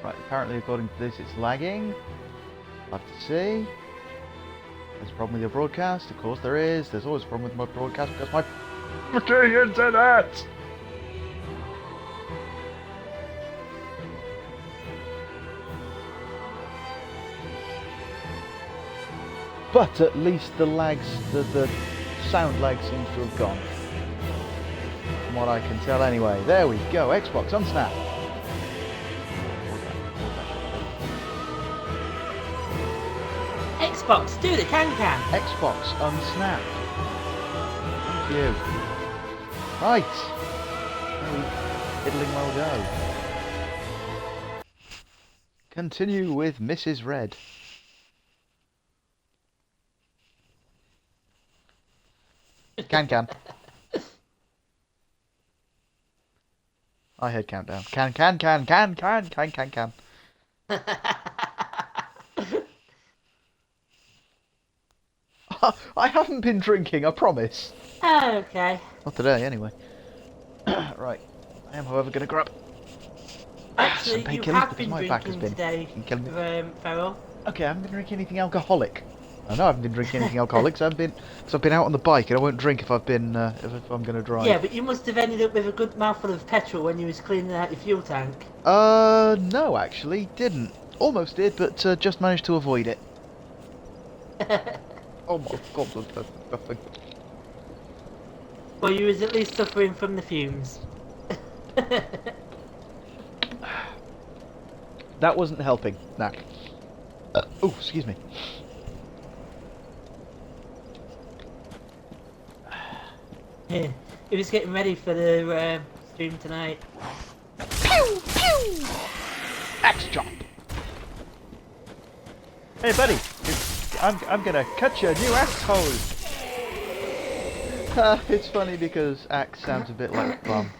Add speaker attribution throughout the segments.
Speaker 1: Right, apparently according to this it's lagging. I'll have to see. There's a problem with your broadcast. Of course there is. There's always a problem with my broadcast because my fucking internet! But at least the sound lag seems to have gone. From what I can tell anyway. There we go, Xbox on Snap.
Speaker 2: Xbox, do the can-can.
Speaker 1: Xbox on Snap. Thank you. Right. Fiddling well go. Continue with Mrs. Red. Can. I heard countdown. Can. I haven't been drinking, I promise.
Speaker 2: Okay.
Speaker 1: Not today, anyway. Right. I am, however, going to grab
Speaker 2: Actually,
Speaker 1: some
Speaker 2: you
Speaker 1: painkillers
Speaker 2: have
Speaker 1: because
Speaker 2: been
Speaker 1: my back has
Speaker 2: drinking
Speaker 1: been
Speaker 2: today,
Speaker 1: killing me.
Speaker 2: Farrell.
Speaker 1: Okay, I haven't been drinking anything alcoholic. I know I haven't been drinking anything alcoholic, so because I've been out on the bike and I won't drink if I've been if I'm going to drive.
Speaker 2: Yeah, but you must have ended up with a good mouthful of petrol when you was cleaning out your fuel tank.
Speaker 1: No, actually, didn't. Almost did, but just managed to avoid it. Oh my god, that's nothing.
Speaker 2: Well, you was at least suffering from the fumes.
Speaker 1: That wasn't helping. Nah. Oh, excuse me.
Speaker 2: He was getting ready for the stream tonight.
Speaker 1: Pew! Pew! Axe chop! Hey buddy, I'm gonna cut your new axe hose! It's funny because axe sounds a bit like bum.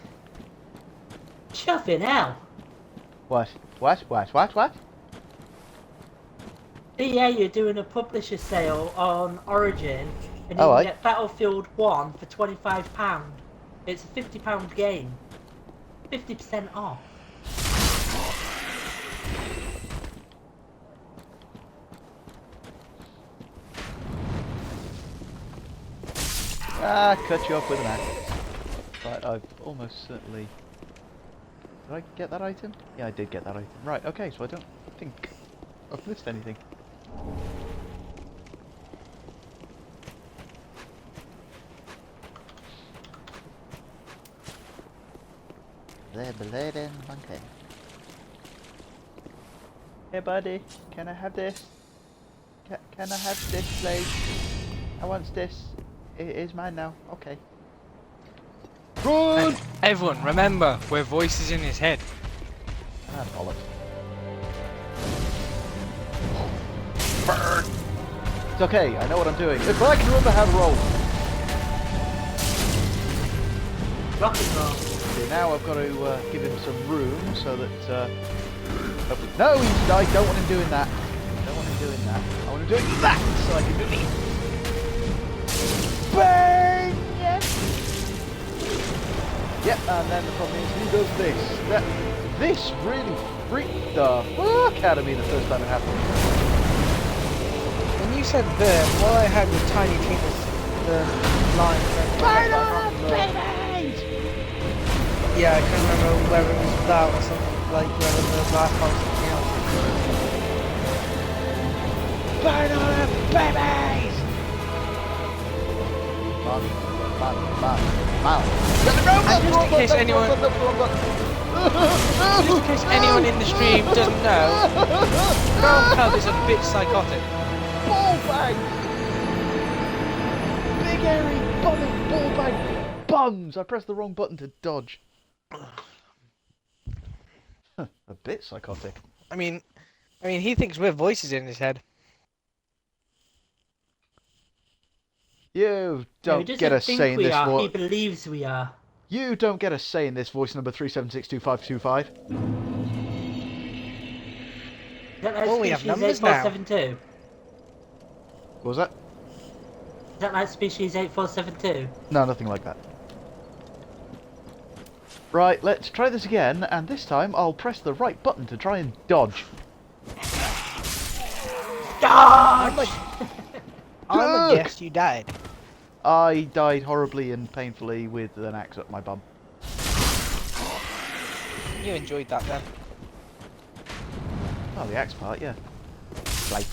Speaker 2: Chuffing hell!
Speaker 1: What?
Speaker 2: Yeah, you're doing a publisher sale on Origin, and you
Speaker 1: Oh,
Speaker 2: can get Battlefield 1 for £25. It's a £50 game. 50% off.
Speaker 1: Cut you off with an axe. Right, I've almost certainly... Did I get that item? Yeah, I did get that item. Right, okay, so I don't think I've missed anything. Monkey. Hey buddy, can I have this? Can I have this, please? I want this. It is mine now. Okay. Run!
Speaker 3: And everyone, remember, we're voices in his head.
Speaker 1: Ah, bollocks. Burn! It's okay, I know what I'm doing. If I can remember how to roll.
Speaker 2: Rock and roll.
Speaker 1: Okay, now I've got to give him some room so that... No, I don't want him doing that. I don't want him doing that. I want him doing that so I can do it. Bang! Yes! Yep, and then the problem is who does this? This really freaked the fuck out of me the first time it happened.
Speaker 3: When you said there, all I had was Tiny Tina's line.
Speaker 1: Babies!
Speaker 3: Yeah, I can't remember whether it was that or something, like whether the last one was something else.
Speaker 1: Banana babies!
Speaker 3: And just in case anyone, just in case anyone in the stream doesn't know, Brown Cub is a bit psychotic.
Speaker 1: Ball bag! Big airy bombing ball bag bums! I pressed the wrong button to dodge. A bit psychotic.
Speaker 3: I mean, he thinks we're voices in his head.
Speaker 1: You don't get a say in this voice.
Speaker 2: He believes we are.
Speaker 1: You don't get a say in this voice number 3762525.
Speaker 2: Is that like
Speaker 3: Well, we have
Speaker 2: species
Speaker 3: numbers now.
Speaker 2: 8472?
Speaker 1: What was that?
Speaker 2: Is that like species 8472?
Speaker 1: No, nothing like that. Right, let's try this again, and this time I'll press the right button to try and dodge.
Speaker 2: Dodge!
Speaker 3: I'm a
Speaker 1: Look!
Speaker 3: guess you died.
Speaker 1: I died horribly and painfully with an axe up my bum.
Speaker 3: You enjoyed that then.
Speaker 1: Oh, the axe part, yeah. Like,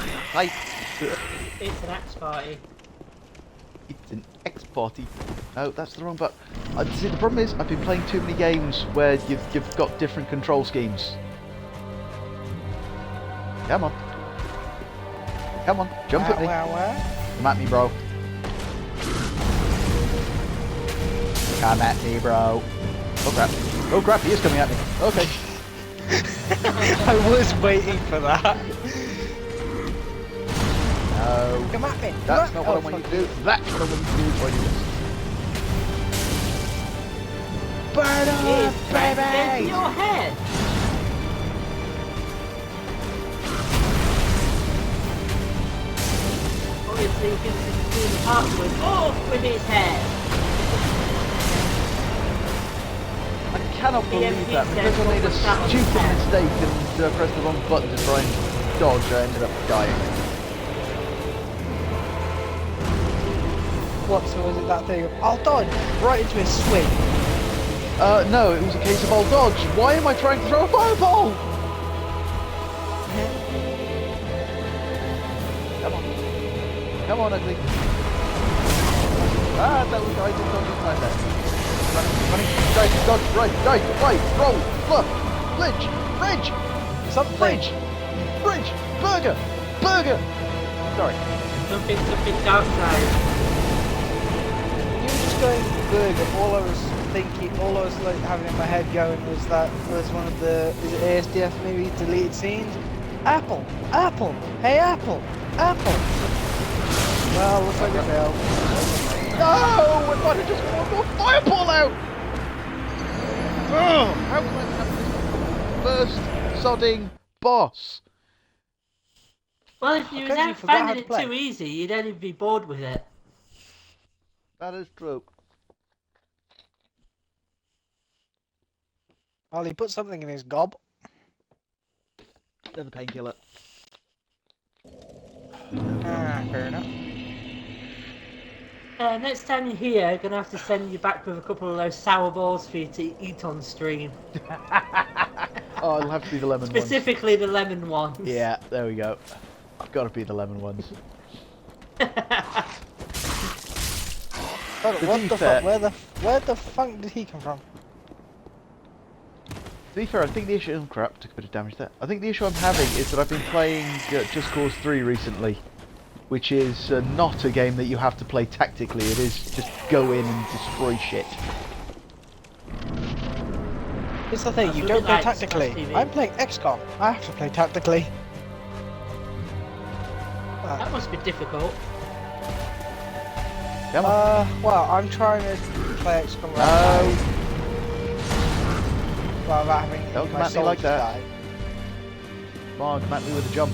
Speaker 2: It's an axe party.
Speaker 1: it's an axe party. No, that's the wrong button. See, the problem is I've been playing too many games where you've got different control schemes. Come on. Come on, jump at me. Come at me, bro. Come at me, bro. Oh crap. Oh crap, he is coming at me. Okay.
Speaker 3: I was waiting for that.
Speaker 1: No.
Speaker 3: Come at me.
Speaker 1: That's not what I want you to do. That's what I want you to do before you do.
Speaker 3: Burn up,
Speaker 2: It's
Speaker 3: baby!
Speaker 2: your head! Obviously, he thinks he's doing the password off with his head!
Speaker 1: I cannot believe that because I made a stupid mistake and pressed the wrong button to try and dodge, I ended up dying.
Speaker 3: What, so was it that thing of, I'll dodge right into his swing?
Speaker 1: No, it was a case of I'll dodge. Why am I trying to throw a fireball? Come on. Come on, ugly. Ah, that was I did not use my left. Running, dive, dodge, right, roll, fluff, flinch, bridge,
Speaker 3: Something.
Speaker 1: bridge, burger. Sorry.
Speaker 2: Something dark side.
Speaker 3: You were just going burger. All I was like having in my head going was that was one of the, is it ASDF maybe, deleted scenes? Apple, hey Apple. Well, looks like a fail.
Speaker 1: No! We're about to just want more fireball out! Oh, how can I have this first sodding boss?
Speaker 2: Well, if you
Speaker 3: Because you
Speaker 2: were
Speaker 3: forgot how
Speaker 2: finding
Speaker 3: to
Speaker 2: it
Speaker 3: play.
Speaker 2: too easy, you'd only be bored with it.
Speaker 1: That is true.
Speaker 3: Ollie, put something in his gob.
Speaker 1: Another painkiller.
Speaker 3: Ah, fair enough.
Speaker 2: Next time you're here, I'm gonna have to send you back with a couple of those sour balls for you to eat on stream.
Speaker 1: Oh, it'll have to be the lemon ones.
Speaker 2: Specifically the lemon ones.
Speaker 1: Yeah, there we go. Gotta be the lemon ones.
Speaker 3: Hold on,
Speaker 1: To
Speaker 3: what
Speaker 1: be
Speaker 3: the
Speaker 1: fair-
Speaker 3: fuck? Where the fuck did he come from?
Speaker 1: To be fair, I think the issue... Oh crap, took a bit of damage there. I think the issue I'm having is that I've been playing Just Cause 3 recently, which is not a game that you have to play tactically. It is just go in and destroy shit.
Speaker 3: It's the thing,
Speaker 2: That's
Speaker 3: you
Speaker 2: what
Speaker 3: don't
Speaker 2: it
Speaker 3: play
Speaker 2: likes,
Speaker 3: tactically.
Speaker 2: Smash TV.
Speaker 3: I'm playing XCOM. I have to play tactically.
Speaker 2: That must be difficult.
Speaker 1: Come on.
Speaker 3: Well, I'm trying to play XCOM
Speaker 1: No.
Speaker 3: right now. Without having
Speaker 1: Don't come
Speaker 3: my
Speaker 1: at me like
Speaker 3: soldiers
Speaker 1: that.
Speaker 3: die.
Speaker 1: Come on, come at me with a jump.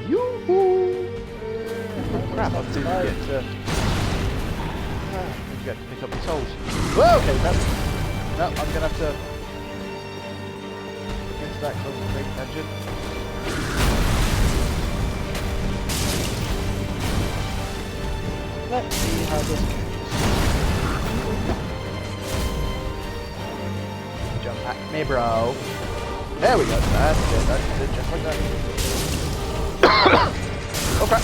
Speaker 1: Yoo-hoo! Oh crap, I'm doing it. You get to pick up the souls. Well, okay, no, I'm gonna have to against that concentrate tangent.
Speaker 3: Let's see how this goes.
Speaker 1: Jump at me, bro. There we go. That's it, just like that. Oh crap.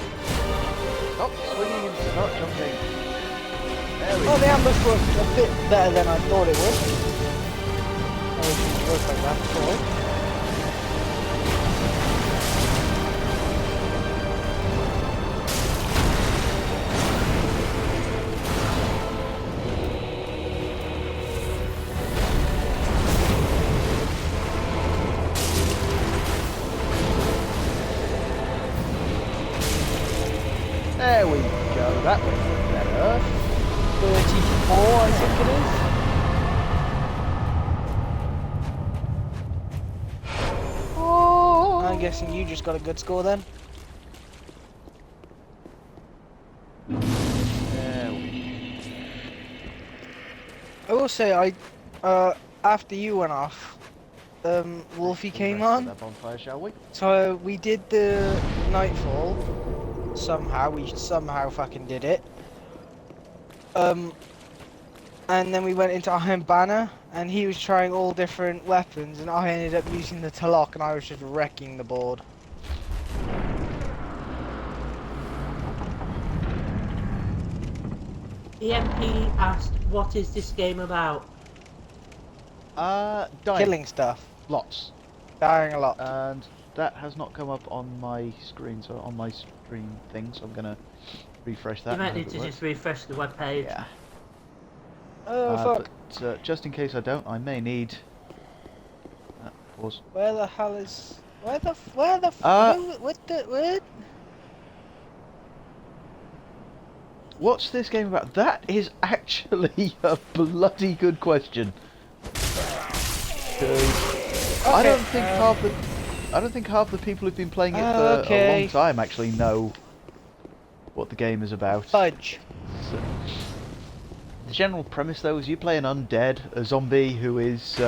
Speaker 1: Stop swinging and start jumping. There we
Speaker 3: Oh,
Speaker 1: go.
Speaker 3: the ambush worked a bit better than I thought it would. I wish it worked like that before.
Speaker 1: There we go. That went better.
Speaker 3: 34, I think it is.
Speaker 1: Oh.
Speaker 3: I'm guessing you just got a good score then. say, after you went off, Wolfie came
Speaker 1: Rest of
Speaker 3: on.
Speaker 1: that bonfire, shall we?
Speaker 3: So we did the Nightfall. We somehow fucking did it. And then we went into Iron Banner, and he was trying all different weapons, and I ended up using the Talok, and I was just wrecking the board.
Speaker 2: EMP asked, what is this game about?
Speaker 1: Dying.
Speaker 3: Killing stuff.
Speaker 1: Lots.
Speaker 3: Dying a lot.
Speaker 1: And that has not come up on my screen, so on my screen thing, so I'm gonna refresh that.
Speaker 2: You might
Speaker 1: and
Speaker 2: need
Speaker 1: hope
Speaker 2: to
Speaker 1: it
Speaker 2: just
Speaker 1: works.
Speaker 2: refresh the web page.
Speaker 1: Yeah.
Speaker 3: Oh fuck.
Speaker 1: But just in case I don't, I may need. Pause.
Speaker 3: Where the hell is... what?
Speaker 1: What's this game about? That is actually a bloody good question. 'Cause I don't think half the people who've been playing it for a long time actually know what the game is about.
Speaker 3: Fudge.
Speaker 1: So, the general premise though is you play an undead, a zombie who is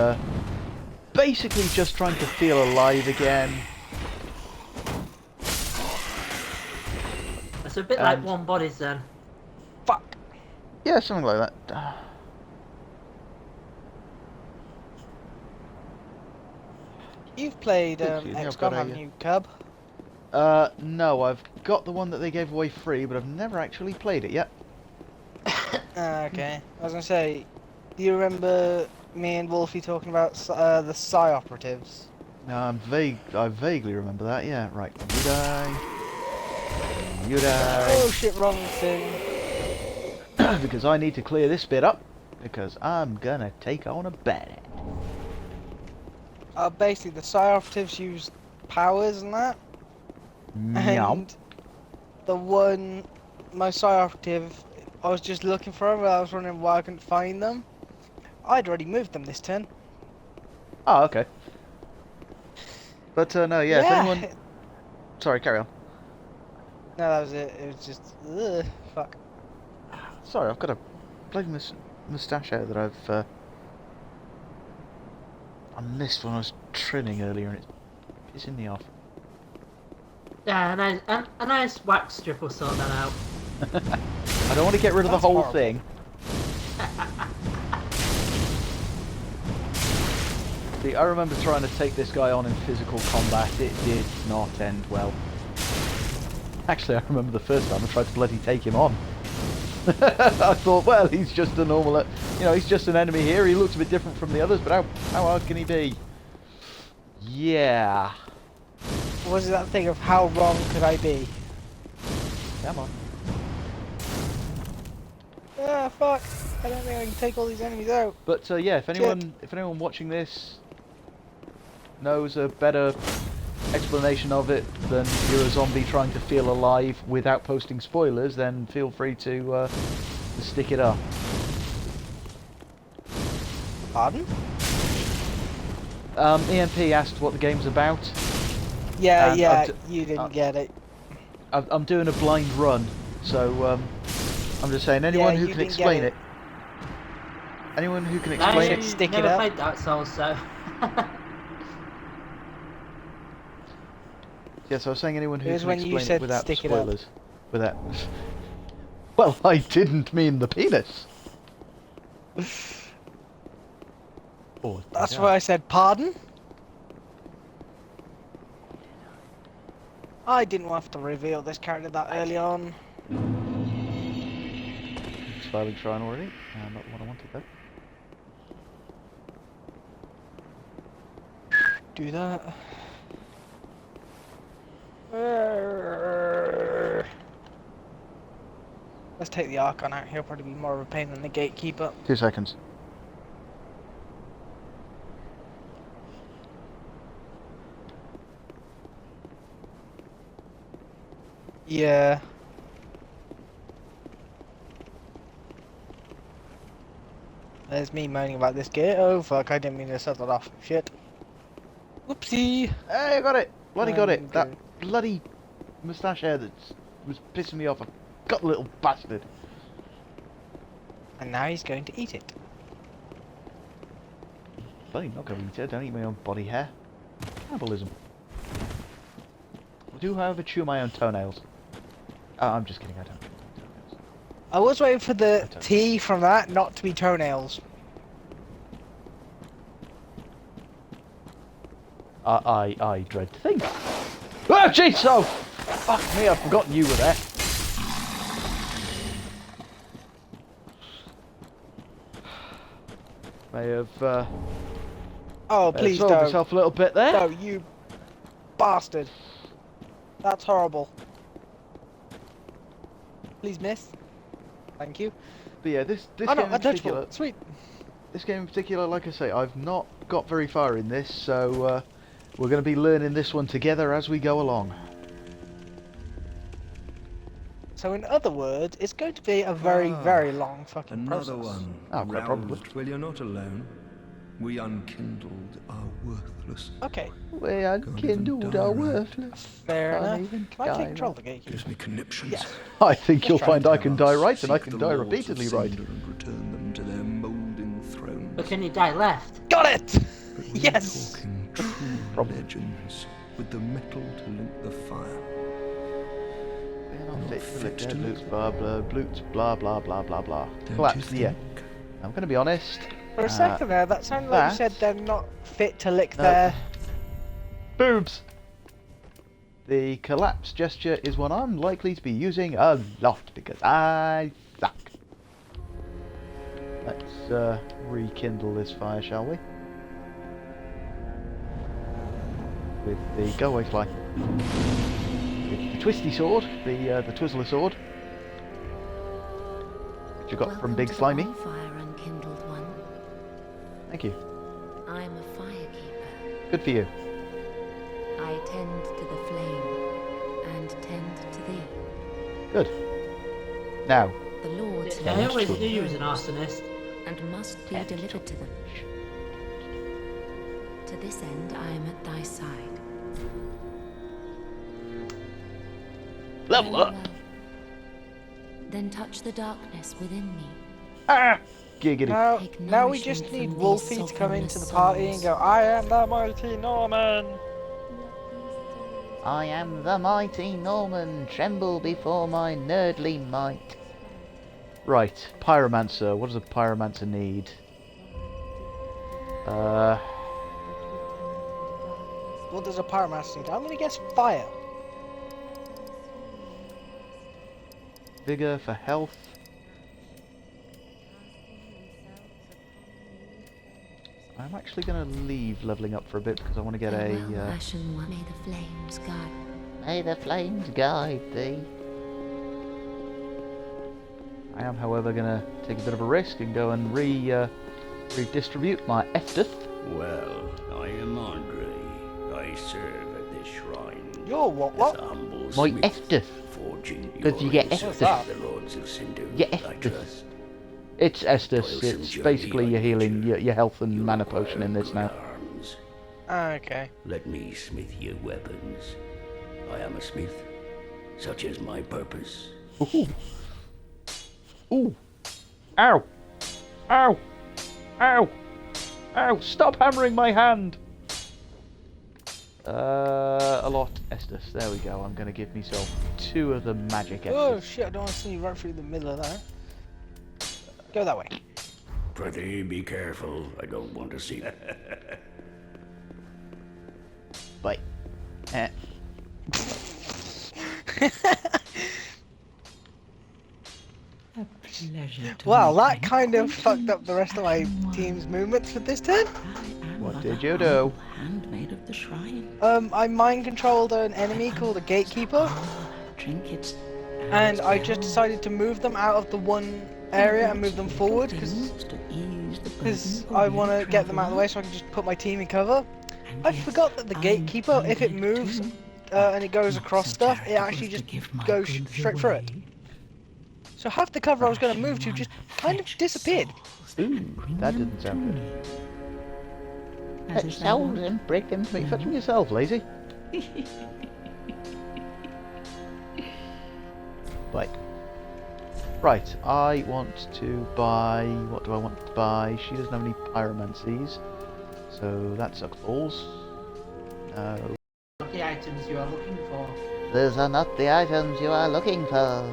Speaker 1: basically just trying to feel alive again.
Speaker 2: It's a bit like One Bodies then.
Speaker 3: Fuck.
Speaker 1: Yeah, something like that.
Speaker 3: You've played
Speaker 1: Excuse me, I've
Speaker 3: XCOM,
Speaker 1: got
Speaker 3: haven't you, Cub?
Speaker 1: No, I've got the one that they gave away free, but I've never actually played it yet.
Speaker 3: Okay. I was gonna say, do you remember me and Wolfie talking about the Psy operatives?
Speaker 1: No, I vaguely remember that. Yeah, right. You die. You die.
Speaker 3: Oh shit, wrong thing.
Speaker 1: Because I need to clear this bit up, because I'm gonna take on a bandit.
Speaker 3: Basically, the Psy operatives use powers and that.
Speaker 1: Meow.
Speaker 3: And the one, my Psy operative, I was just looking for them, but I was wondering why I couldn't find them. I'd already moved them this turn.
Speaker 1: Oh, okay. But no, yeah. If anyone, sorry, carry on.
Speaker 3: No, that was it. It was just, ugh, fuck.
Speaker 1: Sorry, I've got a bloody moustache out that I missed when I was trimming earlier, and it's pissing me off.
Speaker 2: Yeah, a nice wax strip will sort that out.
Speaker 1: I don't want to get rid of the
Speaker 3: That's
Speaker 1: whole
Speaker 3: horrible.
Speaker 1: thing. See, I remember trying to take this guy on in physical combat. It did not end well. Actually, I remember the first time I tried to bloody take him on. I thought, well, he's just a normal, he's just an enemy here. He looks a bit different from the others, but how hard can he be? Yeah.
Speaker 3: Was it that thing of how wrong could I be?
Speaker 1: Come on.
Speaker 3: Ah, fuck. I don't think I can take all these enemies out.
Speaker 1: But yeah, if anyone watching this knows a better explanation of it than you're a zombie trying to feel alive without posting spoilers, then feel free to stick it up.
Speaker 3: Pardon?
Speaker 1: EMP asked what the game's about.
Speaker 3: Yeah,
Speaker 1: And
Speaker 3: yeah, you didn't get it.
Speaker 1: I'm doing a blind run, so I'm just saying anyone who
Speaker 3: you
Speaker 1: can
Speaker 3: didn't get
Speaker 1: explain
Speaker 3: it.
Speaker 1: it. Anyone who can explain
Speaker 3: it.
Speaker 1: it.
Speaker 3: Stick it
Speaker 2: never
Speaker 3: up.
Speaker 2: played Dark Souls, so.
Speaker 1: Yes, I was saying anyone who
Speaker 3: It was
Speaker 1: can
Speaker 3: when you
Speaker 1: explain
Speaker 3: said
Speaker 1: it without
Speaker 3: stick it up.
Speaker 1: spoilers. Without. Well, I didn't mean the penis. Oh,
Speaker 3: That's why I said pardon. I didn't have to reveal this character that early on.
Speaker 1: Smiling shrine already. Not the one I wanted though.
Speaker 3: Do that. Let's take the Archon out. He'll probably be more of a pain than the Gatekeeper.
Speaker 1: 2 seconds.
Speaker 3: Yeah. There's me moaning about this gate. Oh fuck, I didn't mean to set that off. Shit. Whoopsie.
Speaker 1: Hey, I got it! Bloody got it!
Speaker 3: I'm
Speaker 1: That
Speaker 3: good.
Speaker 1: bloody moustache hair that was pissing me off. I got the little bastard.
Speaker 3: And now he's going to eat it.
Speaker 1: Bloody not gonna eat it. Don't eat my own body hair. Cannibalism. I do, however, chew my own toenails. Oh, I'm just kidding. I don't chew my own toenails.
Speaker 3: I was waiting for the T from that not to be toenails.
Speaker 1: I dread to think. Oh, jeez! Oh, fuck me! I've forgotten you were there. May have.
Speaker 3: Oh,
Speaker 1: may
Speaker 3: please
Speaker 1: have sold
Speaker 3: don't.
Speaker 1: myself a little bit there.
Speaker 3: No, you bastard. That's horrible. Please miss. Thank you.
Speaker 1: But yeah, this
Speaker 3: Oh
Speaker 1: game
Speaker 3: no,
Speaker 1: in
Speaker 3: untouchable.
Speaker 1: particular.
Speaker 3: Sweet.
Speaker 1: This game in particular, like I say, I've not got very far in this, so we're going to be learning this one together as we go along.
Speaker 3: So in other words, it's going to be a very, very long fucking
Speaker 4: Another
Speaker 3: process.
Speaker 4: one.
Speaker 1: Oh, quite probably.
Speaker 4: Roused. Well, you're not alone. We unkindled are worthless.
Speaker 3: Okay,
Speaker 1: We unkindled our worthless.
Speaker 3: fair
Speaker 1: Can't
Speaker 3: enough.
Speaker 1: even
Speaker 3: Can I
Speaker 1: die
Speaker 3: take control of the
Speaker 4: Gives
Speaker 3: gatekeeper?
Speaker 4: me conniptions.
Speaker 3: Yes.
Speaker 1: I think you'll
Speaker 3: Let's try
Speaker 1: find I
Speaker 3: and
Speaker 1: can
Speaker 4: Tell
Speaker 1: die
Speaker 4: us,
Speaker 1: right and I
Speaker 4: seek
Speaker 1: can
Speaker 4: the
Speaker 1: die
Speaker 4: lords of
Speaker 1: repeatedly right.
Speaker 4: Cinder and return them to their moulding thrones.
Speaker 2: But can you die left?
Speaker 3: Got it!
Speaker 4: But we're
Speaker 3: Yes!
Speaker 4: talking true
Speaker 1: Probably.
Speaker 4: legends with the metal to link the fire.
Speaker 1: We're not
Speaker 4: Not
Speaker 1: fit to lick
Speaker 4: fixed
Speaker 1: dead
Speaker 4: to
Speaker 1: loots,
Speaker 4: lick.
Speaker 1: blah blah bloots, blah blah blah blah blah.
Speaker 4: Don't
Speaker 1: Collapse,
Speaker 4: you
Speaker 1: yeah.
Speaker 4: think?
Speaker 1: I'm going to be honest.
Speaker 3: For a second there, that sounded like you said
Speaker 1: that-
Speaker 3: they're not fit to lick
Speaker 1: No.
Speaker 3: their...
Speaker 1: Boobs! The collapse gesture is one I'm likely to be using a lot because I suck. Let's rekindle this fire, shall we? With the go away fly. With the twisty sword, the Twizzler sword, which I got from Big Slimy.
Speaker 5: Fire unkindled one.
Speaker 1: Thank you.
Speaker 5: I'm a firekeeper.
Speaker 1: Good for you.
Speaker 5: I tend to the flame and tend to thee.
Speaker 1: Good. Now,
Speaker 5: The Lord's
Speaker 2: I
Speaker 5: flesh
Speaker 2: always
Speaker 5: will
Speaker 2: knew you was an
Speaker 5: burn
Speaker 2: arsonist.
Speaker 5: and must be delivered to them. To this end I am at thy side.
Speaker 1: level
Speaker 5: Very
Speaker 1: up.
Speaker 5: well. Then touch the darkness within me.
Speaker 1: Ah! Giggity.
Speaker 3: Now we just need Wolfie to come into the party and go, I am the mighty Norman!
Speaker 1: I am the mighty Norman, tremble before my nerdly might. Right, Pyromancer. What does a Pyromancer need?
Speaker 3: What does a pyromancer need? I'm gonna guess fire.
Speaker 1: Vigor for health. I'm actually going to leave leveling up for a bit because I want to get
Speaker 5: Farewell,
Speaker 1: a...
Speaker 5: Ashen one. May the flames guide.
Speaker 1: May the flames guide thee. I am, however, going to take a bit of a risk and go and redistribute my Estus.
Speaker 6: Well, I am Andre. I serve at this shrine.
Speaker 3: You're what?
Speaker 6: As a humble
Speaker 1: My
Speaker 6: smith,
Speaker 1: Estus.
Speaker 6: forging
Speaker 1: Because you get
Speaker 6: your
Speaker 1: Estus.
Speaker 6: the Lords of Cinder.
Speaker 1: Yeah,
Speaker 6: I
Speaker 1: Estus.
Speaker 6: trust.
Speaker 1: It's Estus.
Speaker 6: Toilsome
Speaker 1: It's
Speaker 6: journey
Speaker 1: basically
Speaker 6: on
Speaker 1: your healing,
Speaker 6: nature.
Speaker 1: your health and
Speaker 6: You
Speaker 1: mana
Speaker 6: require
Speaker 1: potion in this
Speaker 6: good
Speaker 1: now.
Speaker 6: arms.
Speaker 3: Okay.
Speaker 6: Let me smith you weapons. I am a smith, such is my purpose.
Speaker 1: Ooh. Ooh. Ow. Ow. Ow. Ow. Stop hammering my hand. A lot Estus. There we go. I'm going to give myself 2 of the magic
Speaker 3: Oh
Speaker 1: Estus.
Speaker 3: shit, I don't want to see you right through the middle of that. Go that way.
Speaker 6: Prithee, be careful. I don't want to see
Speaker 1: Bye. Eh.
Speaker 3: Well, that kind of fucked up the rest of my team's movements for this turn.
Speaker 1: What did you do?
Speaker 5: Handmaid of the shrine.
Speaker 3: I mind controlled an enemy called a gatekeeper,
Speaker 5: Trinkets.
Speaker 3: and I just decided to move them out of the one area and move them forward because I want to get them out of the way so I can just put my team in cover. I forgot that the gatekeeper, if it moves and it goes across stuff, it actually just goes straight through it. So half the cover I was going to move to just kind of disappeared.
Speaker 1: Ooh, that didn't sound good. Fetch souls and break them to me. Fetch them yourself, lazy. Right. Right, I want to buy... What do I want to buy? She doesn't have any pyromancies. So that sucks balls. No.
Speaker 2: Not the items you are looking for.
Speaker 1: These are not the items you are looking for.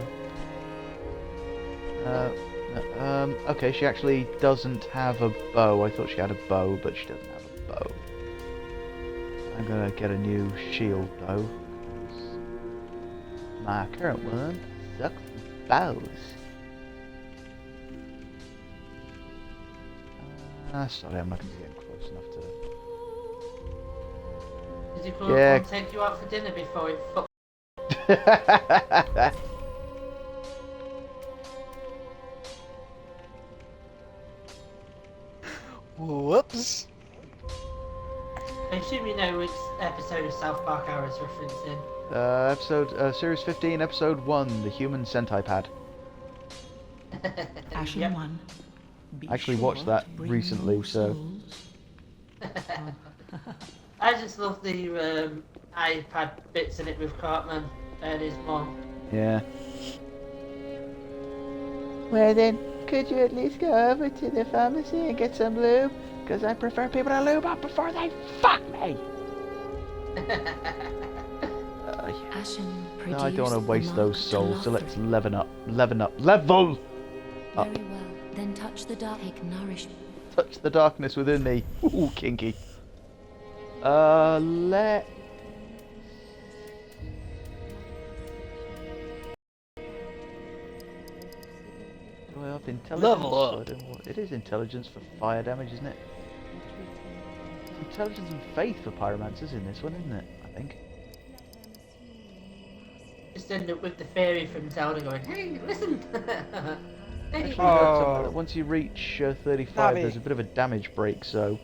Speaker 1: Okay, she actually doesn't have a bow. I thought she had a bow, but she doesn't have a bow. I'm gonna get a new shield though. My current one sucks with bows. Sorry, I'm not gonna get close enough to.
Speaker 2: Did you call and take you out for dinner before it fuck?
Speaker 3: Whoops.
Speaker 2: I assume you know which episode of South Park I was referencing.
Speaker 1: Series 15, Episode 1, The Human Sentai Pad.
Speaker 7: Ashen
Speaker 2: Yep.
Speaker 7: 1.
Speaker 1: I actually watched that recently, so.
Speaker 2: I just love the iPad bits in it with Cartman and his mom.
Speaker 1: Yeah. Well then, could you at least go over to the pharmacy and get some lube? Because I prefer people to lube up before they fuck me!
Speaker 5: Ashen
Speaker 1: No, I don't want to
Speaker 5: produced
Speaker 1: waste
Speaker 5: the
Speaker 1: those
Speaker 5: mark
Speaker 1: souls, so
Speaker 5: aloft.
Speaker 1: let's level up. Level! Up.
Speaker 5: Very well. Then touch the dark. Take nourishment.
Speaker 1: Touch the darkness within me. Ooh, kinky. Let... Do I up intelligence?
Speaker 3: Level up.
Speaker 1: I don't know what- It is intelligence for fire damage, isn't it? Intelligence and faith for pyromancers in this one, isn't it? I think.
Speaker 2: Just end up with the fairy from Zelda going, hey, listen! Hey.
Speaker 1: Actually,
Speaker 3: Oh.
Speaker 1: once you reach 35,
Speaker 3: Navi.
Speaker 1: there's a bit of a damage break, so...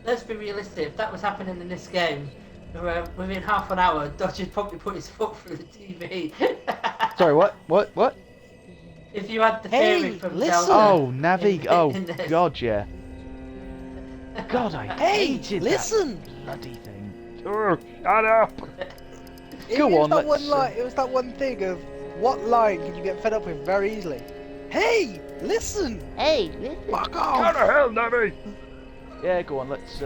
Speaker 2: Let's be realistic, if that was happening in this game, within half an hour, Dodge would probably put his foot through the TV.
Speaker 1: Sorry, what? What?
Speaker 2: If you had the
Speaker 3: Hey,
Speaker 2: fairy from
Speaker 3: listen.
Speaker 2: Zelda.
Speaker 1: Oh, Navi. Oh,
Speaker 2: in this.
Speaker 1: God, yeah. God, I
Speaker 3: Hey,
Speaker 1: hated
Speaker 3: listen.
Speaker 1: that bloody thing. Shut up.
Speaker 3: It
Speaker 1: Go
Speaker 3: was
Speaker 1: on,
Speaker 3: that
Speaker 1: let's,
Speaker 3: one line. It was that one thing of what line can you get fed up with very easily? Hey, listen.
Speaker 1: Hey, listen.
Speaker 3: Fuck off.
Speaker 1: hell, Navi. Yeah, go on. Let's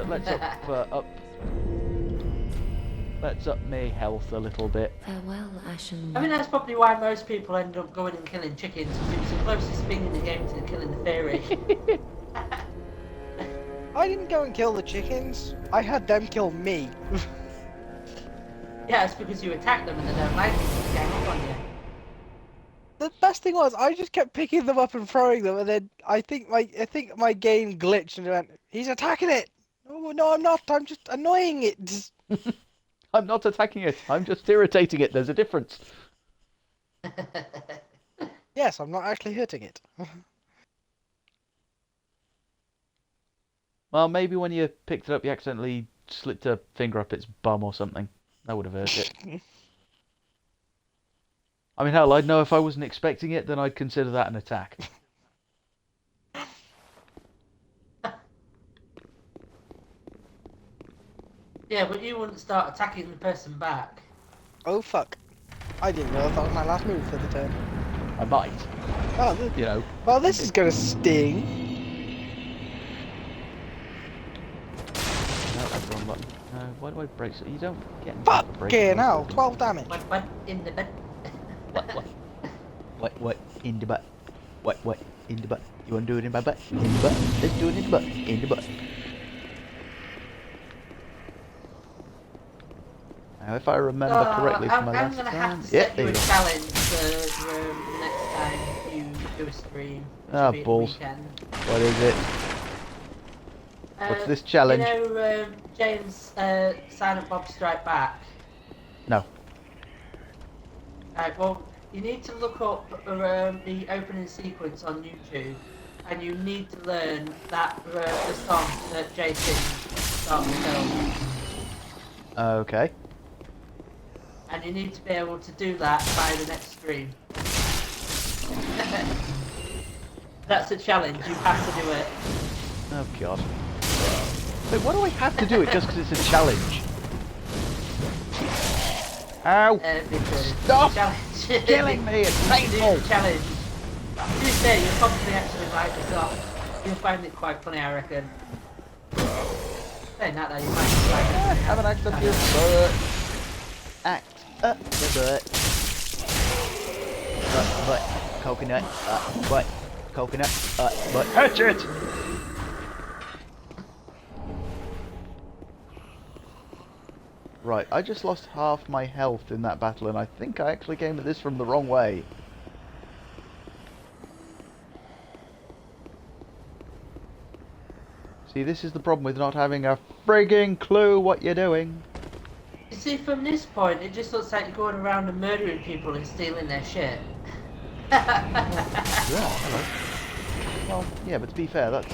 Speaker 1: up me health a little bit.
Speaker 5: Farewell, Ashen.
Speaker 2: I mean, that's probably why most people end up going and killing chickens, because it's the closest thing in the game to killing the fairy.
Speaker 3: I didn't go and kill the chickens. I had them kill me.
Speaker 2: Yeah, it's because you attack them and they don't like it, so they gang up on you.
Speaker 3: The best thing was I just kept picking them up and throwing them, and then I think my game glitched and it went, he's attacking it. Oh no, I'm not. I'm just annoying it.
Speaker 1: I'm not attacking it. I'm just irritating it. There's a difference.
Speaker 3: Yes, I'm not actually hurting it.
Speaker 1: Well, maybe when you picked it up, you accidentally slipped a finger up its bum or something. That would have hurt it. I mean, hell, I'd know if I wasn't expecting it, then I'd consider that an attack.
Speaker 2: Yeah, but you wouldn't start attacking the person back.
Speaker 3: Oh fuck! I didn't know that was my last move for the turn.
Speaker 1: I might,
Speaker 3: Oh,
Speaker 1: you know.
Speaker 3: well, this is gonna sting.
Speaker 1: No, that's the wrong button. Why do I break so you don't get into the break
Speaker 3: Fucking
Speaker 1: most
Speaker 3: hell!
Speaker 1: of the
Speaker 3: 12 damage.
Speaker 2: What, in the bed?
Speaker 1: What in the butt? What in the butt? You wanna do it in my butt? In the butt? Let's do it in the butt. In the butt. Now, if I remember correctly from my
Speaker 2: I'm
Speaker 1: last
Speaker 2: gonna
Speaker 1: time...
Speaker 2: have to set
Speaker 1: there
Speaker 2: you a
Speaker 1: you go.
Speaker 2: challenge for the next time you do a stream. Which
Speaker 1: Ah,
Speaker 2: will be at the
Speaker 1: balls.
Speaker 2: weekend.
Speaker 1: What is it? What's this challenge?
Speaker 2: You know, James, Silent Bob Strike Back.
Speaker 1: No.
Speaker 2: Right, well, you need to look up the opening sequence on YouTube, and you need to learn that the song that Jay sings at the start of the film.
Speaker 1: Okay.
Speaker 2: And you need to be able to do that by the next stream. That's a challenge, you have to do it.
Speaker 1: Oh, God. Wait, why do I have to do it just because it's a challenge? Ow!
Speaker 2: Because
Speaker 1: Stop
Speaker 2: challenge.
Speaker 1: killing me, it's
Speaker 2: Do
Speaker 1: painful!
Speaker 2: the challenge. To be fair, you'll probably actually like the song. You'll find it quite funny, I reckon. Saying that though, you might find it funny.
Speaker 1: Have an act up your butt. Act up the butt. Butt. Coconut. Butt. Coconut. Butt. Hatchet! Right, I just lost half my health in that battle, and I think I actually came at this from the wrong way. See, this is the problem with not having a frigging clue what you're doing.
Speaker 2: You see, from this point, it just looks like you're going around and murdering people and stealing their shit.
Speaker 1: Yeah, hello. Well, yeah, but to be fair, that's...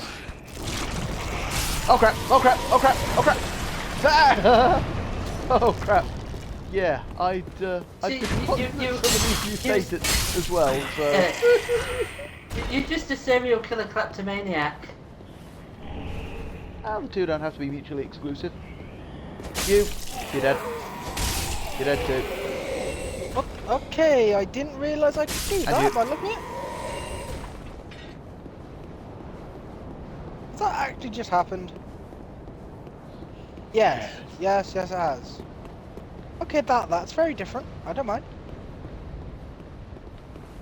Speaker 1: Oh crap! Oh crap! Oh crap! Oh crap! Ah! Oh crap! Yeah, I'd
Speaker 2: See,
Speaker 1: some of these mutated as well, so...
Speaker 2: You're just a serial killer kleptomaniac.
Speaker 1: The two don't have to be mutually exclusive. You're dead. You're dead too.
Speaker 3: Okay, I didn't realise I could do that by looking at it. Has that actually just happened? Yes, yes, it has. Okay, that's very different. I don't mind.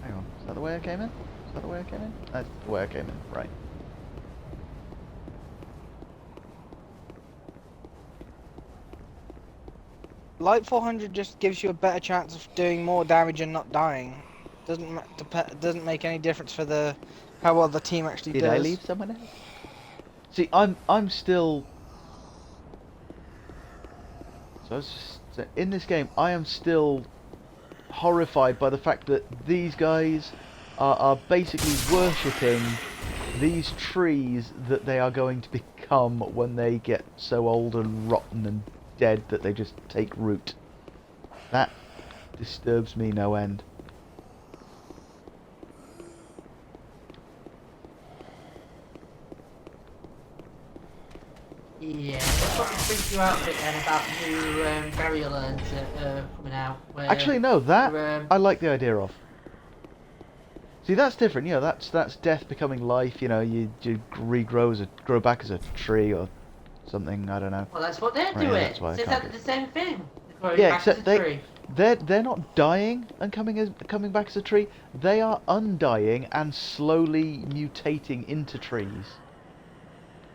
Speaker 1: Hang on, is that the way I came in? Is that the way I came in? That's the way I came in, right.
Speaker 3: Light 400 just gives you a better chance of doing more damage and not dying. Doesn't make any difference for how well the team actually does.
Speaker 1: Did I leave someone else? See, I'm still... So I was just, in this game, I am still horrified by the fact that these guys are basically worshipping these trees that they are going to become when they get so old and rotten and dead that they just take root. That disturbs me no end.
Speaker 2: Yeah, that's what brings you out a bit then about new burial urns coming out. Where
Speaker 1: Actually, no, that I
Speaker 2: um,
Speaker 1: like the idea of. See, that's different. You know, that's death becoming life. You know, you grow back as a tree or something. I don't know.
Speaker 2: well, that's what they're
Speaker 1: Right, yeah,
Speaker 2: doing.
Speaker 1: that's why I
Speaker 2: It's
Speaker 1: can't
Speaker 2: exactly
Speaker 1: do
Speaker 2: the same thing. They're growing
Speaker 1: Yeah,
Speaker 2: back
Speaker 1: except
Speaker 2: as a tree.
Speaker 1: they're not dying and coming back as a tree. They are undying and slowly mutating into trees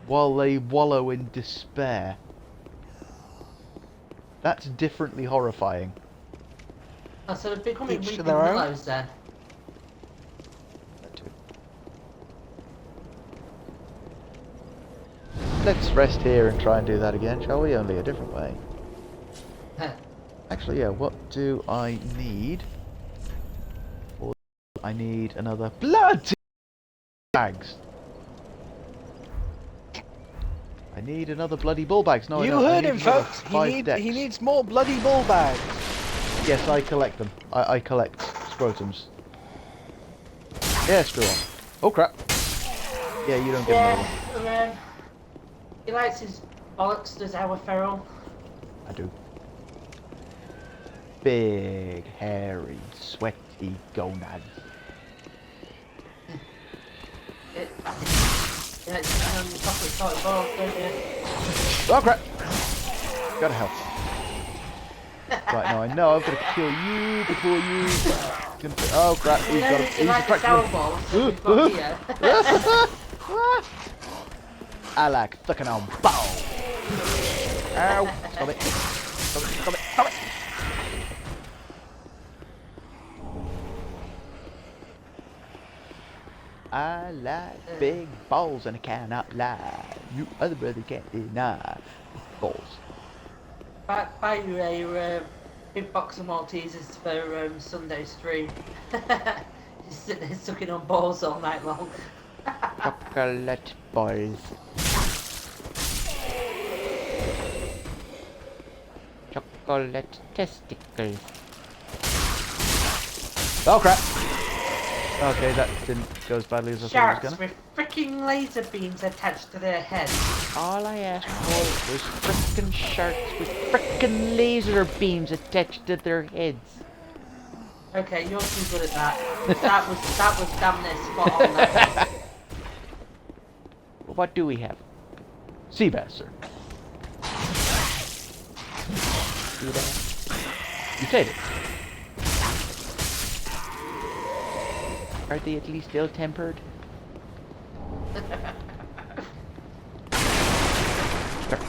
Speaker 1: while they wallow in despair. That's differently horrifying.
Speaker 2: Oh, so they're becoming
Speaker 3: Each to
Speaker 2: weeping
Speaker 3: their own.
Speaker 2: willows then.
Speaker 1: That too. Let's rest here and try and do that again, shall we? Only a different way. Actually, yeah, what do I need? I need another blood bags. I need another bloody bull bags. No, I
Speaker 3: You
Speaker 1: don't. I
Speaker 3: heard
Speaker 1: need
Speaker 3: him,
Speaker 1: another
Speaker 3: folks.
Speaker 1: 5 decks.
Speaker 3: He needs more bloody bull bags.
Speaker 1: Yes, I collect them. I collect scrotums. Yeah, screw on. Oh crap. Yeah, you don't get another one.
Speaker 2: Yeah, he likes his bollocks, does our feral.
Speaker 1: I do. Big, hairy, sweaty gonads.
Speaker 2: Yeah, it's on the chocolate salted balls, don't you?
Speaker 1: Oh crap! Gotta help. Right, now I know I've got to kill you before you... Oh crap, he's got a...
Speaker 2: You like the sour balls that we've got here.
Speaker 1: I like sucking on balls. Ow! Stop it. Stop it, stop it, stop it! I like big balls and I cannot lie. You other brother can't deny balls.
Speaker 2: Buy you a big box of Maltesers for Sunday stream. Just sitting there sucking on balls all night long.
Speaker 1: Chocolate balls. Chocolate testicles. Oh crap! Okay, that didn't go as badly as I thought it
Speaker 2: Sharks
Speaker 1: was gonna.
Speaker 2: with freaking laser beams attached to their heads.
Speaker 1: All I asked for was frickin' sharks with frickin' laser beams attached to their heads.
Speaker 2: Okay, you're too good at that. That was damn near spot on. That
Speaker 1: what do we have? Sea bass, sir. Sea bass. You take it. Are they at least ill-tempered? Start.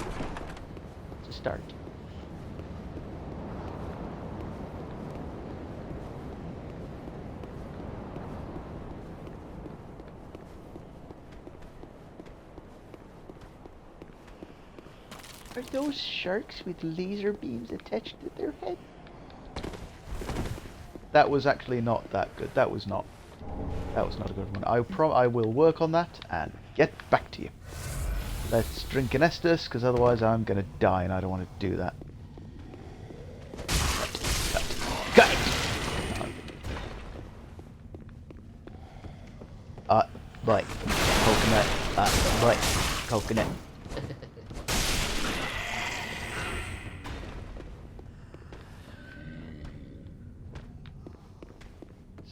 Speaker 1: It's a start. Are those sharks with laser beams attached to their head? That was actually not that good. That was not a good one. I will work on that and get back to you. Let's drink an Estus, because otherwise I'm going to die and I don't want to do that. Got it! Right. Coconut. Right. Coconut.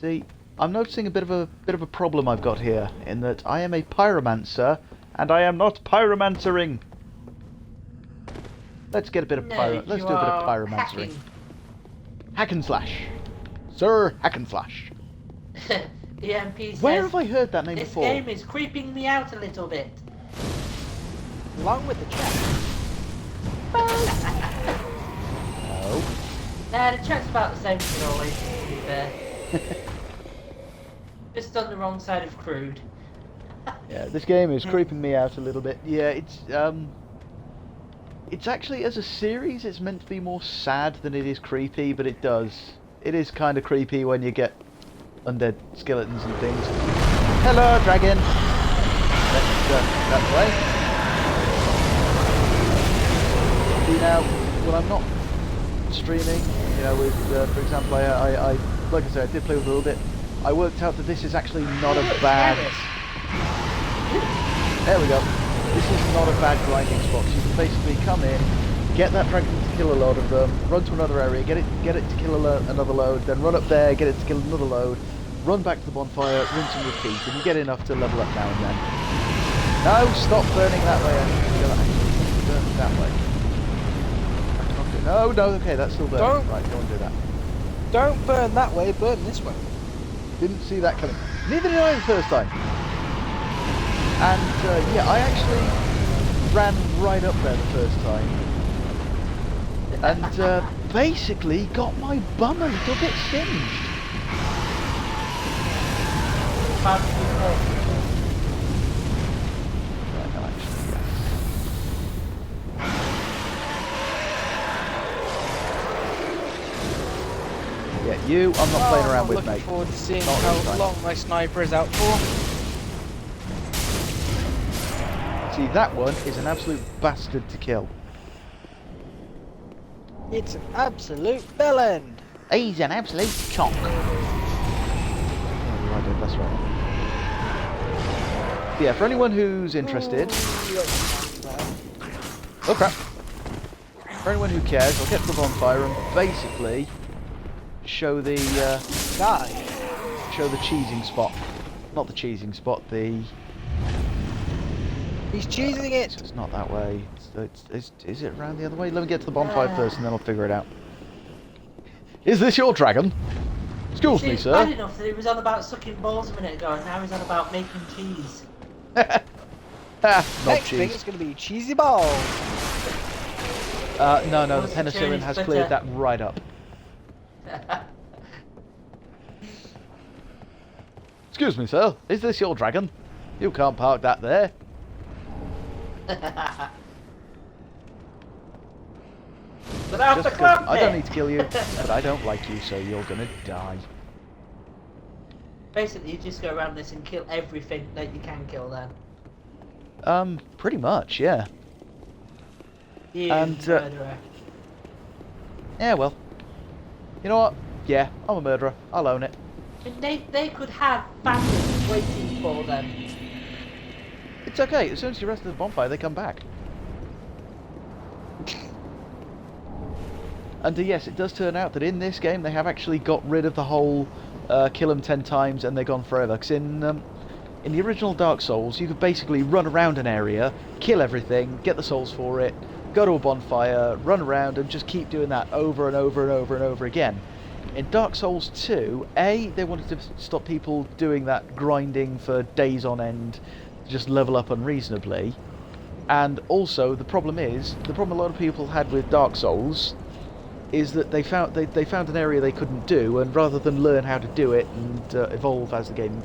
Speaker 1: See, I'm noticing a bit of a problem I've got here, in that I am a pyromancer, and I am not pyromancering. Let's get a bit of let's do a bit of pyromancering.
Speaker 2: Hacking.
Speaker 1: Hack and slash, Sir Hack and Slash.
Speaker 2: The MP says,
Speaker 1: Where have I heard that name
Speaker 2: this
Speaker 1: before?
Speaker 2: game is creeping me out a little bit.
Speaker 3: Along with the chat.
Speaker 1: No.
Speaker 2: The chat's about the same as always, to be fair. Just on the wrong side of crude.
Speaker 1: Yeah, this game is creeping me out a little bit. Yeah, it's actually, as a series, it's meant to be more sad than it is creepy, but it is kind of creepy when you get undead skeletons and things. Hello, dragon! That way. See now, when I'm not streaming, you know, with, for example, I like I said, I did play with a little bit. I worked out that this is actually not a bad... There we go. This is not a bad grinding spot. So you can basically come in, get that dragon to kill a load of them, run to another area, get it to kill another load, then run up there, get it to kill another load, run back to the bonfire, rinse and repeat, and you get enough to level up now and then. No, stop burning that way. Burn that way. No, okay, that's still burning.
Speaker 3: Don't.
Speaker 1: Right, don't do that.
Speaker 3: Don't burn that way, burn this way.
Speaker 1: Didn't see that coming. Neither did I the first time. And yeah, I actually ran right up there the first time. And basically got my bum a little bit singed. Right, no, actually, yes. Yeah, you, I'm not playing around with, mate.
Speaker 3: Looking forward to seeing
Speaker 1: Not this
Speaker 3: how
Speaker 1: time.
Speaker 3: long my sniper is out for.
Speaker 1: See, that one is an absolute bastard to kill.
Speaker 3: It's an absolute bellend.
Speaker 1: He's an absolute cock. Oh, I did, that's right. Yeah, for anyone who's interested... Oh crap. For anyone who cares, I'll get to the bonfire and basically show the show the cheesing spot. Not the cheesing spot, the...
Speaker 3: He's cheesing it.
Speaker 1: It's not that way. Is it around the other way? Let me get to the bonfire first and then I'll figure it out. Is this your dragon? Excuse me,
Speaker 2: It's
Speaker 1: sir.
Speaker 2: bad enough that he was on about sucking balls a minute ago, and now he's on about making cheese.
Speaker 1: Not
Speaker 3: Next thing
Speaker 1: cheese.
Speaker 3: is going to be cheesy balls.
Speaker 1: No, the
Speaker 2: What's the
Speaker 1: penicillin
Speaker 2: Chinese
Speaker 1: has
Speaker 2: butter?
Speaker 1: cleared that right up. Excuse me, sir. Is this your dragon? You can't park that there.
Speaker 2: But out the
Speaker 1: Just
Speaker 2: club,
Speaker 1: I don't need to kill you, but I don't like you, so you're gonna die.
Speaker 2: Basically, you just go around this and kill everything that you can kill then.
Speaker 1: Pretty much, yeah.
Speaker 2: You
Speaker 1: And,
Speaker 2: murderer.
Speaker 1: Yeah, well. You know what? Yeah, I'm a murderer. I'll own it.
Speaker 2: And they could have families waiting for them.
Speaker 1: It's okay. As soon as you rest of the bonfire, they come back. And yes, it does turn out that in this game they have actually got rid of the whole kill them 10 times and they're gone forever. Because in In the original Dark Souls, you could basically run around an area, kill everything, get the souls for it, go to a bonfire, run around, and just keep doing that over and over and over and over again. In Dark Souls 2, they wanted to stop people doing that grinding for days on end, to just level up unreasonably. And also, the problem a lot of people had with Dark Souls is that they found an area they couldn't do, and rather than learn how to do it and evolve as the game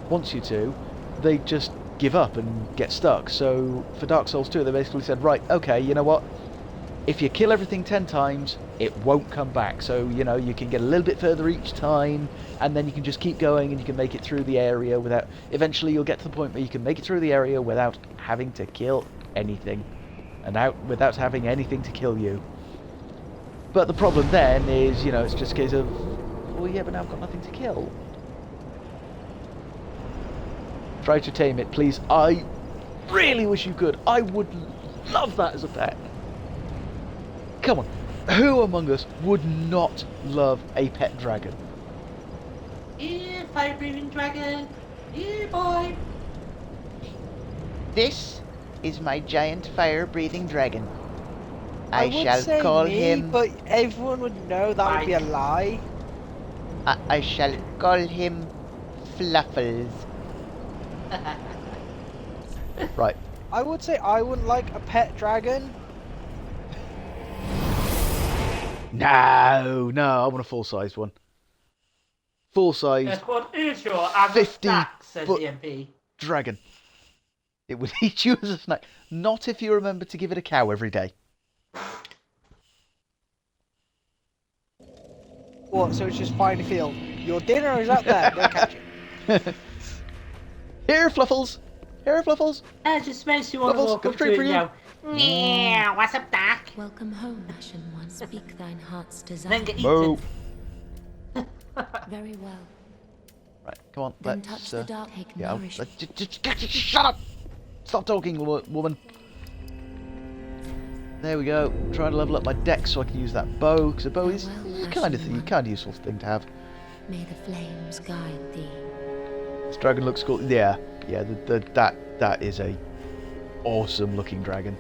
Speaker 1: wants you to, they just give up and get stuck. So for Dark Souls 2, they basically said, right, okay, you know what? If you kill everything 10 times, it won't come back. So, you know, you can get a little bit further each time, and then you can just keep going and you can make it through the area without... Eventually you'll get to the point where you can make it through the area without having to kill anything. And without having anything to kill you. But the problem then is, you know, it's just a case of... Well, yeah, but now I've got nothing to kill. Try to tame it, please. I really wish you could. I would love that as a pet. Come on. Who among us would not love a pet dragon?
Speaker 2: Yeah, fire-breathing dragon. Yeah, boy.
Speaker 7: This is my giant fire-breathing dragon. I
Speaker 3: would
Speaker 7: shall
Speaker 3: say
Speaker 7: call
Speaker 3: me,
Speaker 7: him...
Speaker 3: but everyone would know that would be a lie.
Speaker 7: I shall call him Fluffles.
Speaker 1: Right.
Speaker 3: I would say I wouldn't like a pet dragon.
Speaker 1: No, I want a full-sized one. Full-sized
Speaker 2: That's what is your as
Speaker 1: 50
Speaker 2: snack, says
Speaker 1: foot-
Speaker 2: EMP.
Speaker 1: dragon. It would eat you as a snack. Not if you remember to give it a cow every day.
Speaker 3: What, so it's just fine to field. Your dinner is out there, go catch it.
Speaker 1: Here, Fluffles! Here, Fluffles!
Speaker 2: It just makes you want to
Speaker 1: Bubbles,
Speaker 2: walk
Speaker 1: got
Speaker 2: up
Speaker 1: a
Speaker 2: to
Speaker 1: treat
Speaker 2: it
Speaker 1: for
Speaker 2: and
Speaker 1: you.
Speaker 2: go, yeah, what's up, Doc?
Speaker 5: Welcome home, Ashen One. Speak thine heart's desire.
Speaker 2: Then get
Speaker 1: Moo.
Speaker 2: eaten.
Speaker 5: Very well.
Speaker 1: Right, come on,
Speaker 5: Then
Speaker 1: let's...
Speaker 5: touch the dark, take
Speaker 1: yeah,
Speaker 5: nourishment.
Speaker 1: just shut up! Stop talking, woman. There we go. Trying to level up my dex so I can use that bow, because a bow is kind of useful thing to have.
Speaker 5: May the flames guide thee.
Speaker 1: This dragon looks cool. Yeah, that is a awesome looking dragon.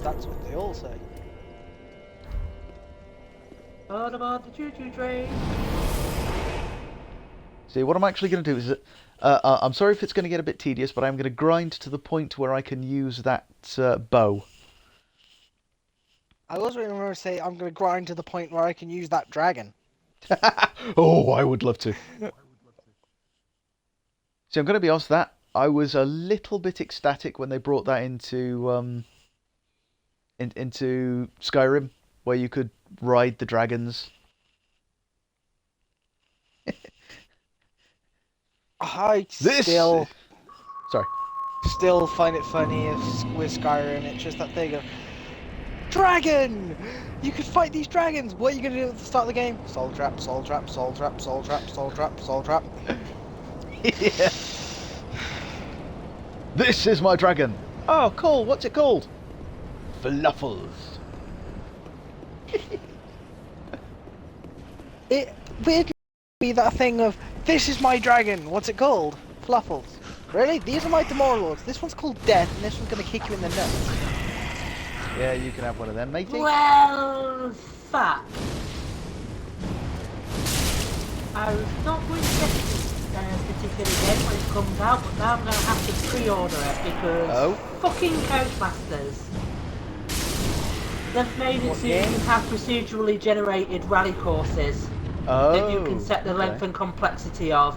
Speaker 3: That's what they all say.
Speaker 2: What about the choo-choo train?
Speaker 1: See, what I'm actually going to do is that I'm sorry if it's going to get a bit tedious, but I'm going to grind to the point where I can use that bow.
Speaker 3: I was really going to say I'm going to grind to the point where I can use that dragon.
Speaker 1: Oh, I would love to. See, I'm going to be honest with that. I was a little bit ecstatic when they brought that into Skyrim, where you could ride the dragons.
Speaker 3: I
Speaker 1: This-
Speaker 3: still
Speaker 1: Sorry.
Speaker 3: find it funny with Skyrim. It's just that thing of dragon. You could fight these dragons. What are you gonna do at the start of the game? Soul trap, soul trap, soul trap, soul trap, soul trap, soul trap.
Speaker 1: Yeah. This is my dragon. Oh, cool. What's it called? Fluffles.
Speaker 3: It weirdly be that thing of this is my dragon. What's it called? Fluffles. Really? These are my Demorlords. This one's called Death, and this one's gonna kick you in the nuts.
Speaker 1: Yeah, you can have one of them, matey.
Speaker 2: Well, fuck. I was not going to get this particular game when it comes out, but now I'm going to have to pre-order it because fucking Codemasters. They've made it so you can have procedurally generated rally courses that you can set the length and complexity of.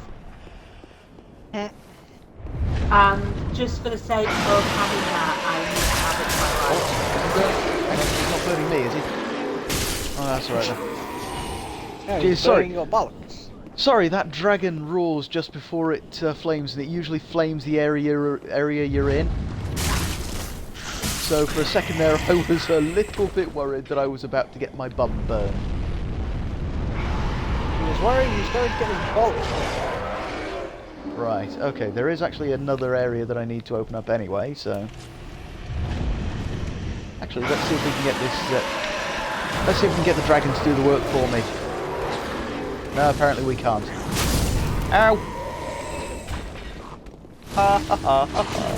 Speaker 2: And just for the sake of having that, I need to have it in my life.
Speaker 1: He's not burning me, is he? Oh, that's alright then.
Speaker 3: No,
Speaker 1: Jeez,
Speaker 3: you're
Speaker 1: sorry.
Speaker 3: burning your bollocks.
Speaker 1: Sorry, that dragon roars just before it flames, and it usually flames the area you're in. So for a second there, I was a little bit worried that I was about to get my bum burned.
Speaker 3: He was worried he was going to get his bollocks.
Speaker 1: Right, okay, there is actually another area that I need to open up anyway, so... Actually, let's see if we can get this... let's see if we can get the dragon to do the work for me. No, apparently we can't. Ow! Ha ha ha ha ha.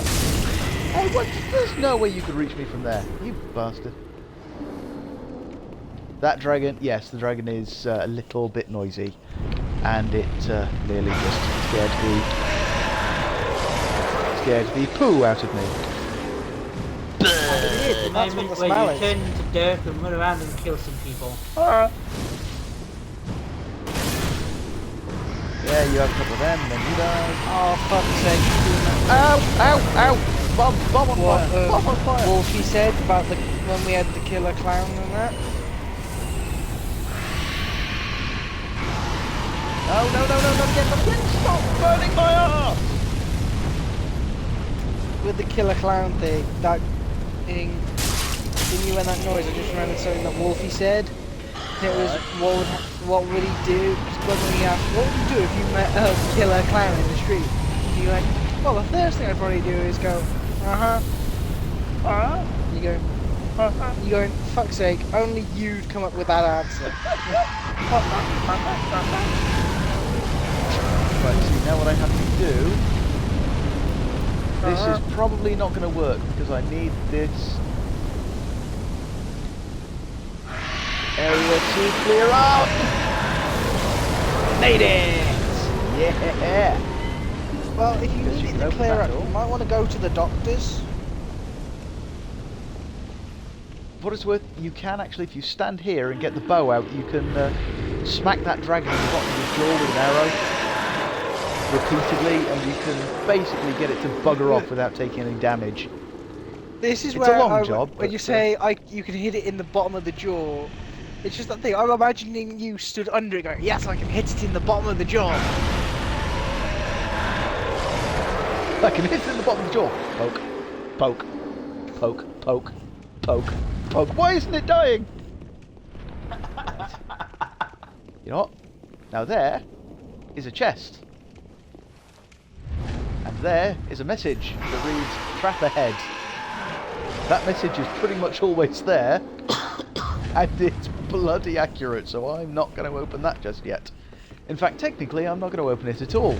Speaker 1: Hey, what? There's no way you could reach me from there, you bastard. That dragon, yes, the dragon is a little bit noisy, and it clearly just scared the poo out of me.
Speaker 2: It is the
Speaker 3: That's what
Speaker 2: moment
Speaker 3: the
Speaker 2: where
Speaker 3: smell
Speaker 2: you
Speaker 3: is.
Speaker 2: turn into dirt and run around and kill some people.
Speaker 1: Yeah, you have a couple of them, then you die.
Speaker 3: Oh, fuck's sake.
Speaker 1: Ow! Ow! Ow! Bomb on
Speaker 3: What
Speaker 1: fire! Bomb on fire!
Speaker 3: Wolfie said about the when we had the killer clown and that.
Speaker 1: No, not again, not again! Stop burning my arse!
Speaker 3: With the killer clown thing, that thing, when you went that noise, I just remembered something that Wolfie said. It was, what would he do? When he asked, what would you do if you met a killer clown in the street? And you went, well, the first thing I'd probably do is go, You go, you going, fuck's sake, only you'd come up with that answer.
Speaker 1: Right, see, now what I have to do... This is probably not going to work, because I need this area to clear up! Made it! Yeah!
Speaker 3: Well, if you
Speaker 1: Guess
Speaker 3: need
Speaker 1: you
Speaker 3: it
Speaker 1: can
Speaker 3: to
Speaker 1: open
Speaker 3: clear
Speaker 1: that
Speaker 3: up,
Speaker 1: door.
Speaker 3: you might want to go to the doctor's.
Speaker 1: For what it's worth, you can actually, if you stand here and get the bow out, you can smack that dragon in the bottom of the jaw with an arrow repeatedly, and you can basically get it to bugger off without taking any damage.
Speaker 3: This is
Speaker 1: It's
Speaker 3: where
Speaker 1: a long job,
Speaker 3: when you
Speaker 1: but,
Speaker 3: say you can hit it in the bottom of the jaw, it's just that thing. I'm imagining you stood under it going, yes, I can hit it in the bottom of the jaw.
Speaker 1: I can hit it in the bottom of the jaw. Poke, poke, poke, poke, poke, poke. Why isn't it dying? You know what? Now there is a chest. And there is a message that reads, trap ahead. That message is pretty much always there. And it's bloody accurate, so I'm not going to open that just yet. In fact, technically, I'm not going to open it at all.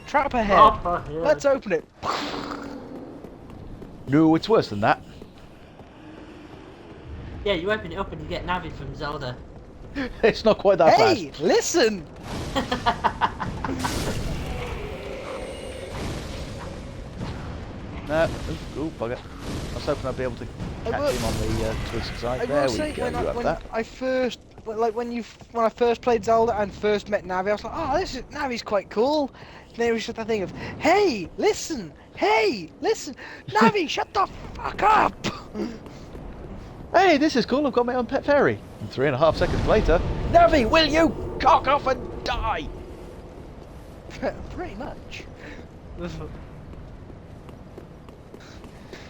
Speaker 3: Trap ahead. Let's open it.
Speaker 1: No, it's worse than that.
Speaker 2: Yeah, you open it up and you get Navi from Zelda.
Speaker 1: It's not quite that bad.
Speaker 3: Hey, listen!
Speaker 1: No. Oh, bugger. I was hoping I'd be able to catch him on the twist side.
Speaker 3: I
Speaker 1: There
Speaker 3: will
Speaker 1: we
Speaker 3: say
Speaker 1: go,
Speaker 3: when
Speaker 1: you have
Speaker 3: when
Speaker 1: that.
Speaker 3: I first, like when I first played Zelda and first met Navi, I was like, oh, Navi's quite cool. And then it was just that thing of, hey, listen, Navi, shut the fuck up.
Speaker 1: Hey, this is cool, I've got my own pet fairy. And 3.5 seconds later, Navi, will you cock off and die?
Speaker 3: Pretty much.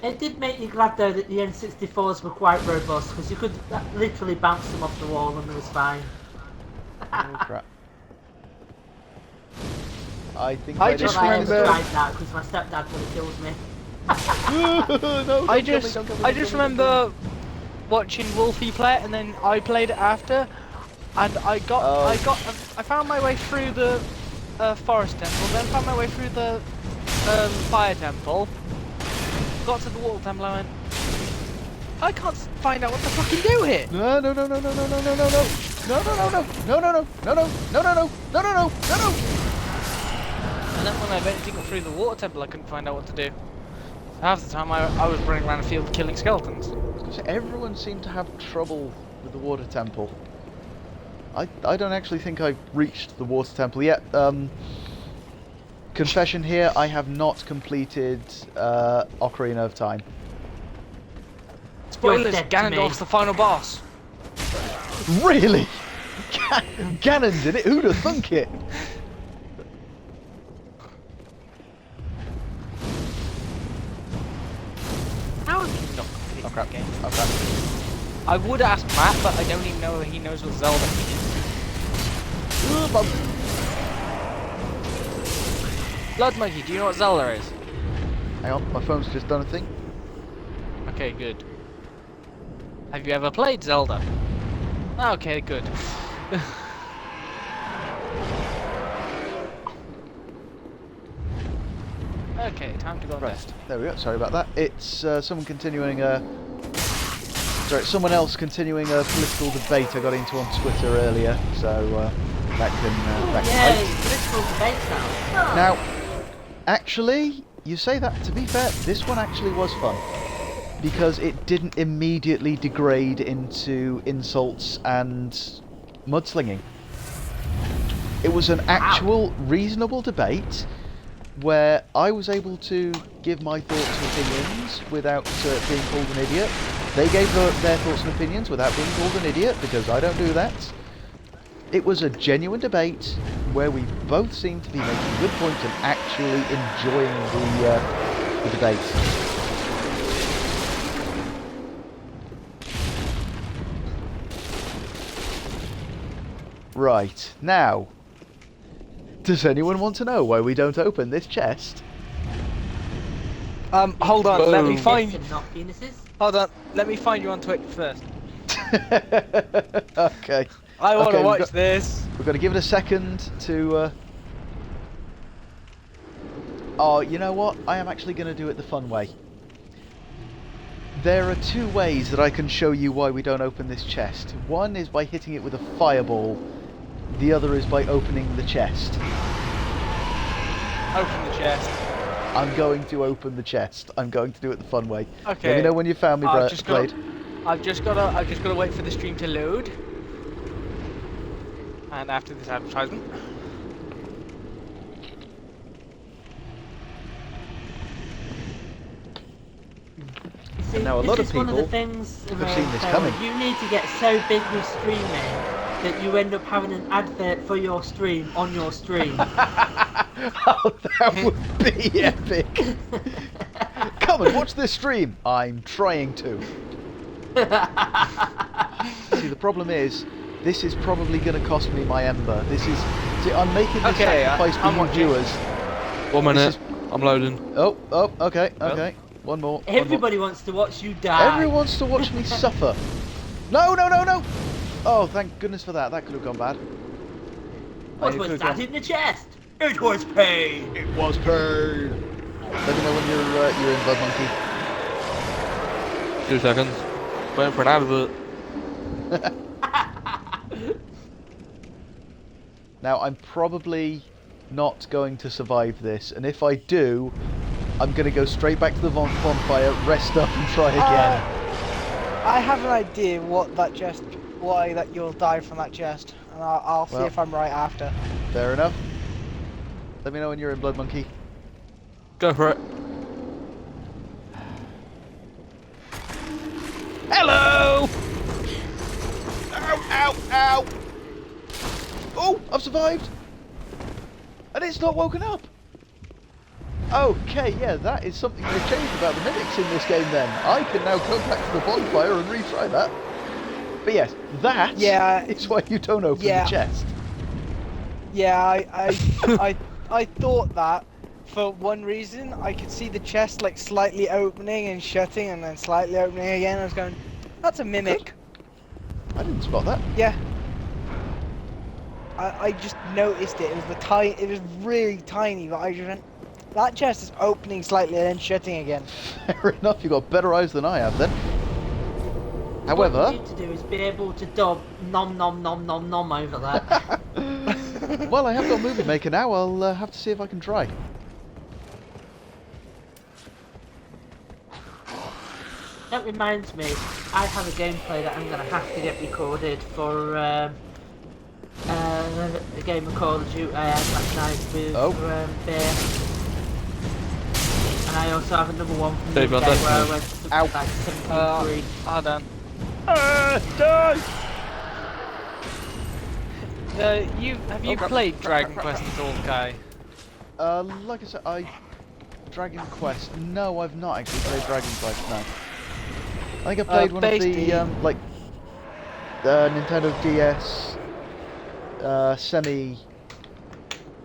Speaker 2: It did make me glad though that the N64s were quite robust, because you could literally bounce them off the wall and it was fine.
Speaker 1: Oh crap. I think
Speaker 3: I
Speaker 1: I
Speaker 3: just
Speaker 1: don't
Speaker 3: remember-
Speaker 2: I died now because my stepdad would have killed me.
Speaker 1: No,
Speaker 3: I
Speaker 1: don't kill me,
Speaker 3: just
Speaker 1: don't kill me,
Speaker 3: I
Speaker 1: don't
Speaker 3: just
Speaker 1: kill me, don't kill me.
Speaker 3: remember watching Wolfie play it, and then I played it after, and I found my way through the forest temple, then found my way through the fire temple, got to the water temple, and I went, I can't find out what to fucking do here.
Speaker 1: No. And
Speaker 3: then when I eventually got through the water temple, I couldn't find out what to do. Half the time I was running around the field killing skeletons.
Speaker 1: Because everyone seemed to have trouble with the water temple. I don't actually think I've reached the water temple yet. Confession here, I have not completed Ocarina of Time.
Speaker 3: Spoilers,
Speaker 2: dead to me.
Speaker 3: Ganondorf's the final boss.
Speaker 1: Really? Ganon's in it? Who'd have thunk it?
Speaker 3: How have you not completed
Speaker 1: Oh crap.
Speaker 3: the game?
Speaker 1: Oh crap.
Speaker 3: I would ask Matt, but I don't even know if he knows what Zelda is.
Speaker 1: Ooh, bum.
Speaker 3: Blood Monkey, do you know what Zelda is?
Speaker 1: Hang on, my phone's just done a thing.
Speaker 3: Okay, good. Have you ever played Zelda? Okay, good. Okay, time to go and
Speaker 1: Right,
Speaker 3: rest.
Speaker 1: there we go. Sorry about that. It's someone continuing a. Sorry, someone else continuing a political debate I got into on Twitter earlier, so that can wait.
Speaker 2: Yay, political debate now.
Speaker 1: Now, actually, you say that. To be fair, this one actually was fun because it didn't immediately degrade into insults and mudslinging. It was an actual reasonable debate where I was able to give my thoughts and opinions without being called an idiot. They gave their thoughts and opinions without being called an idiot, because I don't do that. It was a genuine debate where we both seemed to be making good points and actually enjoying the debate. Right, now, does anyone want to know why we don't open this chest?
Speaker 3: Hold on, let me
Speaker 2: Yes
Speaker 3: find.
Speaker 2: and not penises.
Speaker 3: Hold on, let me find you on Twitch first.
Speaker 1: Okay.
Speaker 3: I want to
Speaker 1: Okay,
Speaker 3: watch this.
Speaker 1: We're going to give it a second to... Oh, you know what? I am actually going to do it the fun way. There are two ways that I can show you why we don't open this chest. One is by hitting it with a fireball. The other is by opening the chest.
Speaker 3: Open the chest.
Speaker 1: I'm going to open the chest. I'm going to do it the fun way.
Speaker 3: Okay.
Speaker 1: Let me know when you found me, Blade.
Speaker 3: I've just gotta wait for the stream to load. And after this advertisement.
Speaker 2: See,
Speaker 1: now a
Speaker 2: this
Speaker 1: lot of
Speaker 2: is one of the
Speaker 1: people
Speaker 2: things
Speaker 1: have seen this coming.
Speaker 2: You need to get so big with streaming that you end up having an advert for your stream on your stream.
Speaker 1: Oh, that would be epic. Come and watch this stream. I'm trying to. See, the problem is, this is probably going to cost me my ember. See, I'm making this sacrifice for you viewers.
Speaker 8: 1 minute, I'm loading.
Speaker 1: Oh, okay. One more.
Speaker 2: Everybody wants to watch you die.
Speaker 1: Everyone wants to watch me suffer. No! Oh, thank goodness for that. That could have gone bad.
Speaker 2: What was that in the chest? It was pain.
Speaker 1: It was pain. Let me know when you're in, Blood Monkey.
Speaker 8: 2 seconds. Waiting for an advert.
Speaker 1: Now, I'm probably not going to survive this, and if I do, I'm going to go straight back to the bonfire, rest up, and try again.
Speaker 3: I have an idea why that you'll die from that chest, and I'll see if I'm right after.
Speaker 1: Fair enough. Let me know when you're in, Blood Monkey.
Speaker 8: Go for it.
Speaker 1: Hello! Ow! Oh, I've survived! And it's not woken up! Okay, yeah, that is something they've changed about the mimics in this game then. I can now go back to the bonfire and retry that. But yes, that is why you don't open the chest.
Speaker 3: Yeah, I thought that for one reason. I could see the chest like slightly opening and shutting and then slightly opening again. I was going, that's a mimic.
Speaker 1: I didn't spot that.
Speaker 3: Yeah. I just noticed it. It was it was really tiny, but I just went, that chest is opening slightly and then shutting again.
Speaker 1: Fair enough, you've got better eyes than I have then. However,
Speaker 2: what you need to do is be able to dub nom nom nom nom nom over that.
Speaker 1: well, I have got Movie Maker now. I'll have to see if I can try.
Speaker 2: That reminds me, I have a gameplay that I'm going to have to get recorded for the game of Call of Duty I had last night with Bear. And I also have another one from the UK where I went to like 73.
Speaker 3: Hold on. Have you played Dragon Quest at all, Kai?
Speaker 1: Like I said, Dragon Quest. No, I've not actually played Dragon Quest. No. I think I played one of the Nintendo DS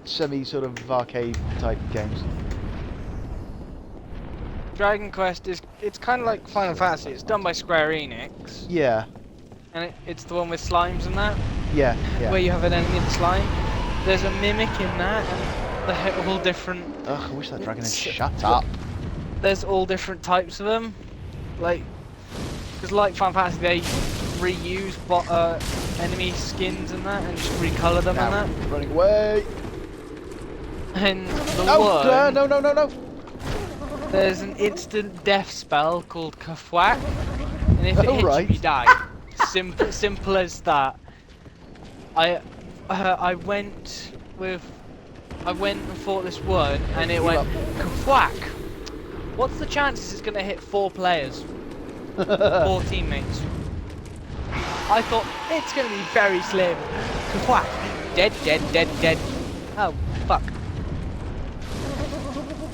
Speaker 1: semi sort of arcade type games.
Speaker 3: Dragon Quest it's kind of like Final Fantasy. It's done by Square Enix.
Speaker 1: Yeah.
Speaker 3: And it's the one with slimes and that.
Speaker 1: Yeah.
Speaker 3: Where you have an enemy in the slime. There's a mimic in that, and all different.
Speaker 1: Ugh, I wish that dragon had shut up.
Speaker 3: There's all different types of them, like because like Final Fantasy they reuse enemy skins and that, and just recolor them and that.
Speaker 1: Running away.
Speaker 3: And the
Speaker 1: No.
Speaker 3: there's an instant death spell called Kafwak, and if it hits
Speaker 1: right.
Speaker 3: you, you die. Simple as that. I went and fought this one, and it went Kafwak. What's the chances it's gonna hit 4 players, 4 teammates? I thought it's gonna be very slim. Kafwak. Dead. Oh fuck.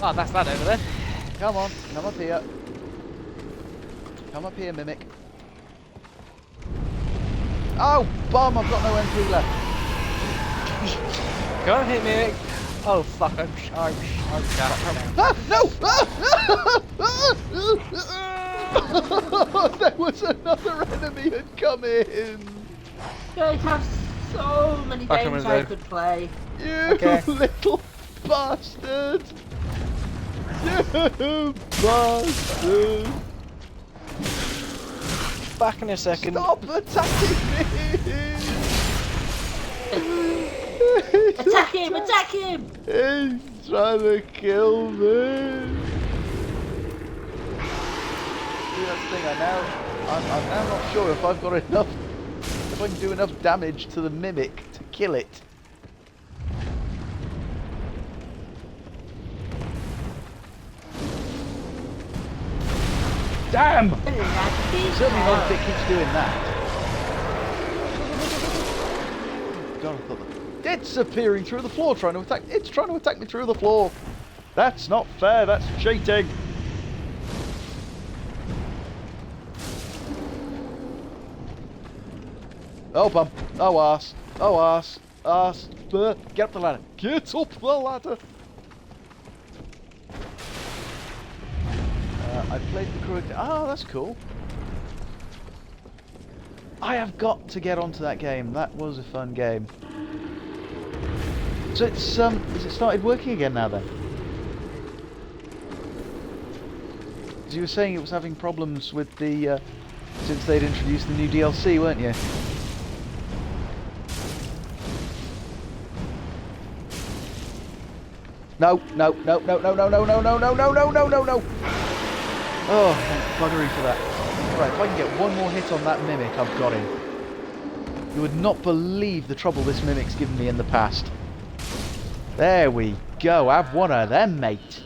Speaker 3: Oh, that's that over there.
Speaker 1: Come on, come up here. Come up here, Mimic. Oh, bum, I've got no MP left.
Speaker 3: Go on, hit me. Oh fuck, I'm shot.
Speaker 1: Ah, no! There was another enemy had come in.
Speaker 2: They have so many
Speaker 8: Fuck,
Speaker 2: games
Speaker 8: I'm
Speaker 2: I
Speaker 8: in
Speaker 2: could play.
Speaker 1: You little bastard! You bastard!
Speaker 3: Back in a second.
Speaker 1: Stop attacking me!
Speaker 2: Attack him! Attack him!
Speaker 1: He's trying to kill me. See, that's the thing. I'm now not sure if I've got enough. If I can do enough damage to the mimic to kill it. Damn! Certainly not if it keeps doing that. God, I thought that. It's appearing through the floor trying to attack. It's trying to attack me through the floor. That's not fair. That's cheating. Oh bum. Oh ass. Oh ass. Ass. Get up the ladder. Get up the ladder. I played the crew. Oh, that's cool. I have got to get onto that game. That was a fun game. So it's has it started working again now then? As you were saying, it was having problems with the since they'd introduced the new DLC, weren't you? No. Oh, thank buggery for that. Right, if I can get one more hit on that mimic, I've got him. You would not believe the trouble this mimic's given me in the past. There we go, have one of them, mate.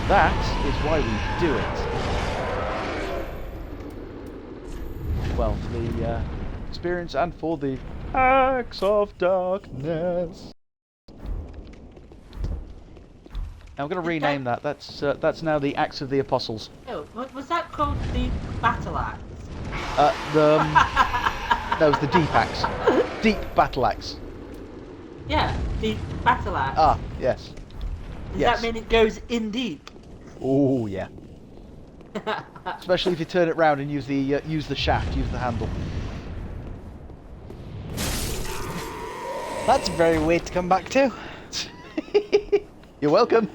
Speaker 1: That is why we do it. Well, for the experience and for the Axe of Darkness. Now I'm going to rename that. That's now the Axe of the Apostles.
Speaker 2: Oh, was that called the Battle Axe?
Speaker 1: No, it's the Deep Axe. Deep Battle Axe.
Speaker 2: Yeah, the Battle Axe.
Speaker 1: Ah, yes.
Speaker 2: Does that mean it goes in deep?
Speaker 1: Oh yeah. Especially if you turn it round and use the shaft, use the handle.
Speaker 3: That's a very weird to come back to.
Speaker 1: You're welcome.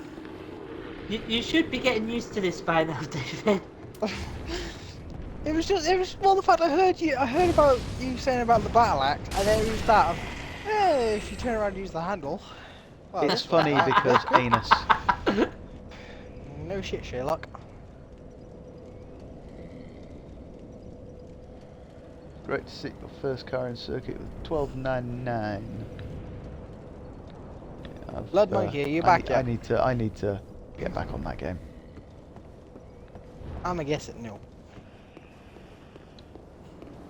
Speaker 2: You should be getting used to this by now, David.
Speaker 3: It was more the fact I heard about you saying about the battle axe, and then it was that of, hey, if you turn around and use the handle. Well,
Speaker 1: It's funny because anus.
Speaker 3: No shit, Sherlock.
Speaker 1: Great to see your first car in circuit with 12.99.
Speaker 3: Blood Monkey, are you back yet?
Speaker 1: I need to get back on that game.
Speaker 3: I'ma guess it no.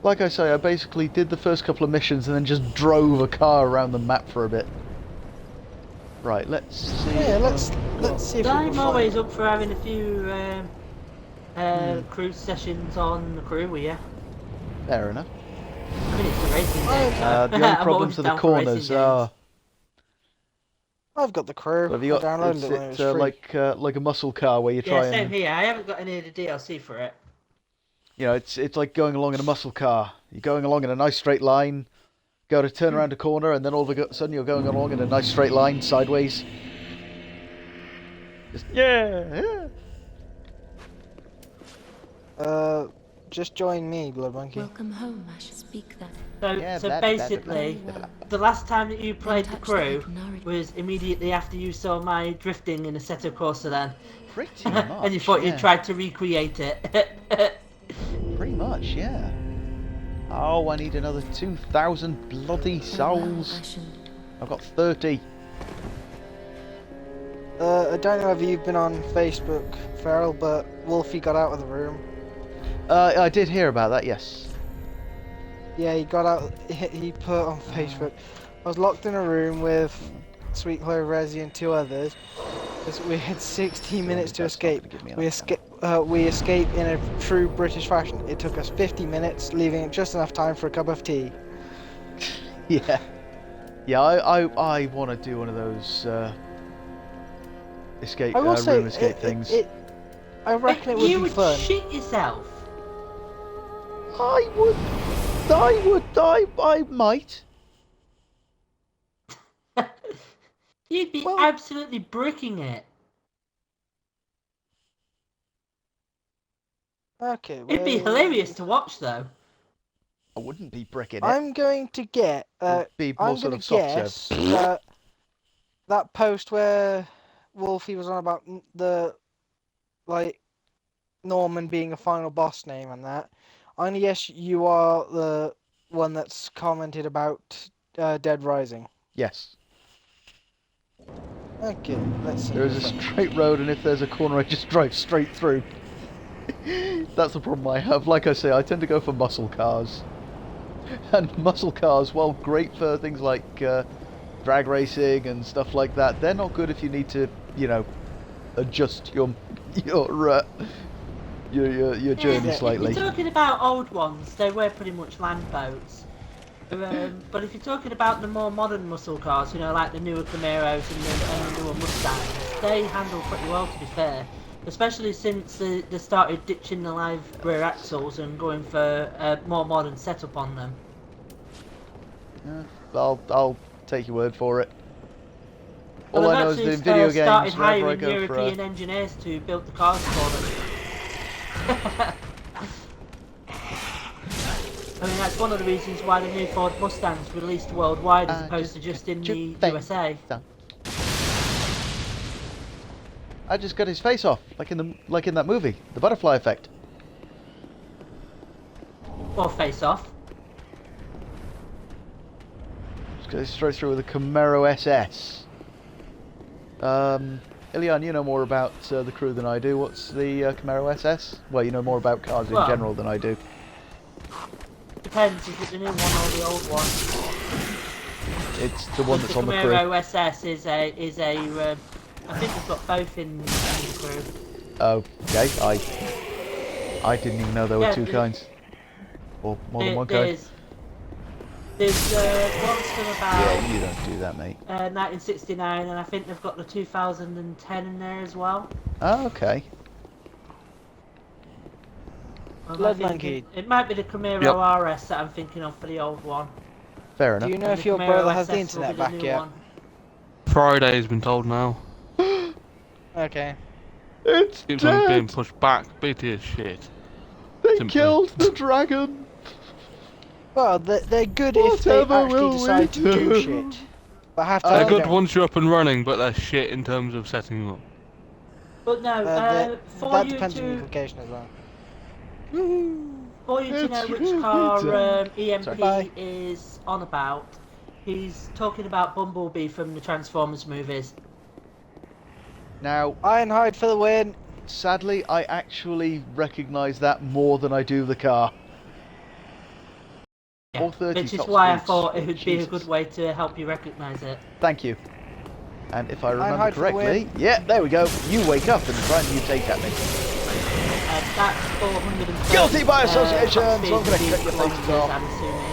Speaker 1: Like I say, I basically did the first couple of missions and then just drove a car around the map for a bit. Right, let's see.
Speaker 3: Yeah, let's see if we can
Speaker 2: I'm
Speaker 3: find
Speaker 2: always
Speaker 3: it.
Speaker 2: up for having a few cruise sessions on the crew with you.
Speaker 1: Fair enough.
Speaker 2: I mean, it's a racing game.
Speaker 1: The only
Speaker 2: I'm
Speaker 1: problems
Speaker 2: always
Speaker 1: are the
Speaker 2: down for racing
Speaker 1: corners.
Speaker 2: games.
Speaker 3: I've got the crew.
Speaker 1: Have you
Speaker 3: I
Speaker 1: got?
Speaker 3: downloaded it when it was free.
Speaker 1: Like a muscle car where you
Speaker 2: Yeah,
Speaker 1: try
Speaker 2: same
Speaker 1: and
Speaker 2: here. I haven't got any of the DLC for it.
Speaker 1: it's like going along in a muscle car. You're going along in a nice straight line, go to turn around a corner, and then all of a sudden you're going along in a nice straight line sideways. Just, yeah.
Speaker 3: Just join me, Blood Monkey.
Speaker 5: Welcome home, I should speak that.
Speaker 2: So,
Speaker 1: Yeah,
Speaker 2: so
Speaker 1: blah, blah, blah,
Speaker 2: basically,
Speaker 5: blah, blah.
Speaker 2: the last time that you played the
Speaker 5: touch
Speaker 2: crew
Speaker 5: the ignoring.
Speaker 2: was immediately after you saw my drifting in Assetto Corsa then.
Speaker 1: Pretty much.
Speaker 2: And you thought
Speaker 1: yeah.
Speaker 2: you tried to recreate it.
Speaker 1: Pretty much, yeah. Oh, I need another 2,000 bloody souls.
Speaker 5: I should.
Speaker 1: I've got 30.
Speaker 3: I don't know if you've been on Facebook, Feral, but Wolfie got out of the room.
Speaker 1: I did hear about that, yes.
Speaker 3: Yeah, he got out. He put on Facebook, I was locked in a room with Sweet Chloe, Resi, and 2 others. We had 16 minutes to
Speaker 1: that's not
Speaker 3: escape.
Speaker 1: gonna give me
Speaker 3: We escaped in a true British fashion. It took us 50 minutes, leaving just enough time for a cup of tea.
Speaker 1: Yeah. Yeah, I want to do one of those escape,
Speaker 3: I will say,
Speaker 1: room escape things.
Speaker 3: I reckon it would
Speaker 2: you
Speaker 3: be
Speaker 2: would
Speaker 3: fun.
Speaker 2: shit yourself.
Speaker 1: I might.
Speaker 2: You'd be
Speaker 3: Well-
Speaker 2: absolutely bricking it.
Speaker 3: Okay,
Speaker 2: It'd be
Speaker 3: well,
Speaker 2: hilarious to watch though.
Speaker 1: I wouldn't be bricking it.
Speaker 3: I'm going to get.
Speaker 1: It'd be more
Speaker 3: I'm
Speaker 1: sort
Speaker 3: going
Speaker 1: of
Speaker 3: to
Speaker 1: soft
Speaker 3: guess
Speaker 1: serve.
Speaker 3: that post where Wolfie was on about the Norman being a final boss name and that. I'm gonna guess you are the one that's commented about Dead Rising.
Speaker 1: Yes.
Speaker 3: Okay, let's see.
Speaker 1: There is a straight road, and if there's a corner, I just drive straight through. That's the problem I have. Like I say, I tend to go for muscle cars. And muscle cars, while great for things like drag racing and stuff like that, they're not good if you need to, you know, adjust your journey slightly.
Speaker 2: If you're talking about old ones, they were pretty much land boats. But if you're talking about the more modern muscle cars, you know, like the newer Camaros and the newer Mustangs, they handle pretty well, to be fair. Especially since they started ditching the live rear axles and going for a more modern setup on them.
Speaker 1: Yeah, I'll take your word for it.
Speaker 2: Well,
Speaker 1: All I
Speaker 2: they've
Speaker 1: know is that in
Speaker 2: actually,
Speaker 1: video
Speaker 2: started
Speaker 1: games, wherever I
Speaker 2: hiring
Speaker 1: go for
Speaker 2: European engineers to build the cars for them. I mean, that's one of the reasons why the new Ford Mustang's released worldwide as opposed to just in the USA.
Speaker 1: I just got his face off, like in that movie, The Butterfly Effect.
Speaker 2: Or face off.
Speaker 1: Just goes straight through with a Camaro SS. Ilian, you know more about the crew than I do. What's the Camaro SS? Well, you know more about cars in general than I do.
Speaker 2: Depends, is it the new one or the old one?
Speaker 1: It's the one that's on the crew.
Speaker 2: The Camaro SS is a I think we've got both in the crew.
Speaker 1: Okay, I didn't even know there were two kinds. Or more than one kind.
Speaker 2: There's one's from about
Speaker 1: Yeah, you don't do that, mate.
Speaker 2: 1969, and I think they've got the 2010 in there as well.
Speaker 1: Oh, okay.
Speaker 3: Blood Monkey.
Speaker 2: It might be the Camaro RS that I'm thinking of for the old one.
Speaker 1: Fair enough.
Speaker 3: Do you know
Speaker 2: And
Speaker 3: if
Speaker 2: the
Speaker 3: your
Speaker 2: Camaro
Speaker 3: brother has the
Speaker 2: SS will
Speaker 3: internet
Speaker 2: be the
Speaker 3: back
Speaker 2: new
Speaker 3: yet?
Speaker 2: one.
Speaker 8: Friday's been told now.
Speaker 3: Okay.
Speaker 1: It's
Speaker 8: Seems like being
Speaker 1: dead!
Speaker 8: pushed back. BT is shit.
Speaker 1: They
Speaker 8: Simply.
Speaker 1: killed the dragon!
Speaker 3: Well, they're good if they
Speaker 1: Whatever
Speaker 3: actually
Speaker 1: will
Speaker 3: decide to do
Speaker 1: we
Speaker 3: shit. But half
Speaker 8: They're
Speaker 3: time
Speaker 8: good once you're up and running, but they're shit in terms of setting up.
Speaker 2: But no, for
Speaker 3: that
Speaker 2: you
Speaker 3: depends on the
Speaker 2: to
Speaker 3: location as well.
Speaker 2: for you to know
Speaker 1: It's
Speaker 2: which
Speaker 1: really
Speaker 2: car
Speaker 1: dead.
Speaker 2: EMP
Speaker 3: Sorry.
Speaker 2: is on about, he's talking about Bumblebee from the Transformers movies.
Speaker 1: Now,
Speaker 3: Ironhide for the win.
Speaker 1: sadly, I actually recognise that more than I do the car.
Speaker 2: Yeah,
Speaker 1: All 30
Speaker 2: which is
Speaker 1: top
Speaker 2: why I
Speaker 1: speeds.
Speaker 2: thought it would be a
Speaker 1: Jesus.
Speaker 2: good way to help you recognise it.
Speaker 1: Thank you. And if I remember
Speaker 3: hide for the
Speaker 1: correctly, yeah, there we go. You wake up and try and mutate at me.
Speaker 2: That's 430.
Speaker 1: Guilty by association,
Speaker 2: top
Speaker 1: so I'm gonna
Speaker 2: speed
Speaker 1: cut your
Speaker 2: kilometres,
Speaker 1: faces off.
Speaker 2: I'm assuming.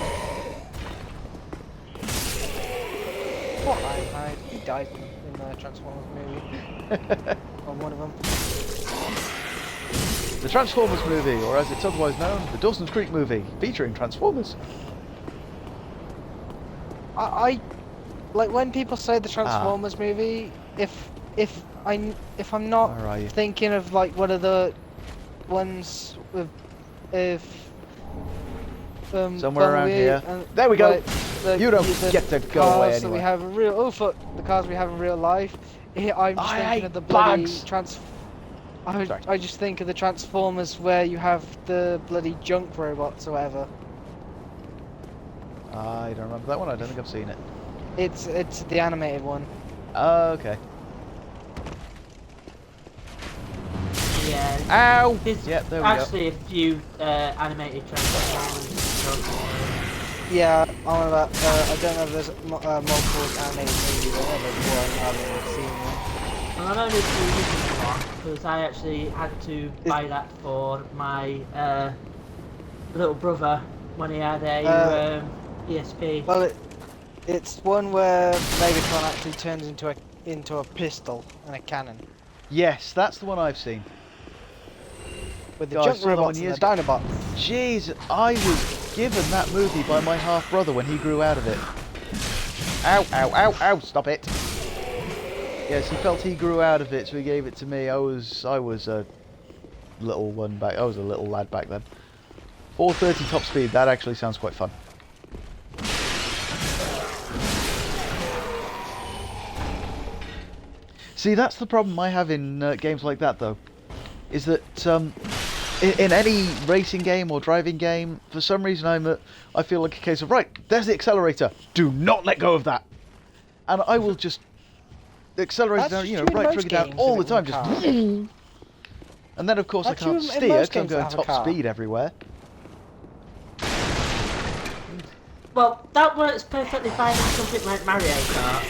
Speaker 3: What Ironhide? He died in the Transformers movie. On one of them.
Speaker 1: The Transformers movie, or as it's otherwise known, the Dawson's Creek movie, featuring Transformers.
Speaker 3: I like when people say
Speaker 1: Ah.
Speaker 3: the Transformers movie. If I'm not
Speaker 1: Where are you?
Speaker 3: thinking of like one of the ones with
Speaker 1: Somewhere around
Speaker 3: Bumblebee
Speaker 1: here.
Speaker 3: and,
Speaker 1: There we go.
Speaker 3: like,
Speaker 1: You don't
Speaker 3: the
Speaker 1: get to go
Speaker 3: cars
Speaker 1: away
Speaker 3: that we
Speaker 1: anyway.
Speaker 3: have in real. Oh fuck! The cars we have in real life. I'm just
Speaker 1: I
Speaker 3: thinking
Speaker 1: hate
Speaker 3: of the bloody
Speaker 1: bugs. Sorry.
Speaker 3: I just think of the Transformers where you have the bloody junk robots or whatever.
Speaker 1: I don't remember that one. I don't think I've seen it.
Speaker 3: It's the animated one.
Speaker 1: Okay.
Speaker 2: Yeah.
Speaker 1: Ow!
Speaker 2: There's
Speaker 1: Yep, there we go.
Speaker 2: actually a few animated Transformers.
Speaker 3: Yeah, I'm about. I don't know if there's multiple animated movies. I know there's one. I haven't seen one.
Speaker 2: Well, I know there's the original one because I actually had to buy that for my little brother when he had a ESP.
Speaker 3: Well, it's one where Megatron actually turns into a pistol and a cannon
Speaker 1: Yes, that's the one I've seen.
Speaker 3: with the
Speaker 1: God, I
Speaker 3: junk
Speaker 1: saw that one
Speaker 3: robots and
Speaker 1: years
Speaker 3: the
Speaker 1: ago.
Speaker 3: Dinobots.
Speaker 1: Jeez, I was given that movie by my half-brother when he grew out of it. Ow, ow, ow, ow, stop it. Yes, he felt he grew out of it, so he gave it to me. I was a little one back. I was a little lad back then. 430 top speed, that actually sounds quite fun. See, that's the problem I have in games like that, though, is that in any racing game or driving game, for some reason I feel like a case of, right, there's the accelerator, do not let go of that, and I will just accelerate
Speaker 3: That's
Speaker 1: down, you know,
Speaker 3: true in
Speaker 1: right
Speaker 3: most
Speaker 1: trigger down
Speaker 3: games,
Speaker 1: all the
Speaker 3: isn't it,
Speaker 1: time,
Speaker 3: with
Speaker 1: just,
Speaker 3: cars?
Speaker 1: and then of course I
Speaker 3: That's
Speaker 1: can't
Speaker 3: true in
Speaker 1: steer
Speaker 3: most
Speaker 1: because I'm
Speaker 3: games that
Speaker 1: going
Speaker 3: have a
Speaker 1: top
Speaker 3: car.
Speaker 1: speed everywhere.
Speaker 2: Well, that works perfectly fine in something like Mario Kart.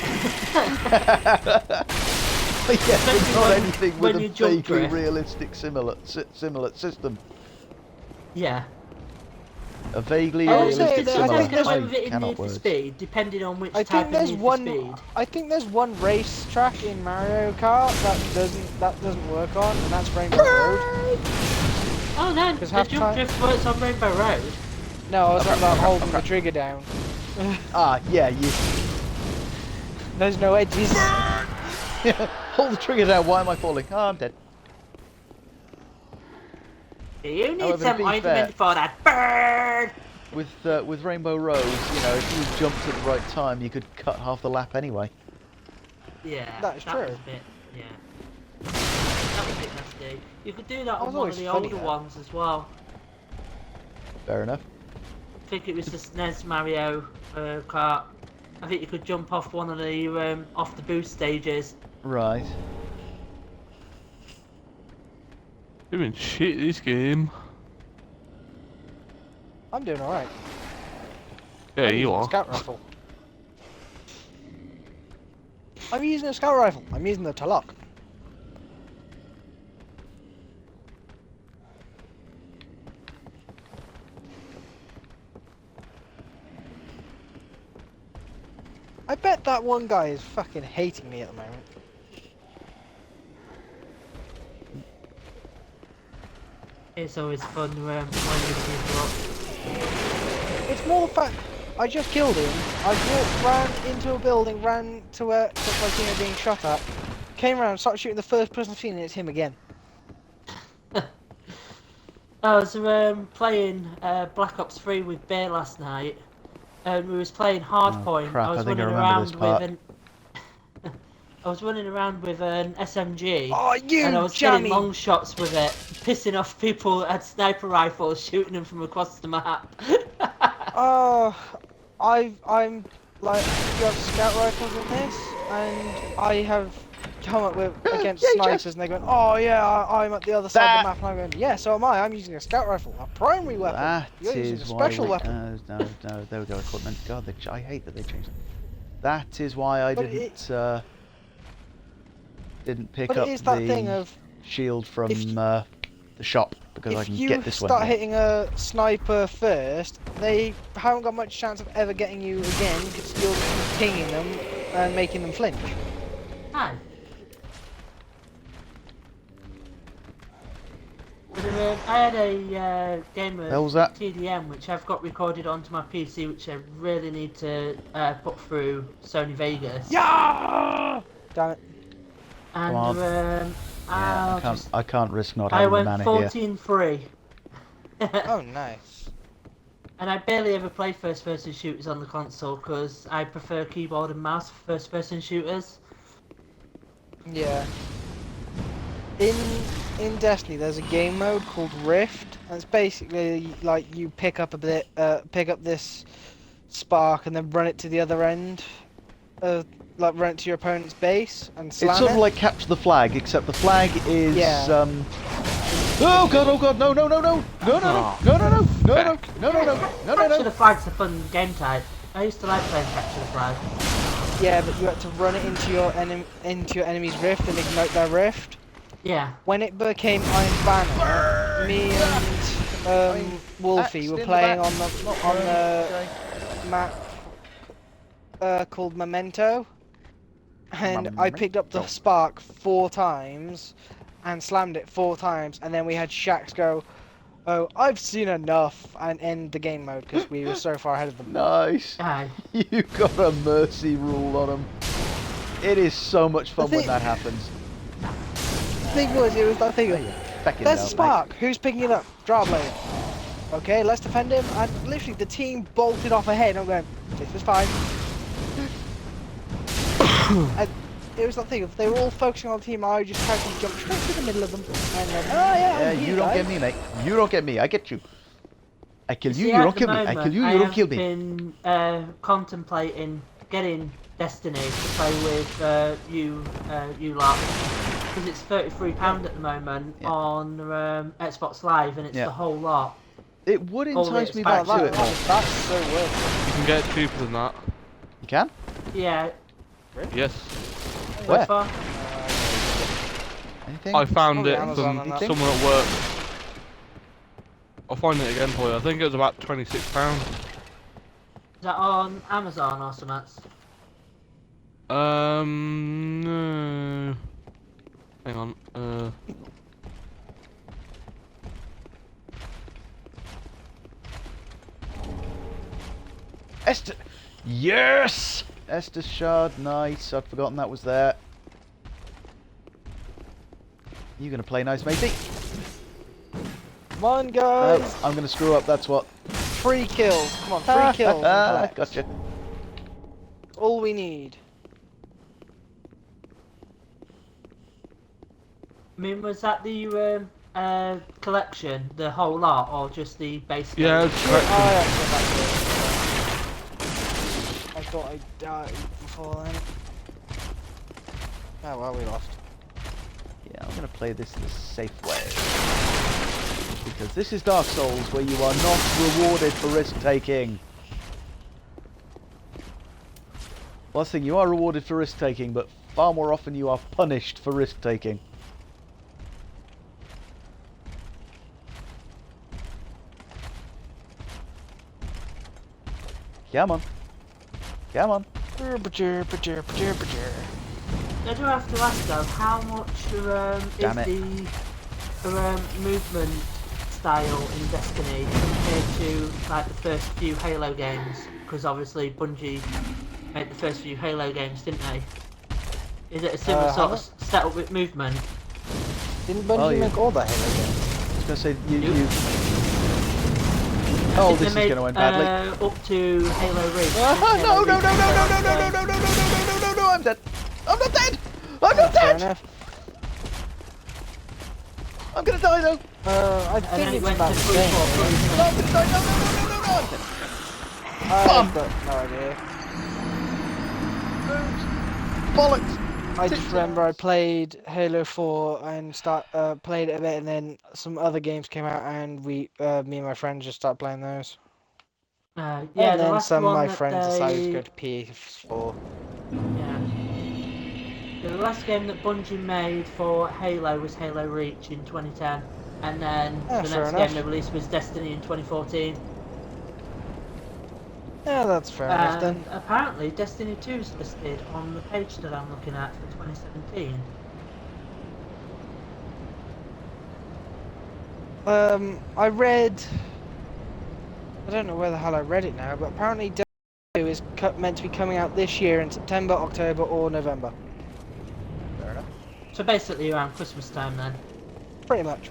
Speaker 1: Yeah, but not
Speaker 2: when-
Speaker 1: anything
Speaker 2: when
Speaker 1: with a
Speaker 2: you jump
Speaker 1: vaguely
Speaker 2: drift.
Speaker 1: realistic similar system.
Speaker 2: Yeah.
Speaker 1: A vaguely
Speaker 3: I would
Speaker 1: realistic
Speaker 3: say that I
Speaker 1: similar.
Speaker 3: think
Speaker 2: Get away
Speaker 3: there's-
Speaker 2: with it in
Speaker 1: cannot
Speaker 2: Need for
Speaker 1: words.
Speaker 2: Speed, depending on which
Speaker 3: I
Speaker 2: type
Speaker 3: think there's
Speaker 2: of Need
Speaker 3: one.
Speaker 2: for Speed.
Speaker 3: I think there's one race track in Mario Kart that doesn't work on, and that's Rainbow Road.
Speaker 2: Oh no, the
Speaker 3: 'Cause
Speaker 2: jump
Speaker 3: half-time-
Speaker 2: drift works on Rainbow Road.
Speaker 3: No, I was talking about holding the trigger down.
Speaker 1: Ah, yeah, you
Speaker 3: There's no edges.
Speaker 1: hold the trigger down. Why am I falling? Oh, I'm dead.
Speaker 2: You need
Speaker 1: However, to
Speaker 2: some
Speaker 1: be
Speaker 2: ointment
Speaker 1: fair-
Speaker 2: for that bird.
Speaker 1: With Rainbow Road, you know, if you jumped at the right time, you could cut half the lap anyway.
Speaker 2: Yeah,
Speaker 3: That is true.
Speaker 2: Was a bit, yeah. That was a bit nasty. You could do that
Speaker 3: That
Speaker 2: on
Speaker 3: was
Speaker 2: one of
Speaker 3: always
Speaker 2: the
Speaker 3: funny,
Speaker 2: older
Speaker 3: that.
Speaker 2: ones as well.
Speaker 1: Fair enough.
Speaker 2: I think it was the SNES Mario Kart. I think you could jump off one of the off the boost stages.
Speaker 1: Right.
Speaker 8: Doing shit this game.
Speaker 3: I'm doing alright.
Speaker 8: Yeah, you are.
Speaker 3: Scout rifle. I'm using a scout rifle. I'm using the Talok. I bet that one guy is fucking hating me at the moment.
Speaker 2: It's always fun winding people up.
Speaker 3: It's more the fact I just killed him. I ran into a building, ran to where it looked like he was being shot at, came around, started shooting the first person I've seen, and it's him again.
Speaker 2: I was playing Black Ops 3 with Bear last night, and we was playing Hardpoint.
Speaker 1: crap,
Speaker 2: I was
Speaker 1: I think I
Speaker 2: running
Speaker 1: remember this
Speaker 2: around
Speaker 1: part.
Speaker 2: with an I was running around with an SMG,
Speaker 3: Oh, you
Speaker 2: and I was
Speaker 3: jammy!
Speaker 2: getting long shots with it, pissing off people at sniper rifles, shooting them from across the map.
Speaker 3: Oh, I'm like, you have scout rifles in this, and I have come up with against
Speaker 1: Yeah,
Speaker 3: snipers, and they're going, oh yeah, I'm at the other side
Speaker 1: That-
Speaker 3: of the map, and I'm going, yeah, so am I. I'm using a scout rifle, a primary weapon.
Speaker 1: That
Speaker 3: You're using a
Speaker 1: is why
Speaker 3: special
Speaker 1: we,
Speaker 3: weapon.
Speaker 1: no, there we go, equipment. God, I hate that they changed it. That is why I
Speaker 3: But
Speaker 1: didn't pick
Speaker 3: But
Speaker 1: up
Speaker 3: it is that
Speaker 1: the
Speaker 3: thing of
Speaker 1: shield from
Speaker 3: if-
Speaker 1: the shop, because I
Speaker 3: if
Speaker 1: can
Speaker 3: you
Speaker 1: get this one.
Speaker 3: start
Speaker 1: here.
Speaker 3: hitting a sniper first, they haven't got much chance of ever getting you again because you're pinging them and making them flinch.
Speaker 2: Hi. But I had a game
Speaker 1: Hell was
Speaker 2: of
Speaker 1: that?
Speaker 2: TDM which I've got recorded onto my PC, which I really need to put through Sony Vegas.
Speaker 3: Yeah! Damn it.
Speaker 2: And
Speaker 1: Come on. Yeah, I can't risk not
Speaker 2: I
Speaker 1: having the
Speaker 2: went
Speaker 1: mana here.
Speaker 2: 14-3.
Speaker 3: Oh, nice.
Speaker 2: And I barely ever play first-person shooters on the console because I prefer keyboard and mouse for first-person shooters.
Speaker 3: Yeah. In Destiny, there's a game mode called Rift, and it's basically like you pick up this spark and then run it to the other end, like run it to your opponent's base and slam
Speaker 1: It's sort
Speaker 3: it.
Speaker 1: of like capture the flag, except the flag is
Speaker 3: Yeah.
Speaker 1: Oh god, no, no, no, no, no, no, no, no, no, no, no, no, no, no, no, no,
Speaker 2: Capture
Speaker 1: no.
Speaker 2: the Flag's a fun game type. I used to like playing Capture the Flag.
Speaker 3: Yeah, but you had to run it into your enemy's rift and ignite their rift.
Speaker 2: Yeah.
Speaker 3: When it became Iron Banner, me and Wolfie were playing on the map called Memento, and I picked up the spark 4 times and slammed it 4 times, and then we had Shax go, "Oh, I've seen enough," and end the game mode because we were so far ahead of them.
Speaker 1: Nice.
Speaker 2: Aye.
Speaker 1: You got a mercy rule on them. It is so much fun when that happens.
Speaker 3: The thing was, it was that thing. There's a spark. Who's picking it up? Drawblade. Okay, let's defend him. And literally, the team bolted off ahead. I'm going, this is fine. And it was that thing. If they were all focusing on the team, I just tried to jump straight to the middle of them. And then,
Speaker 1: Yeah, you don't get me, mate. You don't get me. I get you. I kill you.
Speaker 2: See,
Speaker 1: You
Speaker 2: at
Speaker 1: don't
Speaker 2: the
Speaker 1: kill me. I
Speaker 2: moment,
Speaker 1: kill you. You don't kill me.
Speaker 2: I have been contemplating getting Destiny to play with you lot, because it's £33 at the moment on Xbox Live, and it's the whole lot.
Speaker 1: It would entice me back to it.
Speaker 3: That's so worth
Speaker 8: You can get it cheaper than that.
Speaker 1: You can?
Speaker 2: Yeah.
Speaker 8: Yes.
Speaker 1: Where?
Speaker 2: So far.
Speaker 1: Anything?
Speaker 8: I found
Speaker 3: Probably
Speaker 8: it
Speaker 3: Amazon
Speaker 8: from
Speaker 3: and that.
Speaker 8: someone at work. I'll find it again for you. I think it was about £26.
Speaker 2: Is that on Amazon or something?
Speaker 8: No. Hang on.
Speaker 1: Esther. Yes! Estes Shard. Nice. I'd forgotten that was there. You gonna play nice, matey?
Speaker 3: Come on, guys.
Speaker 1: I'm gonna screw up. That's what.
Speaker 3: 3 kills. Come on, 3 kills.
Speaker 1: Gotcha.
Speaker 3: All we need.
Speaker 2: I mean, was that the collection, the whole lot, or just the base?
Speaker 8: Yeah,
Speaker 2: game?
Speaker 8: it's correct.
Speaker 3: I thought I died before then. Oh well, we lost.
Speaker 1: Yeah, I'm gonna play this the safe way. Because this is Dark Souls, where you are not rewarded for risk-taking. Last thing, you are rewarded for risk-taking, but far more often you are punished for risk-taking. Come on. Come on.
Speaker 2: I do have to ask though, how much is the movement style in Destiny compared to like the first few Halo games? Because obviously Bungie made the first few Halo games, didn't they? Is it a similar sort of setup with movement?
Speaker 3: Didn't Bungie make all the Halo games?
Speaker 1: I was gonna say you. Oh, this is gonna end badly.
Speaker 2: Up to Halo Reach.
Speaker 1: No! I'm dead. I'm not dead. I'm not dead. I'm gonna die though.
Speaker 3: I think it's about the same.
Speaker 1: No, I'm gonna die. No. I'm dead.
Speaker 3: I've got no idea.
Speaker 1: Bollocks.
Speaker 3: I just remember I played Halo 4 and played it a bit, and then some other games came out, and me and my friends just started playing those.
Speaker 2: Yeah,
Speaker 3: and
Speaker 2: the
Speaker 3: then
Speaker 2: last
Speaker 3: some of
Speaker 2: one
Speaker 3: my
Speaker 2: that
Speaker 3: friends decided to
Speaker 2: they-
Speaker 3: go to PS4.
Speaker 2: Yeah, the last game that Bungie made for Halo was Halo Reach in 2010, and then the
Speaker 3: fair
Speaker 2: next
Speaker 3: enough.
Speaker 2: game they released was Destiny in 2014.
Speaker 3: Yeah, that's fair enough then.
Speaker 2: Apparently Destiny 2 is listed on the page that I'm looking at for 2017.
Speaker 3: I read. I don't know where the hell I read it now, but apparently Destiny 2 is meant to be coming out this year in September, October, or November.
Speaker 1: Fair enough.
Speaker 2: So basically around Christmas time then.
Speaker 3: Pretty much.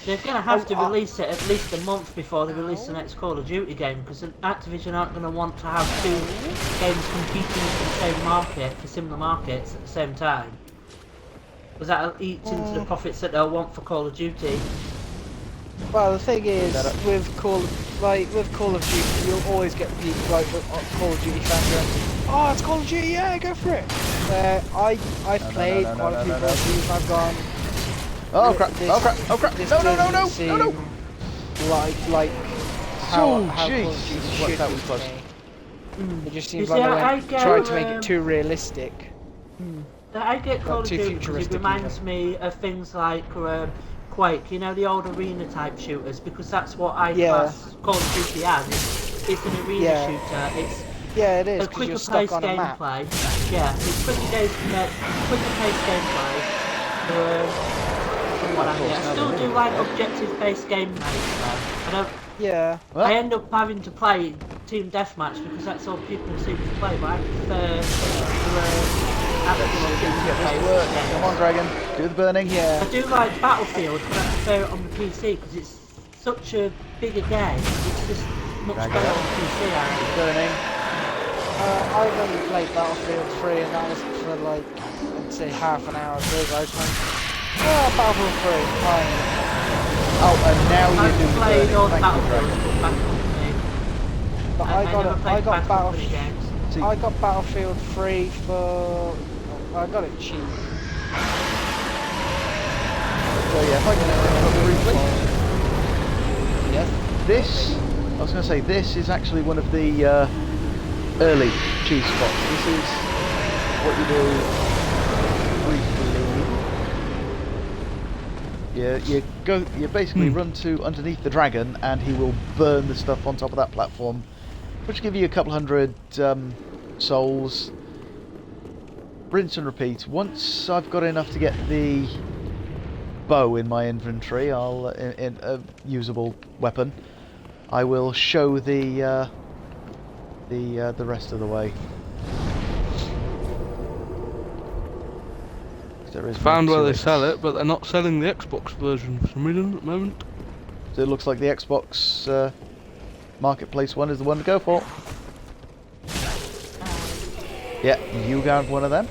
Speaker 2: They're going to have to
Speaker 3: Oh,
Speaker 2: release it at least a month before they release the next Call of Duty game, because Activision aren't going to want to have two games competing for the same market, for similar markets at the same time. Because that'll eat into the profits that they'll want for Call of Duty.
Speaker 3: Well, the thing is, with Call of Duty, you'll always get people like Call of Duty fans going, "Oh, it's Call of Duty, yeah, go for it." I've played quite a few Call of Duties, and I've gone.
Speaker 1: Oh crap! Oh crap! Oh crap!
Speaker 3: This
Speaker 1: No! No! No!
Speaker 3: doesn't
Speaker 1: No!
Speaker 3: seem
Speaker 1: No! No!
Speaker 3: Like how
Speaker 1: Oh,
Speaker 3: Call of
Speaker 1: jeez.
Speaker 3: Duty
Speaker 1: What,
Speaker 3: should
Speaker 1: that
Speaker 3: be
Speaker 1: was
Speaker 3: to
Speaker 1: close.
Speaker 3: me. It just seems
Speaker 2: You
Speaker 3: like
Speaker 2: see,
Speaker 3: they
Speaker 2: I
Speaker 3: went,
Speaker 2: get,
Speaker 3: tried to make it too realistic.
Speaker 2: I get Call of
Speaker 3: too
Speaker 2: Duty because it
Speaker 3: futuristic
Speaker 2: reminds me of things like Quake, you know, the old arena type shooters, because that's what I class Call of Duty as. It's an arena shooter. It's
Speaker 3: Yeah, it is,
Speaker 2: a
Speaker 3: because
Speaker 2: quicker
Speaker 3: you're stuck
Speaker 2: paced
Speaker 3: on a map.
Speaker 2: gameplay. Yeah, it's quicker paced gameplay. From what I hear. I still do like objective based game modes though. I don't.
Speaker 3: Yeah.
Speaker 2: I end up having to play team deathmatch because that's all people seem to play, but I prefer
Speaker 1: Come on, Dragon. Do the burning.
Speaker 3: Yeah.
Speaker 2: I do like Battlefield, but I prefer it on the PC because it's such a bigger game. It's just much better on the PC. I reckon.
Speaker 1: Burning.
Speaker 3: I've only played Battlefield 3 and that was for like, I'd say half an hour, so I just went, oh, Battlefield 3, fine.
Speaker 1: Oh, and now you do
Speaker 2: I've
Speaker 1: the
Speaker 2: played
Speaker 1: burning.
Speaker 2: all
Speaker 1: Thank you,
Speaker 2: Battlefield
Speaker 1: Dragon.
Speaker 2: for Bad Company.
Speaker 3: But
Speaker 2: I never played Bad Company games.
Speaker 1: See,
Speaker 3: I got Battlefield 3 for, I got it cheap.
Speaker 1: so yeah, if I can interrupt briefly.
Speaker 3: Yes?
Speaker 1: This, I was going to say, this is actually one of the early cheese spots. This is what you do briefly. You basically run to underneath the dragon, and he will burn the stuff on top of that platform, which give you a couple hundred souls. Rinse and repeat. Once I've got enough to get the bow in my inventory, I'll in a usable weapon, I will show the rest of the way. There is
Speaker 8: Found
Speaker 1: more
Speaker 8: where
Speaker 1: to
Speaker 8: they sell it, but they're not selling the Xbox version for some reason at the moment.
Speaker 1: So it looks like the Xbox Marketplace one is the one to go for. Yeah, you got one of them.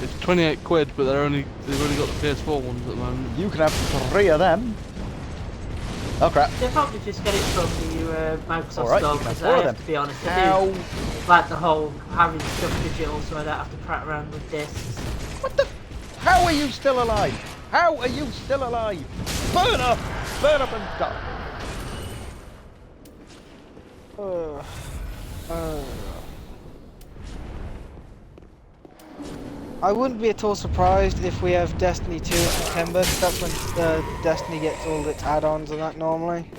Speaker 8: It's 28 quid, but they've only got the PS4 ones at the moment.
Speaker 1: You can have 3 of them. Oh crap.
Speaker 2: They'll probably just get it from the Microsoft
Speaker 1: Alright,
Speaker 2: store
Speaker 1: you can have
Speaker 2: because
Speaker 1: 4
Speaker 2: I
Speaker 1: of
Speaker 2: have
Speaker 1: them.
Speaker 2: to be honest, I
Speaker 1: Ow.
Speaker 2: do like the whole having stuff digital so I don't have to prat around with discs.
Speaker 1: What the? How are you still alive? How are you still alive? Burn up! Burn up and die.
Speaker 3: I wouldn't be at all surprised if we have Destiny 2 in September, 'cause that's when Destiny gets all its add-ons and that normally.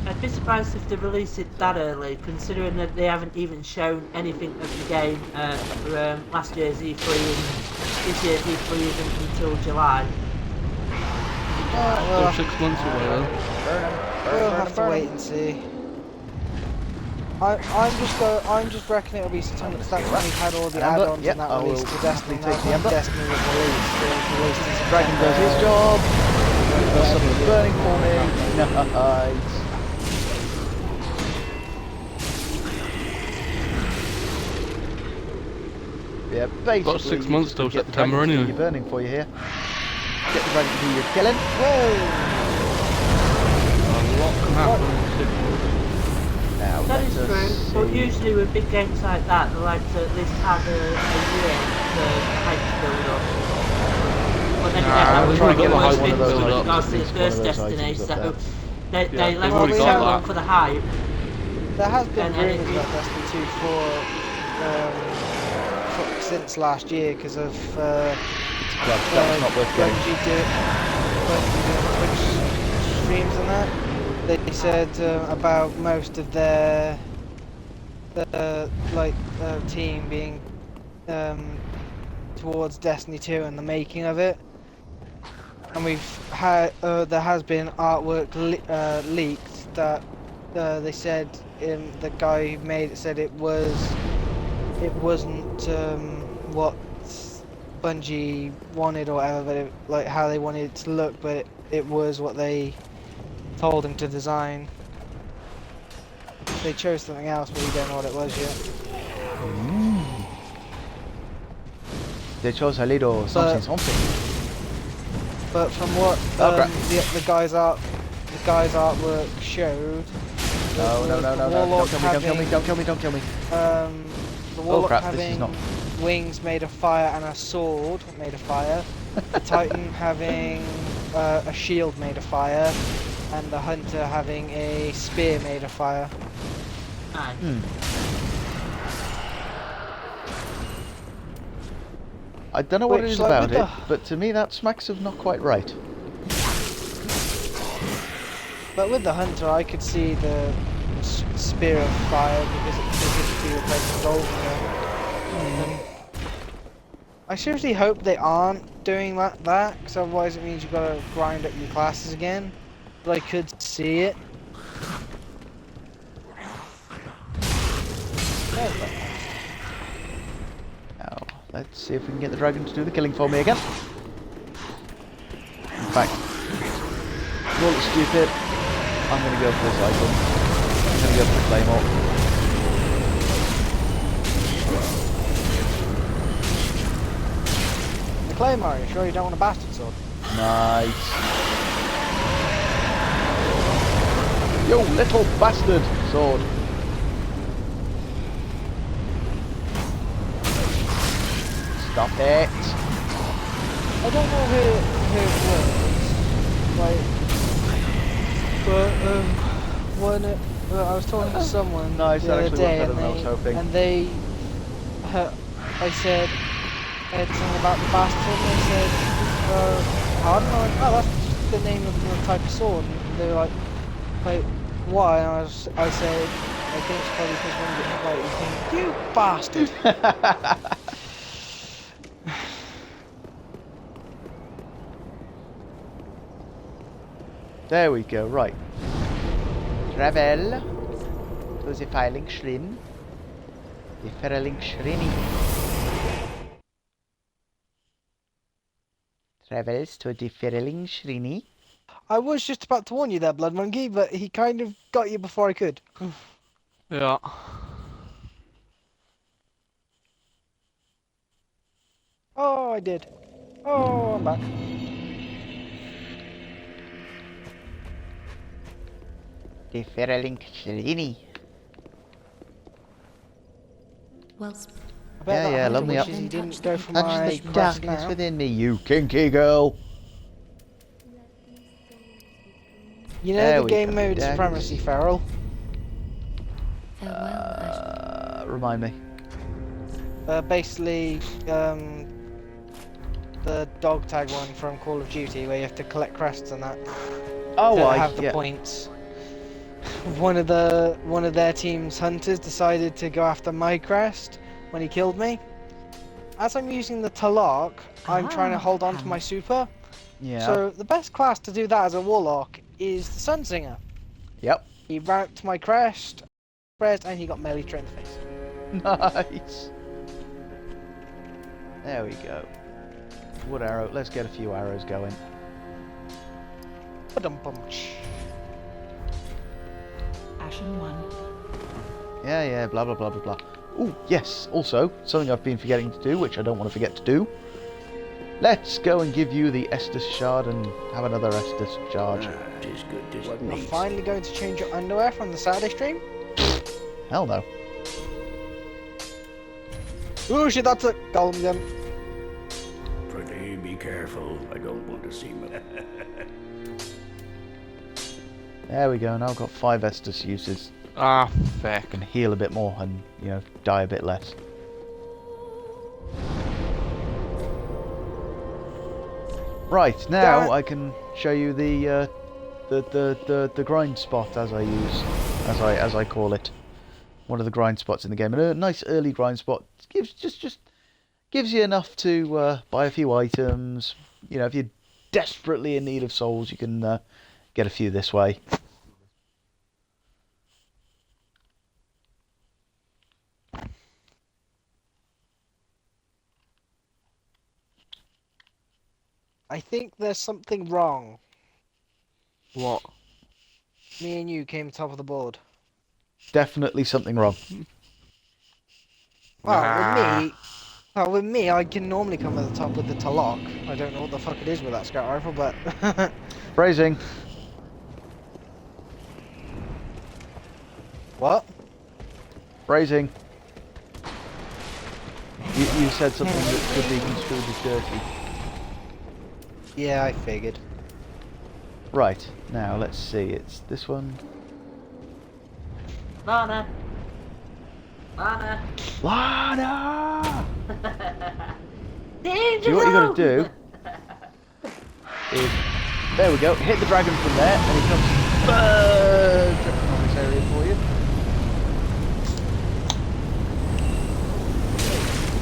Speaker 2: I'd be surprised if they release it that early, considering that they haven't even shown anything of the game for last year's E3 and this year's E3 isn't until July.
Speaker 8: Still 6 months away though.
Speaker 1: Burn them.
Speaker 3: We'll have to wait and see. I'm just reckoning it'll be September because that's when we had all the
Speaker 1: Amber,
Speaker 3: add-ons
Speaker 1: yep,
Speaker 3: and that
Speaker 1: I
Speaker 3: released
Speaker 1: will
Speaker 3: to Destiny.
Speaker 1: take
Speaker 3: That's
Speaker 1: the
Speaker 3: when
Speaker 1: Amber.
Speaker 3: Destiny was released. It was released in
Speaker 1: Dragon does his
Speaker 3: September.
Speaker 1: job. Does some of the burning for me. Nice. Yeah, basically.
Speaker 8: Got 6
Speaker 1: you
Speaker 8: months
Speaker 1: just
Speaker 8: till
Speaker 1: get the
Speaker 8: September
Speaker 1: dragon to do
Speaker 8: anyway.
Speaker 1: your burning for you here. Get the dragon to do your killing.
Speaker 8: A lot can happen in 6 months.
Speaker 1: Now
Speaker 2: That
Speaker 1: let
Speaker 2: is
Speaker 1: us
Speaker 2: true, but
Speaker 1: see.
Speaker 2: usually with big games like that, they like to at least have a year for hype to build up. But then again, that
Speaker 8: they've
Speaker 2: was
Speaker 8: already
Speaker 2: one of the
Speaker 8: got the
Speaker 2: worst
Speaker 8: hype
Speaker 2: things
Speaker 8: built
Speaker 2: with
Speaker 8: up.
Speaker 2: regards to the
Speaker 1: At least one of
Speaker 2: first
Speaker 1: those
Speaker 2: Destiny,
Speaker 1: items
Speaker 2: so
Speaker 1: up
Speaker 2: they
Speaker 8: they've
Speaker 2: left
Speaker 8: already
Speaker 2: it
Speaker 8: got
Speaker 2: so long
Speaker 8: that.
Speaker 2: for the hype.
Speaker 3: There has been
Speaker 2: And then
Speaker 3: rumours
Speaker 2: it-
Speaker 3: about Destiny 2 since last year because of
Speaker 1: Well, that was not worth getting.
Speaker 3: Bungie doing Twitch streams and that. They said about most of their team being towards Destiny 2 and the making of it. and we've had there has been artwork leaked that they said the guy who made it said it wasn't what Bungie wanted or whatever, but like how they wanted it to look, but it was what they told him to design. They chose something else, but we don't know what it was yet.
Speaker 1: They chose a little something.
Speaker 3: But from what the guy's artwork showed,
Speaker 1: No, don't kill me.
Speaker 3: The Warlock
Speaker 1: Crap, this is
Speaker 3: having
Speaker 1: not...
Speaker 3: wings made of fire and a sword made of fire, the Titan having a shield made of fire, and the Hunter having a spear made of fire.
Speaker 2: Aye.
Speaker 1: I don't know what it
Speaker 3: Which,
Speaker 1: is
Speaker 3: like,
Speaker 1: about
Speaker 3: with
Speaker 1: it, but to me that smacks of not quite right.
Speaker 3: But with the Hunter, I could see the spear of fire because it could be replaced gold. I seriously hope they aren't doing that, because otherwise it means you've got to grind up your classes again. But I could see it.
Speaker 1: Now, let's see if we can get the dragon to do the killing for me again. In fact, roll it stupid. I'm going to go for this item. I'm going to go for the claymore.
Speaker 3: The Claymore, you sure you don't want a bastard sword?
Speaker 1: Nice. You little bastard sword. Stop it.
Speaker 3: I don't know who it was, like, but when I was talking to someone
Speaker 1: Nice,
Speaker 3: the other
Speaker 1: actually
Speaker 3: day,
Speaker 1: wasn't better than I was hoping.
Speaker 3: and they, I said something about the bastard, and they said, pardon? I went, oh, that's just the name of the type of sword, and they were like, why? And I said, I think it's probably because when you get invited, you bastard.
Speaker 1: There we go, right. Travel to the filing Shrin. The Ferreling Shrini. Travels to the Ferreling Shrini.
Speaker 3: I was just about to warn you there, Blood Monkey, but he kind of got you before I could.
Speaker 8: Yeah.
Speaker 3: Oh, I did. Oh, I'm back.
Speaker 7: The Ferreling Shrini.
Speaker 5: Well,
Speaker 3: I bet
Speaker 1: Yeah,
Speaker 3: that
Speaker 1: love me up.
Speaker 3: wishes he didn't go for
Speaker 1: Touch
Speaker 3: my
Speaker 1: the
Speaker 3: quest
Speaker 1: darkness
Speaker 3: now.
Speaker 1: within me, you kinky girl.
Speaker 3: You know
Speaker 1: There
Speaker 3: the
Speaker 1: we
Speaker 3: game
Speaker 1: go,
Speaker 3: mode
Speaker 1: Dex.
Speaker 3: supremacy, Feral?
Speaker 5: farewell,
Speaker 1: Remind me.
Speaker 3: Basically, the dog tag one from Call of Duty, where you have to collect crests and that
Speaker 1: Oh,
Speaker 3: to
Speaker 1: I
Speaker 3: have the
Speaker 1: yeah.
Speaker 3: points. One of their team's hunters decided to go after my crest when he killed me. As I'm using the Talak, I'm trying to hold on to my super.
Speaker 1: Yeah.
Speaker 3: So the best class to do that as a warlock is the Sunsinger.
Speaker 1: Yep.
Speaker 3: He ranked my crest, and he got melee straight in the face.
Speaker 1: Nice. There we go. Wood arrow. Let's get a few arrows going.
Speaker 3: Ba-dum-bum-ch.
Speaker 5: Ashen one.
Speaker 1: Yeah, blah blah blah blah blah. Oh, yes, also, something I've been forgetting to do, which I don't want to forget to do. Let's go and give you the Estus Shard and have another Estus charge.
Speaker 6: Tis good, tis
Speaker 3: You're
Speaker 6: neat.
Speaker 3: finally going to change your underwear from the Saturday stream?
Speaker 1: Hell no.
Speaker 3: Oh shit, that's a golem gun.
Speaker 6: Pretty, be careful. I don't want to see me.
Speaker 1: There we go, now I've got 5 Estus uses.
Speaker 8: Ah,
Speaker 1: I
Speaker 8: feck.
Speaker 1: can heal a bit more and, you know, die a bit less. Right, now
Speaker 3: Damn it.
Speaker 1: I can show you the grind spot as I use, as I call it. One of the grind spots in the game, and a nice early grind spot gives just gives you enough to buy a few items. You know, if you desperately in need of souls, you can get a few this way.
Speaker 3: I think there's something wrong.
Speaker 8: What?
Speaker 3: Me and you came top of the board.
Speaker 1: Definitely something wrong.
Speaker 3: Well, with me, I can normally come at the top with the Talok. I don't know what the fuck it is with that scout rifle, but...
Speaker 1: Phrasing.
Speaker 3: What?
Speaker 1: Phrasing. You said something that could be construed as dirty.
Speaker 3: Yeah, I figured.
Speaker 1: Right, now let's see, it's this one.
Speaker 2: Lana! Lana!
Speaker 1: Lana!
Speaker 2: Danger
Speaker 1: See what you gotta do
Speaker 2: zone!
Speaker 1: is, there we go, hit the dragon from there, and he comes burn on this area for you.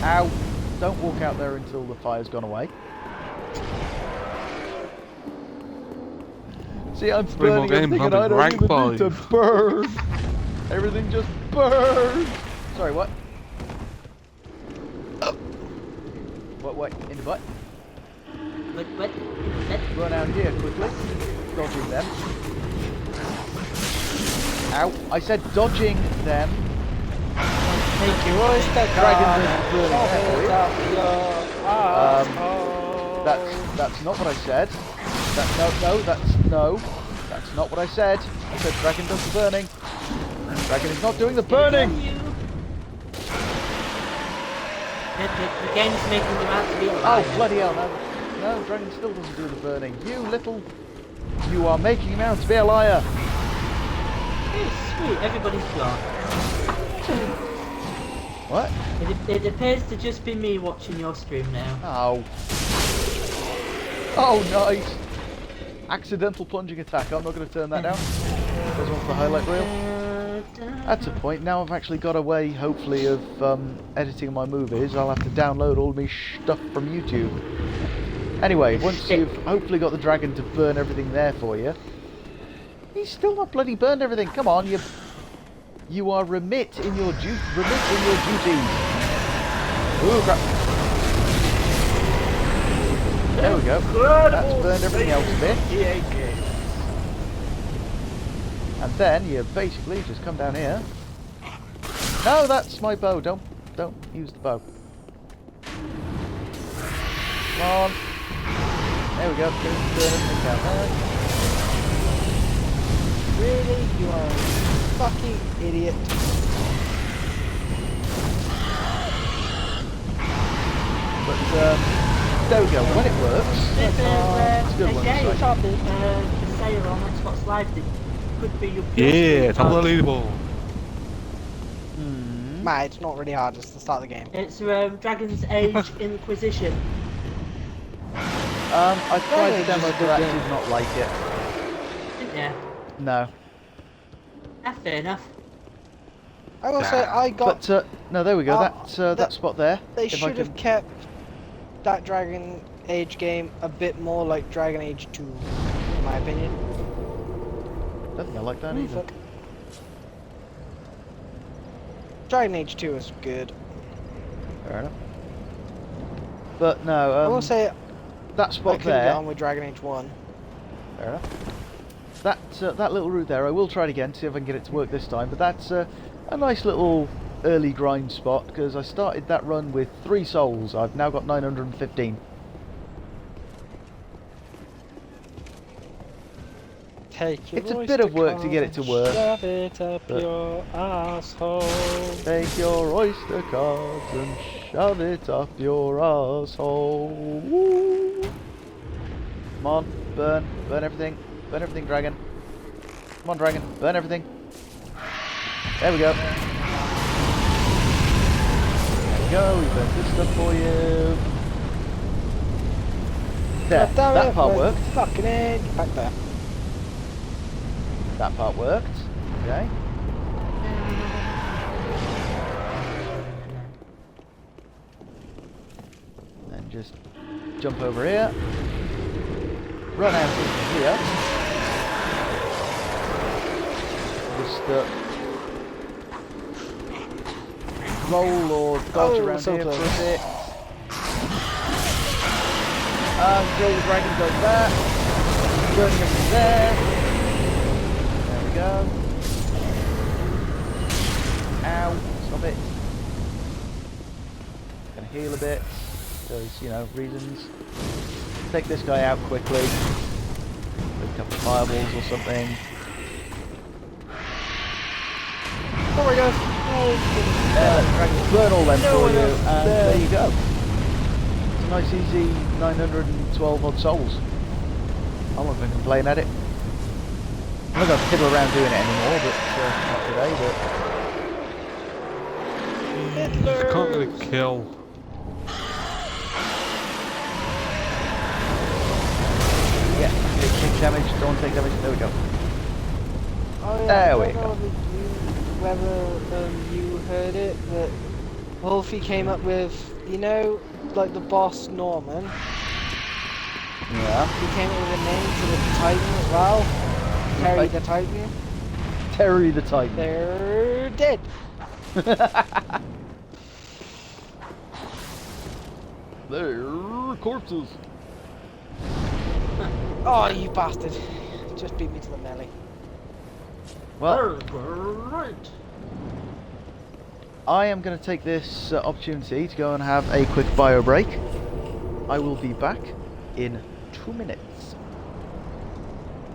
Speaker 1: Ow! Don't walk out there until the fire's gone away. See, I'm
Speaker 8: Three more
Speaker 1: burning everything
Speaker 8: games,
Speaker 1: and
Speaker 8: I'll
Speaker 1: I
Speaker 8: be
Speaker 1: don't
Speaker 8: rank
Speaker 1: even need to
Speaker 8: 5.
Speaker 1: burn! Everything just burns! Sorry, what? What, in the butt?
Speaker 2: What?
Speaker 1: Run out here quickly. Dodging them. Ow, I said dodging them.
Speaker 3: Thank you, oyster
Speaker 1: Dragon
Speaker 3: card.
Speaker 1: is burning there for you.
Speaker 3: That's
Speaker 1: That's not what I said. That's not what I said. I said dragon does the burning. Dragon is not doing the burning!
Speaker 2: The game's making you out to be a
Speaker 1: Oh,
Speaker 2: liar.
Speaker 1: bloody hell, no. No, dragon still doesn't do the burning. You are making him out to be a liar.
Speaker 2: Oh, sweet, everybody's gone.
Speaker 1: What?
Speaker 2: It appears to just be me watching your stream now.
Speaker 1: Oh. Oh, nice. Accidental plunging attack. I'm not going to turn that down. Goes on for the highlight reel. That's a point. Now I've actually got a way, hopefully, of editing my movies. I'll have to download all my stuff from YouTube. Anyway, once you've hopefully got the dragon to burn everything there for you, he's still not bloody burned everything. Come on, you are remit in your duties. Ooh, crap. There we go. That's burned everything else a bit. And then you basically just come down here. No, that's my bow. Don't use the bow. Come on. There we go. Burn everything down there.
Speaker 3: Really? You are a fucking idiot.
Speaker 1: But there we go. When it works,
Speaker 2: This is
Speaker 1: it's a good
Speaker 2: a
Speaker 1: one.
Speaker 2: game
Speaker 1: Sorry.
Speaker 2: for sale on Xbox Live that could be your
Speaker 8: Yeah, top of the leaderboard.
Speaker 3: Mate, it's not really hard, it's the start of the game.
Speaker 2: It's Dragon's Age Inquisition.
Speaker 1: I tried the demo for that, did not like it.
Speaker 2: Didn't ya?
Speaker 1: No.
Speaker 2: That's fair enough.
Speaker 3: I will say, I got...
Speaker 1: But no, there we go. That spot there.
Speaker 3: They
Speaker 1: if I
Speaker 3: should have
Speaker 1: can-
Speaker 3: kept that Dragon Age game a bit more like Dragon Age 2, in my opinion.
Speaker 1: I don't think I like that either.
Speaker 3: Fuck. Dragon Age 2 is good.
Speaker 1: Fair enough. But no,
Speaker 3: I will say,
Speaker 1: that
Speaker 3: I
Speaker 1: spot
Speaker 3: couldn't get
Speaker 1: there.
Speaker 3: on with Dragon Age 1.
Speaker 1: Fair enough. That little route there, I will try it again, see if I can get it to work this time. But that's a nice little early grind spot, because I started that run with 3 souls. I've now got 915.
Speaker 3: Take your
Speaker 1: It's a bit of work to get it to work,
Speaker 3: Shove it up
Speaker 1: but-
Speaker 3: your asshole.
Speaker 1: Take your oyster cards and shove it up your asshole. Woo. Come on, burn everything, dragon. Come on, dragon, burn everything. There we go. There we go, we burnt this stuff for you. There,
Speaker 3: Damn
Speaker 1: that
Speaker 3: it,
Speaker 1: part
Speaker 3: we're
Speaker 1: worked.
Speaker 3: Fucking in. Back there.
Speaker 1: That part worked. Okay. And just jump over here. run out into here. Just roll or dodge around
Speaker 3: so
Speaker 1: here
Speaker 3: close.
Speaker 1: for a bit. Until the dragon does that. Burning everything there. There we go. Ow. Stop it. Gonna heal a bit. Because, you know, reasons. Take this guy out quickly. With a couple of fireballs or something.
Speaker 3: Oh my god.
Speaker 1: Burn all them
Speaker 3: No
Speaker 1: for
Speaker 3: one
Speaker 1: you,
Speaker 3: else
Speaker 1: and
Speaker 3: there.
Speaker 1: there you go. It's a nice easy 912 odd souls. I'm not going to complain at it. I'm not going to fiddle around doing it anymore, but not today,
Speaker 8: Just can't get a kill.
Speaker 1: yeah, take damage, don't take damage, there we go.
Speaker 3: Oh, yeah,
Speaker 1: There
Speaker 3: I
Speaker 1: we
Speaker 3: don't know whether you heard it, but Wolfie came up with, you know, like the boss Norman.
Speaker 1: Yeah.
Speaker 3: He came up with a name for the Titan as well. Terry
Speaker 1: Right.
Speaker 3: the Titan.
Speaker 1: Terry the Titan.
Speaker 3: They're dead.
Speaker 1: They're corpses.
Speaker 3: Oh, you bastard. Just beat me to the melee.
Speaker 1: Well,
Speaker 2: Right.
Speaker 1: I am going to take this opportunity to go and have a quick bio break. I will be back in 2 minutes.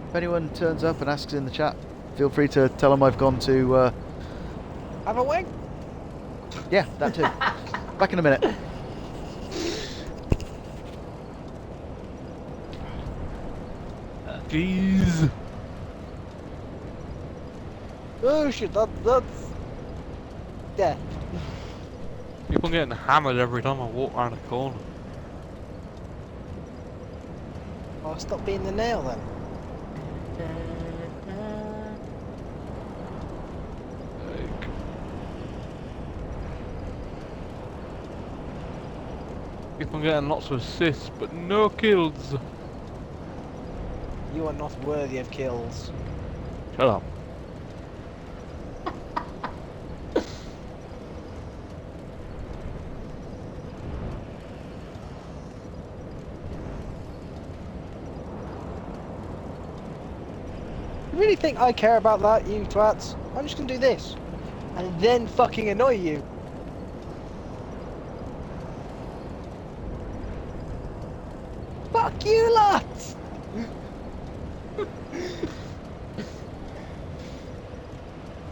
Speaker 1: If anyone turns up and asks in the chat, feel free to tell them I've gone to...
Speaker 3: Have a wing.
Speaker 1: yeah, that too. Back in a minute.
Speaker 8: Jeez.
Speaker 3: Oh shit, that's... Yeah.
Speaker 8: Keep on getting hammered every time I walk around a corner.
Speaker 3: Oh, stop being the nail then.
Speaker 8: Like, keep on getting lots of assists, but no kills.
Speaker 3: You are not worthy of kills.
Speaker 8: Shut up.
Speaker 3: You really think I care about that, you twats? I'm just gonna do this. And then fucking annoy you. Fuck you lots!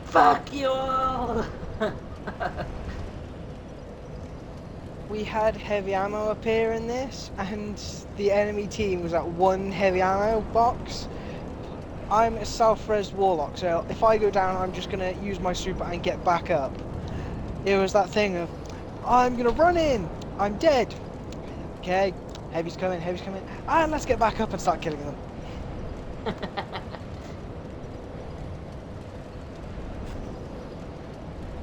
Speaker 2: Fuck you all!
Speaker 3: We had heavy ammo appear in this, and the enemy team was at one heavy ammo box. I'm a self-res warlock, so if I go down, I'm just gonna use my super and get back up. It was that thing of, I'm gonna run in, I'm dead. Okay, heavy's coming, and let's get back up and start killing them.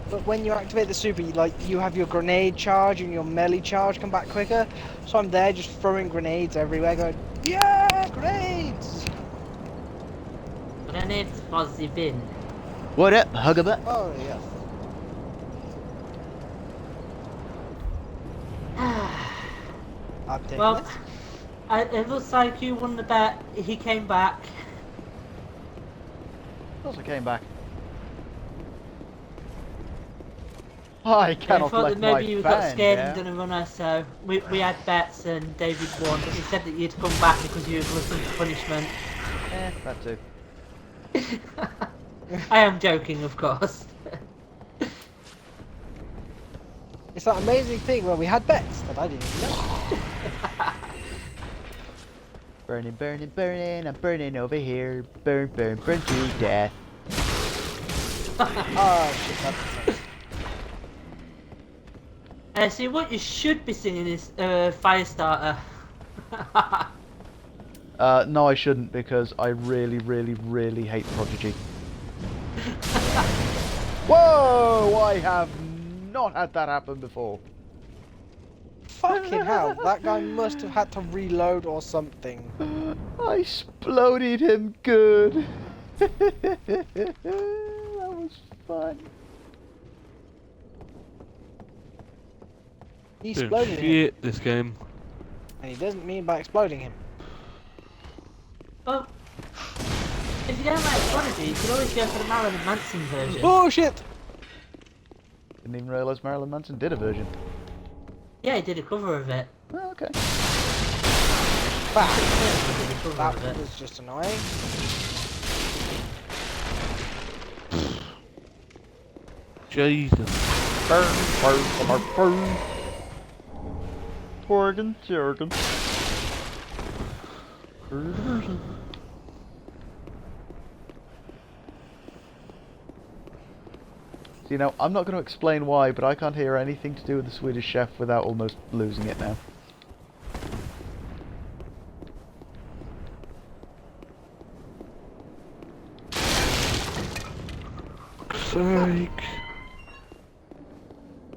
Speaker 3: But when you activate the super, you have your grenade charge and your melee charge come back quicker. So I'm there just throwing grenades everywhere, going, yeah, grenades!
Speaker 2: Grenades for the bin.
Speaker 1: What up, Huggabut?
Speaker 3: Oh yeah. I'm taking
Speaker 2: Well,
Speaker 3: it.
Speaker 2: it looks like you won the bet. He came back.
Speaker 1: Of course I came back. I
Speaker 2: I
Speaker 1: cannot
Speaker 2: thought
Speaker 1: collect
Speaker 2: that
Speaker 1: my
Speaker 2: maybe you
Speaker 1: fan,
Speaker 2: got scared
Speaker 1: yeah.
Speaker 2: and done a runner, so we had bets and David won. He said that you'd come back because you were glutton for punishment.
Speaker 1: That too.
Speaker 2: I am joking, of course.
Speaker 3: It's that amazing thing where we had bets that I didn't even know.
Speaker 1: Burning, burning, burning, I'm burning over here. Burn, burn, burn to death.
Speaker 3: Oh shit, that's
Speaker 2: See, what you should be singing is Firestarter.
Speaker 1: No, I shouldn't because I really, really, really hate Prodigy. Whoa! I have not had that happen before.
Speaker 3: Fucking hell, that guy must have had to reload or something.
Speaker 1: I exploded him good. That was fun.
Speaker 3: He
Speaker 8: Doing
Speaker 3: exploded him,
Speaker 8: shit this game.
Speaker 3: and he doesn't mean by exploding him.
Speaker 2: Well, if you don't like Prodigy, you can always go for the Marilyn Manson version.
Speaker 3: Oh shit!
Speaker 1: Didn't even realise Marilyn Manson did a version.
Speaker 2: Yeah, he did a cover of it.
Speaker 1: Oh, okay.
Speaker 3: Bah,
Speaker 2: He did a cover
Speaker 3: that
Speaker 2: of it.
Speaker 3: was just annoying.
Speaker 8: Jesus.
Speaker 1: Torgan, Jorgen. So, you know, I'm not going to explain why, but I can't hear anything to do with the Swedish Chef without almost losing it now.
Speaker 8: Sake.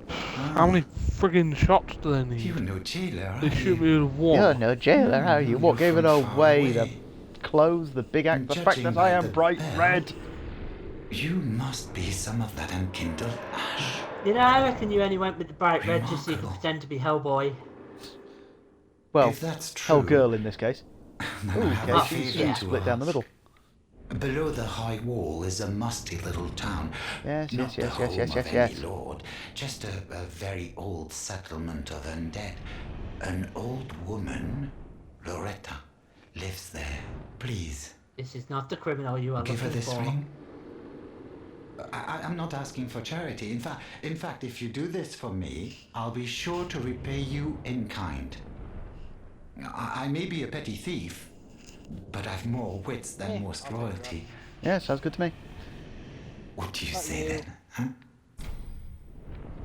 Speaker 8: How many friggin' shots do they need?
Speaker 6: You're no jailer, are
Speaker 8: They shoot me with one.
Speaker 1: You're no jailer, are you? What gave it
Speaker 6: From far
Speaker 1: away? The
Speaker 6: away.
Speaker 1: clothes, the big act, the fact
Speaker 6: Judging
Speaker 1: that
Speaker 6: by
Speaker 1: I am
Speaker 6: the
Speaker 1: bright
Speaker 6: bell.
Speaker 1: red.
Speaker 6: You must be some of that unkindled ash.
Speaker 2: You know, I reckon you only went with the bright red just so you could
Speaker 6: Remarkable.
Speaker 2: pretend to be Hellboy.
Speaker 1: Well,
Speaker 6: If that's true,
Speaker 1: Hell Girl in this case.
Speaker 6: then
Speaker 1: Ooh,
Speaker 6: I have
Speaker 1: okay,
Speaker 6: a
Speaker 1: she's
Speaker 6: favour to
Speaker 1: split down the
Speaker 6: ask.
Speaker 1: middle.
Speaker 6: Below the high wall is a musty little town.
Speaker 1: Yes,
Speaker 6: Not
Speaker 1: yes,
Speaker 6: the
Speaker 1: yes,
Speaker 6: home
Speaker 1: yes,
Speaker 6: of
Speaker 1: yes,
Speaker 6: any
Speaker 1: yes.
Speaker 6: lord, just a very old settlement of undead. An old woman, Loretta, lives there. Please,
Speaker 2: This is not the criminal you are
Speaker 6: give her
Speaker 2: looking
Speaker 6: this
Speaker 2: for.
Speaker 6: ring. I'm not asking for charity. In fact, if you do this for me, I'll be sure to repay you in kind. I may be a petty thief, but I've more wits than
Speaker 3: Yeah,
Speaker 6: most
Speaker 3: I'll take
Speaker 6: royalty.
Speaker 1: Yeah, sounds good to me.
Speaker 6: What do you
Speaker 3: Not
Speaker 6: say
Speaker 3: you.
Speaker 6: then? Huh?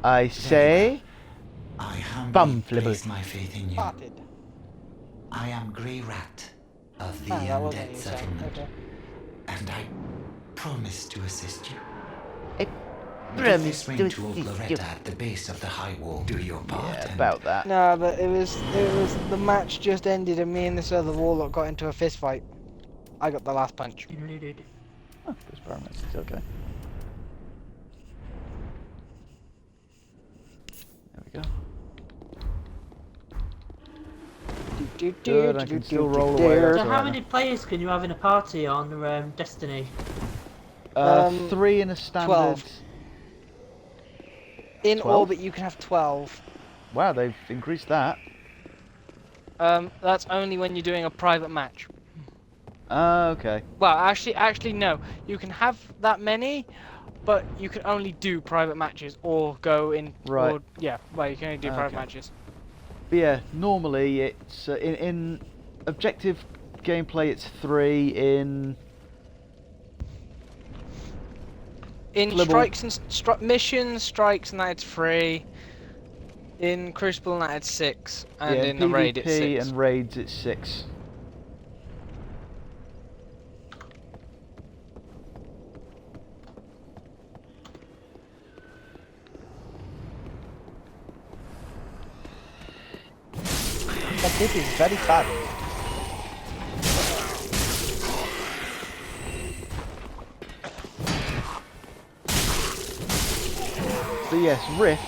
Speaker 1: I say,
Speaker 6: I humbly
Speaker 1: Bum flibble.
Speaker 6: place my faith in you.
Speaker 3: Farted.
Speaker 6: I am Grey Rat of the
Speaker 3: Ah, that wasn't
Speaker 6: undead
Speaker 3: you saying.
Speaker 6: settlement,
Speaker 3: Okay.
Speaker 6: and I promise to assist you.
Speaker 7: I
Speaker 6: Give
Speaker 7: promise
Speaker 6: this ring
Speaker 7: to
Speaker 6: to old
Speaker 7: assist
Speaker 6: Loretta
Speaker 7: you.
Speaker 6: at the base of the high wall. Do your part.
Speaker 1: yeah,
Speaker 6: and
Speaker 1: about that.
Speaker 3: No, but it was the match just ended and me and this other warlock got into a fist fight. I got the last punch.
Speaker 1: Oh, this paramedic, it's okay. There we go. Good, I can still roll away, that's
Speaker 2: So
Speaker 1: all
Speaker 2: how
Speaker 1: right
Speaker 2: many players can you have in a party on Destiny?
Speaker 1: now.
Speaker 3: 'Three
Speaker 1: 3 in a standard.
Speaker 3: 12. In
Speaker 1: 12?
Speaker 3: orbit you can have 12.
Speaker 1: Wow, they've increased that.
Speaker 3: That's only when you're doing a private match.
Speaker 1: Ah, okay.
Speaker 3: Well, actually no. You can have that many, but you can only do private matches or go in.
Speaker 1: Right.
Speaker 3: Or, yeah, well, you can only do private
Speaker 1: Okay.
Speaker 3: matches.
Speaker 1: But yeah, normally it's in objective gameplay it's 3 in.
Speaker 3: In
Speaker 1: Flibble.
Speaker 3: strikes and missions, strikes, and that it's 3. In Crucible, and that it's 6, and
Speaker 1: yeah,
Speaker 3: in the raid it's
Speaker 1: PvP
Speaker 3: 6.
Speaker 1: and raids it's 6.
Speaker 3: But this is very fun.
Speaker 1: So yes, Rift.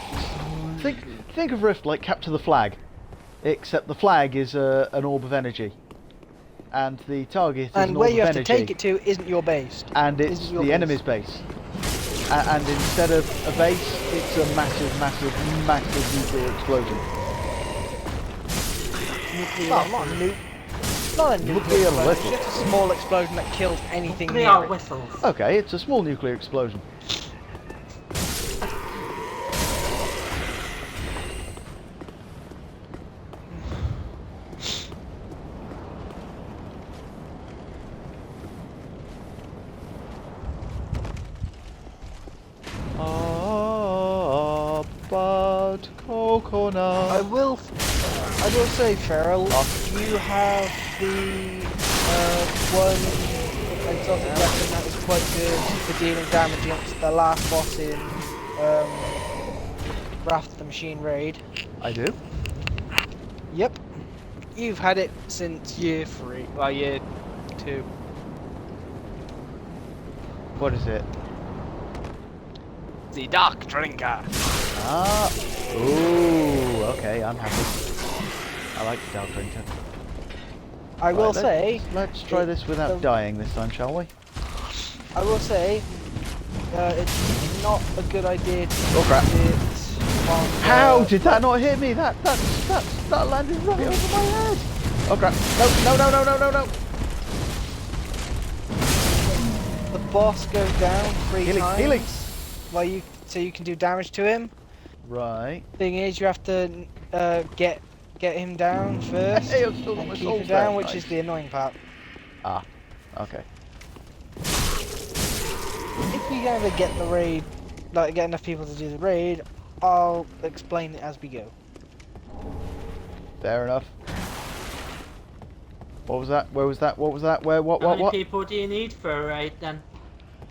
Speaker 1: Think of Rift like Capture the Flag, except the flag is an orb of energy, and the target is an
Speaker 3: And
Speaker 1: orb
Speaker 3: where
Speaker 1: of
Speaker 3: you have to
Speaker 1: energy,
Speaker 3: take it to isn't your base.
Speaker 1: and it's
Speaker 3: isn't your
Speaker 1: the
Speaker 3: base.
Speaker 1: enemy's base. And instead of a base, it's a massive, massive, massive nuclear explosion.
Speaker 3: Well, not a nuke. Not a nuclear
Speaker 1: Nuclear
Speaker 3: explosion,
Speaker 1: whistle.
Speaker 3: just a small explosion that kills anything
Speaker 2: They
Speaker 3: near
Speaker 2: are
Speaker 3: it.
Speaker 2: whistles.
Speaker 1: Okay, it's a small nuclear explosion. But coconut.
Speaker 3: I will say, Farrell, you have the one exotic weapon that is quite good for dealing damage against the last boss in Wrath of the Machine raid.
Speaker 1: I do.
Speaker 3: Yep. You've had it since year 3. Well, year 2.
Speaker 1: What is it?
Speaker 3: The Dark Drinker.
Speaker 1: Ah. Ooh. Okay, I'm happy. I like the Dark Drinker.
Speaker 3: I will
Speaker 1: Right,
Speaker 3: say.
Speaker 1: Let's try this without dying this time, shall we?
Speaker 3: I will say. It's not a good idea to
Speaker 1: Oh, crap.
Speaker 3: use it on
Speaker 1: How did that not hit me? That landed right over my head. Oh crap! No!
Speaker 3: The boss goes down 3
Speaker 1: Healing,
Speaker 3: times.
Speaker 1: healing.
Speaker 3: So you can do damage to him.
Speaker 1: Right.
Speaker 3: Thing is, you have to get him down first
Speaker 1: Hey, I've still got
Speaker 3: and
Speaker 1: my
Speaker 3: keep
Speaker 1: souls
Speaker 3: him down,
Speaker 1: down,
Speaker 3: which
Speaker 1: nice.
Speaker 3: is the annoying part.
Speaker 1: Ah. Okay.
Speaker 3: If we ever get the raid, like get enough people to do the raid, I'll explain it as we go.
Speaker 1: Fair enough. What was that? Where was that? What was that? Where? What?
Speaker 2: How
Speaker 1: What?
Speaker 2: many
Speaker 1: What?
Speaker 2: people do you need for a raid then?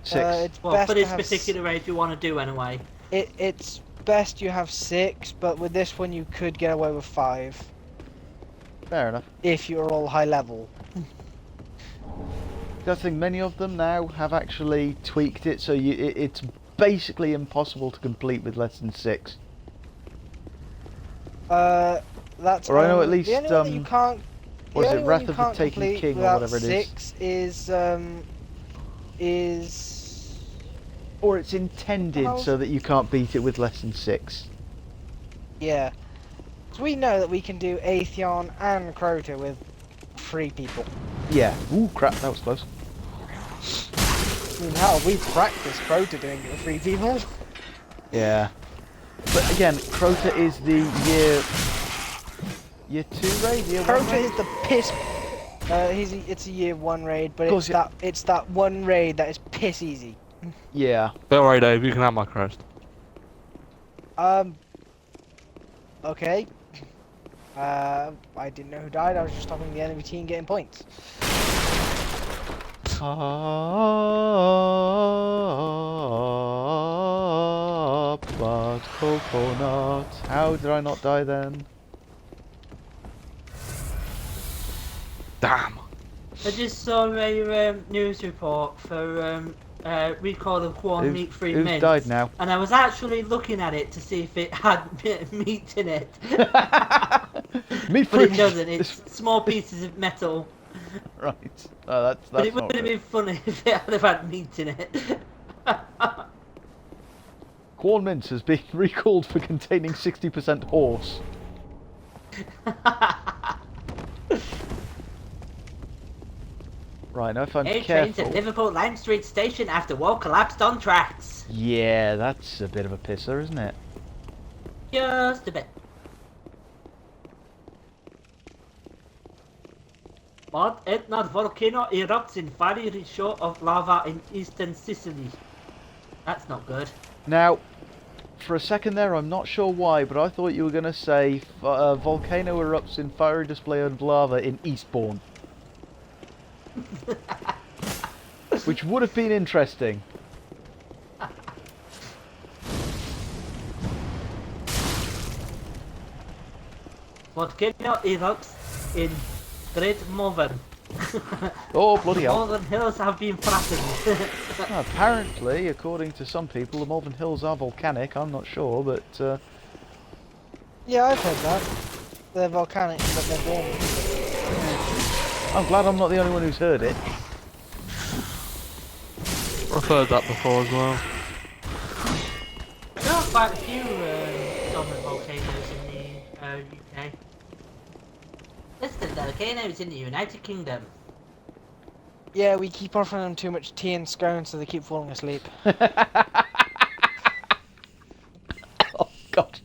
Speaker 1: 6.
Speaker 3: It's
Speaker 2: Well,
Speaker 3: best
Speaker 2: for
Speaker 3: to
Speaker 2: this
Speaker 3: have
Speaker 2: particular raid you want to do anyway.
Speaker 3: It's best you have 6, but with this one you could get away with 5
Speaker 1: Fair enough.
Speaker 3: if you're all high level.
Speaker 1: I think many of them now have actually tweaked it so it's basically impossible to complete with less than 6.
Speaker 3: That's
Speaker 1: Or I know at
Speaker 3: only-
Speaker 1: least,
Speaker 3: the only one that you can't.
Speaker 1: what is
Speaker 3: the
Speaker 1: it,
Speaker 3: only one
Speaker 1: Wrath
Speaker 3: you
Speaker 1: of the
Speaker 3: can't
Speaker 1: Taken
Speaker 3: complete
Speaker 1: King or
Speaker 3: without
Speaker 1: whatever it is.
Speaker 3: 6 is
Speaker 1: Or it's intended
Speaker 3: How-
Speaker 1: so that you can't beat it with less than 6.
Speaker 3: yeah. So we know that we can do Atheon and Crota with 3 people.
Speaker 1: Yeah. Ooh, crap, that was close.
Speaker 3: I mean, hell, we practiced Crota doing it with 3 people.
Speaker 1: Yeah. But again, Crota is the year 2 raid? Year 1
Speaker 3: Crota
Speaker 1: raid?
Speaker 3: is the piss. It's a year 1 raid, but
Speaker 1: Course,
Speaker 3: it's that one raid that is piss easy.
Speaker 1: Yeah.
Speaker 8: Don't worry, Dave. You can have my crest.
Speaker 3: Okay. I didn't know who died. I was just stopping the enemy team getting points.
Speaker 1: Up, but coconut. How did I not die then?
Speaker 8: Damn.
Speaker 2: I just saw a news report for recall of Quan Meat Free
Speaker 1: Who's
Speaker 2: Mint.
Speaker 1: died now?
Speaker 2: And I was actually looking at it to see if it had meat in it.
Speaker 1: Meat
Speaker 2: But it
Speaker 1: free.
Speaker 2: doesn't, it's small pieces of metal.
Speaker 1: Right. Oh, that's
Speaker 2: But it
Speaker 1: not
Speaker 2: would have
Speaker 1: good.
Speaker 2: been funny if it had meat in it.
Speaker 1: Corn mince has been recalled for containing 60% horse. Right, now if I'm
Speaker 2: A trains
Speaker 1: careful...
Speaker 2: at Liverpool Lime Street Station after wall collapsed on tracks.
Speaker 1: Yeah, that's a bit of a pisser, isn't it?
Speaker 2: Just a bit. But Etna volcano erupts in fiery show of lava in eastern Sicily. That's not good.
Speaker 1: Now, for a second there, I'm not sure why, but I thought you were going to say volcano erupts in fiery display of lava in Eastbourne. Which would have been interesting.
Speaker 2: Volcano erupts in Great Malvern.
Speaker 1: Oh, bloody hell.
Speaker 2: Malvern Hills have been flattened.
Speaker 1: Well, apparently, according to some people, the Malvern Hills are volcanic. I'm not sure, but...
Speaker 3: Yeah, I've heard that. They're volcanic, but they're dormant.
Speaker 1: I'm glad I'm not the only one who's heard it.
Speaker 8: I've heard that before as well.
Speaker 2: There are quite a few dormant volcanoes in the UK. List of volcanoes in the United Kingdom.
Speaker 3: Yeah, we keep offering them too much tea and scones, so they keep falling asleep.
Speaker 1: Oh, God.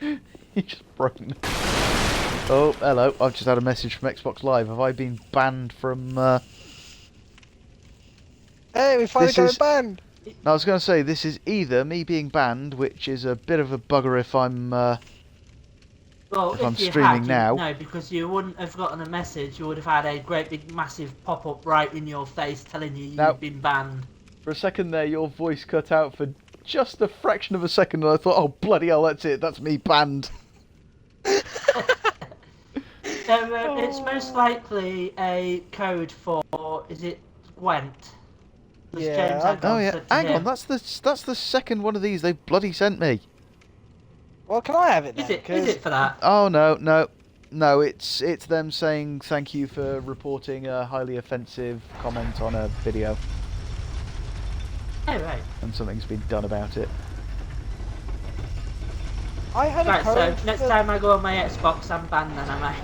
Speaker 1: You just broke me. Oh, hello. I've just had a message from Xbox Live. Have I been banned from...
Speaker 3: Hey, we finally
Speaker 1: This
Speaker 3: got
Speaker 1: is-
Speaker 3: a band!
Speaker 1: I was going to say, this is either me being banned, which is a bit of a bugger if I'm...
Speaker 2: Well,
Speaker 1: If I'm
Speaker 2: you
Speaker 1: streaming
Speaker 2: had,
Speaker 1: now.
Speaker 2: no, because you wouldn't have gotten a message. You would have had a great big massive pop-up right in your face telling you
Speaker 1: Now-
Speaker 2: you've been banned.
Speaker 1: For a second there, your voice cut out for just a fraction of a second, and I thought, oh, bloody hell, that's it. That's me banned.
Speaker 2: It's most likely a code for, is it Gwent? Because
Speaker 3: Yeah,
Speaker 2: James
Speaker 3: I-
Speaker 2: had
Speaker 1: Oh
Speaker 2: one
Speaker 1: yeah,
Speaker 2: said to
Speaker 1: hang on.
Speaker 2: him.
Speaker 1: That's the second one of these they bloody sent me.
Speaker 3: Well, can I have it then?
Speaker 2: Is it
Speaker 3: 'Cause-
Speaker 2: for that?
Speaker 1: Oh no. It's them saying thank you for reporting a highly offensive comment on a video,
Speaker 2: Oh, right.
Speaker 1: and something's been done about it.
Speaker 3: I had a
Speaker 2: Right, so
Speaker 3: code
Speaker 2: next
Speaker 3: for-
Speaker 2: time I go on my Xbox, I'm banned then, am I?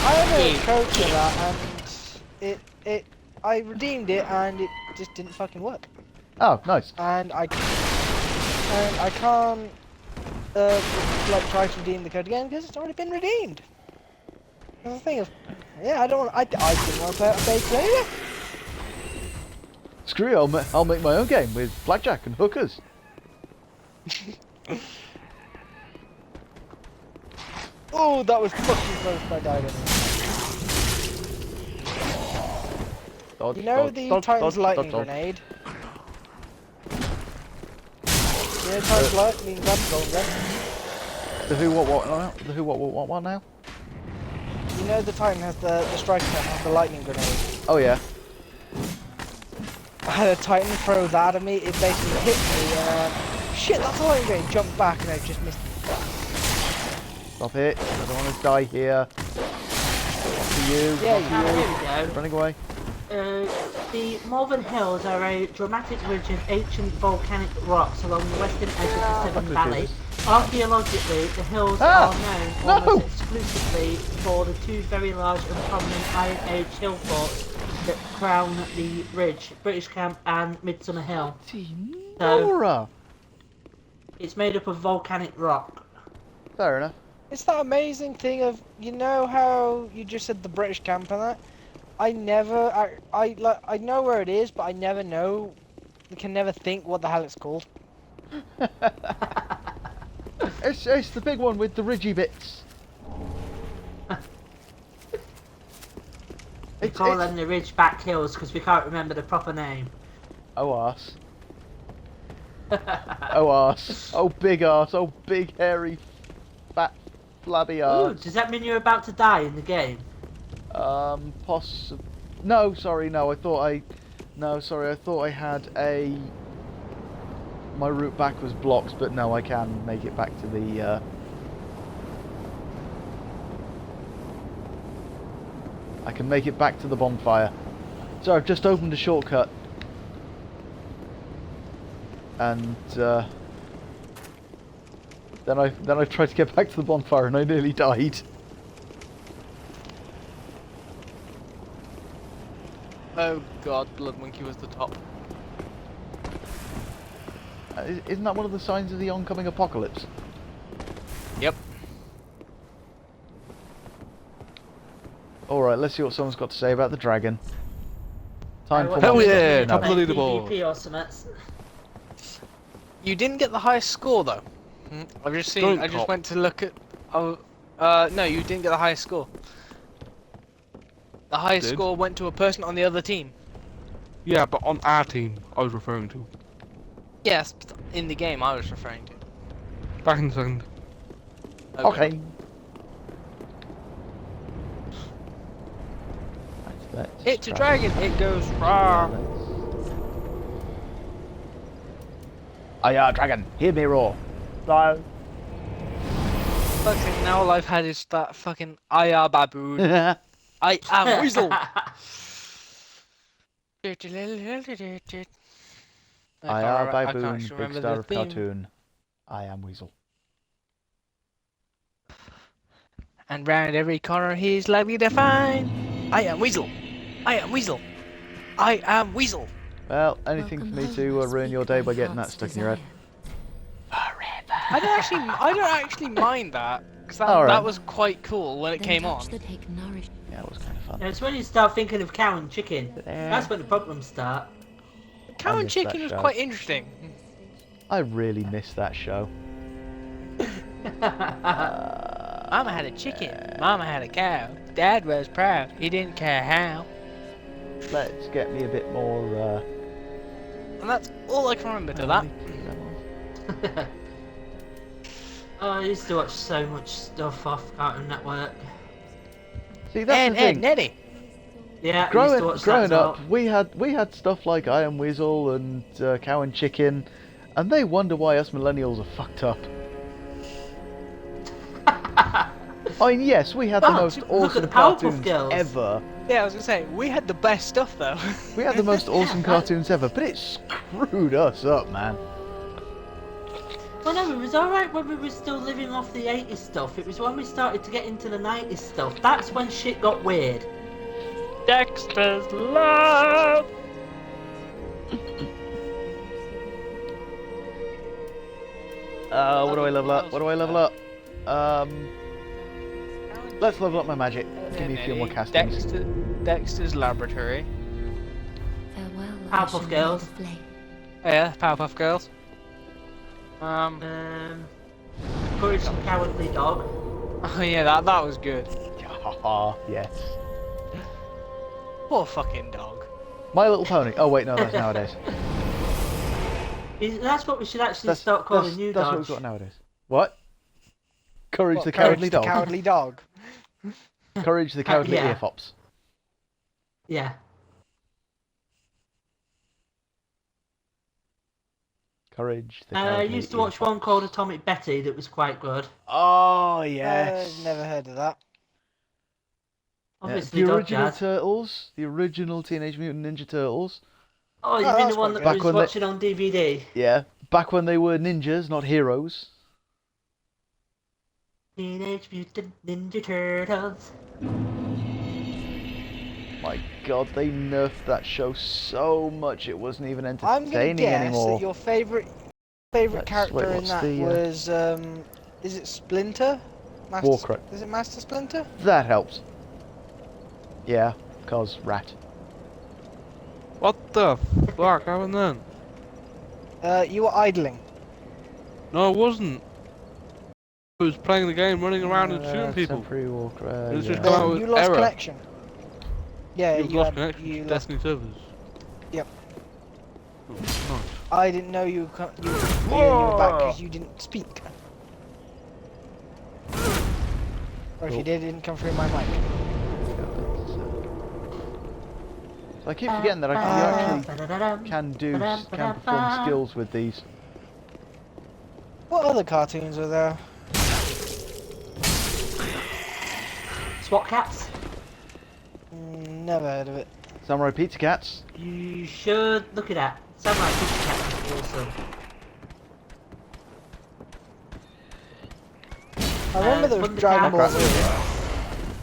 Speaker 3: I had a
Speaker 2: Ew.
Speaker 3: code for that, and I redeemed it, and it just didn't fucking work.
Speaker 1: Oh, nice.
Speaker 3: And I can't like try to redeem the code again because it's already been redeemed. That's the thing of, yeah, I didn't want to play it on base anyway.
Speaker 1: Screw you, I'll make my own game with blackjack and hookers.
Speaker 3: Oh, that was fucking close. I died anyway.
Speaker 1: Dodge,
Speaker 3: You know
Speaker 1: dodge,
Speaker 3: the
Speaker 1: dodge,
Speaker 3: Titan's
Speaker 1: dodge,
Speaker 3: lightning
Speaker 1: dodge, dodge.
Speaker 3: grenade? You know Titan's lightning gun?
Speaker 1: The who, what now? The who, what now?
Speaker 3: You know the Titan has the striker has the lightning grenade.
Speaker 1: Oh yeah.
Speaker 3: I had a Titan throw that at me, it basically hit me, shit, that's a lightning grenade, jumped back and I just missed it.
Speaker 1: Stop it. I don't want to die here. To you.
Speaker 3: Yeah,
Speaker 1: not to
Speaker 2: Here
Speaker 1: you.
Speaker 2: we go.
Speaker 1: Running away.
Speaker 2: The Malvern Hills are a dramatic ridge of ancient volcanic rocks along the western edge of the Severn
Speaker 1: That's
Speaker 2: Valley.
Speaker 1: ridiculous.
Speaker 2: Archaeologically, the hills
Speaker 1: Ah!
Speaker 2: are known
Speaker 1: No!
Speaker 2: almost exclusively for the two very large and prominent Iron Age hill forts that crown the ridge, British Camp and Midsummer Hill.
Speaker 1: Nora.
Speaker 3: It's made up of volcanic rock.
Speaker 1: Fair enough.
Speaker 3: It's that amazing thing of, you know how you just said the British camp and that? I know where it is, but I never know, I can never think what the hell it's called.
Speaker 1: It's the big one with the ridgy bits.
Speaker 2: We call them the Ridgeback Hills because we can't remember the proper name.
Speaker 1: Oh arse. Oh arse. Oh big arse. Oh big hairy fat flabby
Speaker 2: Ooh,
Speaker 1: arse.
Speaker 2: does that mean you're about to die in the game?
Speaker 1: No, sorry, no. I thought I had a. My route back was blocked, but no, I can make it back to the. I can make it back to the bonfire. So I've just opened a shortcut, and then I tried to get back to the bonfire, and I nearly died.
Speaker 9: Oh god, Blood Monkey was the top.
Speaker 1: Isn't that one of the signs of the oncoming apocalypse?
Speaker 9: Yep.
Speaker 1: Alright, let's see what someone's got to say about the dragon. Time for
Speaker 8: Hell
Speaker 1: one.
Speaker 8: yeah,
Speaker 1: No.
Speaker 8: top of the leaderboard.
Speaker 2: PvP or something.
Speaker 9: You didn't get the highest score though. I've just seen.
Speaker 8: Don't
Speaker 9: I just
Speaker 8: cop.
Speaker 9: went to look at. Oh, no, you didn't get the highest score. The highest
Speaker 8: Did?
Speaker 9: score went to a person on the other team.
Speaker 8: Yeah, but on our team, I was referring to.
Speaker 9: Yes, in the game I was referring to.
Speaker 8: Back in a second.
Speaker 1: Okay. Let's
Speaker 9: It's a
Speaker 1: try-
Speaker 9: dragon. It goes
Speaker 1: Yeah,
Speaker 9: raw.
Speaker 1: Aye, dragon, hear me roar. No.
Speaker 9: Fucking now all I've had is that fucking IR baboon. I am weasel.
Speaker 1: I am
Speaker 9: I
Speaker 1: baboon,
Speaker 9: can't
Speaker 1: big
Speaker 9: remember
Speaker 1: star
Speaker 9: the
Speaker 1: of
Speaker 9: theme.
Speaker 1: cartoon. I am weasel.
Speaker 9: And round every corner he's likely to find. I am weasel. I am weasel. I am weasel.
Speaker 1: Well, anything for me to ruin your day by getting that stuck in your head.
Speaker 9: I don't actually mind that because
Speaker 1: Alright.
Speaker 9: that was quite cool when it came on.
Speaker 1: Yeah, it was kind of fun.
Speaker 2: It's when you start thinking of cow and chicken. That's when the problems start.
Speaker 9: Cow and
Speaker 1: missed that
Speaker 9: chicken was
Speaker 1: show.
Speaker 9: quite interesting.
Speaker 1: I really missed that show.
Speaker 9: Mama had a chicken. Mama had a cow. Dad was proud. He didn't care how.
Speaker 1: Let's get me a bit more.
Speaker 9: And that's all I can remember to that.
Speaker 2: I used to watch so much stuff off Cartoon Network.
Speaker 1: See, that's the
Speaker 9: Ed,
Speaker 1: thing.
Speaker 9: Nettie.
Speaker 2: Yeah, I used to watch that as
Speaker 1: Growing
Speaker 2: well.
Speaker 1: up, we had stuff like Iron Weasel and Cow and Chicken, and they wonder why us millennials are fucked up. I mean, yes, we had the
Speaker 2: Well,
Speaker 1: most
Speaker 2: look at
Speaker 1: awesome
Speaker 2: the Powerpuff
Speaker 1: cartoons
Speaker 2: Girls.
Speaker 1: ever.
Speaker 9: Yeah, I was gonna say we had the best stuff though.
Speaker 1: We had the most awesome cartoons ever, but it screwed us up, man.
Speaker 2: Well, no, it was alright when we were still living off the 80s stuff. It was when we started to get into the 90s stuff. That's when shit got weird.
Speaker 9: Dexter's Lab.
Speaker 1: What do I level up? What do I level up? Let's level up my magic. Give me a few more castings.
Speaker 9: Dexter's Laboratory.
Speaker 5: Farewell,
Speaker 2: Powerpuff
Speaker 5: ocean
Speaker 2: Girls.
Speaker 5: of the flame.
Speaker 9: Oh, yeah, Powerpuff Girls.
Speaker 2: Courage the Cowardly Dog.
Speaker 9: Oh yeah, that was good.
Speaker 1: Haha, yes.
Speaker 9: Poor fucking dog.
Speaker 1: My Little Pony. Oh wait, no, that's nowadays.
Speaker 2: That's what we should actually start calling you,
Speaker 1: That's what
Speaker 2: Dodge.
Speaker 1: we've got nowadays. What? Courage
Speaker 3: What,
Speaker 1: the Cowardly
Speaker 3: the
Speaker 1: Dog.
Speaker 3: Cowardly Dog.
Speaker 1: Courage the Cowardly
Speaker 2: yeah.
Speaker 1: Earfops.
Speaker 2: Yeah.
Speaker 1: Courage the
Speaker 2: I
Speaker 1: Cowardly
Speaker 2: used to watch one called Atomic Betty that was quite good.
Speaker 1: Oh yes.
Speaker 3: Never heard of that.
Speaker 2: Obviously,
Speaker 1: the
Speaker 2: Dodge
Speaker 1: original
Speaker 2: has.
Speaker 1: Turtles, the original Teenage Mutant Ninja Turtles.
Speaker 2: Oh, you
Speaker 3: Oh,
Speaker 2: mean
Speaker 3: that's
Speaker 2: the one
Speaker 3: quite
Speaker 2: that
Speaker 1: good.
Speaker 2: we
Speaker 1: Back
Speaker 2: was
Speaker 1: when they-
Speaker 2: watching on DVD?
Speaker 1: Yeah, back when they were ninjas, not heroes.
Speaker 2: Teenage Mutant Ninja Turtles.
Speaker 1: My God, they nerfed that show so much it wasn't even
Speaker 3: I'm gonna
Speaker 1: entertaining
Speaker 3: guess
Speaker 1: anymore.
Speaker 3: that your favourite
Speaker 1: Let's-
Speaker 3: character
Speaker 1: wait,
Speaker 3: in
Speaker 1: what's
Speaker 3: that
Speaker 1: the,
Speaker 3: was is it Splinter?
Speaker 1: Warcry.
Speaker 3: Is it Master Splinter?
Speaker 1: That helps. Yeah, cause rat.
Speaker 8: What the fuck happened then?
Speaker 3: You were idling.
Speaker 8: No, I wasn't. I was playing the game, running around and shooting people.
Speaker 1: Temporary Warcry.
Speaker 8: It's just
Speaker 1: yeah.
Speaker 8: come out with
Speaker 3: You lost
Speaker 8: error.
Speaker 3: connection. Yeah,
Speaker 8: You've
Speaker 3: you
Speaker 8: lost
Speaker 3: had,
Speaker 8: connection
Speaker 3: you
Speaker 8: to
Speaker 3: lost.
Speaker 8: Destiny servers.
Speaker 3: Yep.
Speaker 8: Oh, nice.
Speaker 3: I didn't know you were back because you didn't speak. Or if you did, it didn't come through my mic.
Speaker 1: So I keep forgetting that you actually can perform skills with these.
Speaker 3: What other cartoons are there?
Speaker 2: SWAT Cats.
Speaker 3: Never heard of it.
Speaker 1: Samurai Pizza Cats.
Speaker 2: You should look at that. Samurai Pizza Cats is awesome.
Speaker 3: I remember there was Dragon Ball Z.